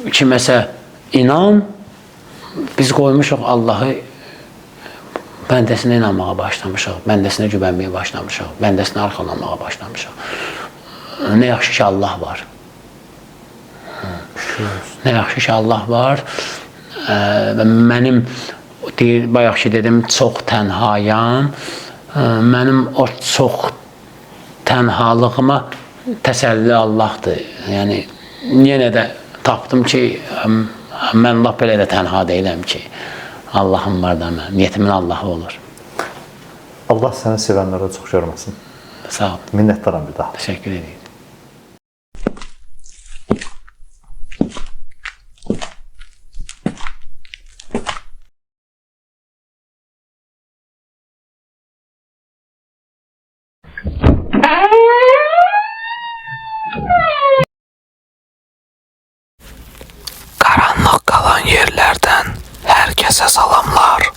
kiməsə inan. Biz qoymuşuq Allahı, bəndəsinə inanmağa başlamışıq, bəndəsinə güvənməyə başlamışıq, bəndəsinə arxalanmağa başlamışıq. Nə yaxşı ki, Allah var. Nə yaxşı ki, Allah var. Mənim, bayaq ki dedim, çox tənhayam. Mənim o çox tənhalığıma təsəlli Allahdır. Yəni, yenə də tapdım ki, mən lap belə də tənha deyiləm ki, Allahım var da mən, yetimin Allahı olur. Allah səni sevənlərə çox görməsin. Sağ ol. Minnətdaram bir daha. Təşəkkür edirəm. Karanlık kalan yerlerden herkese salamlar.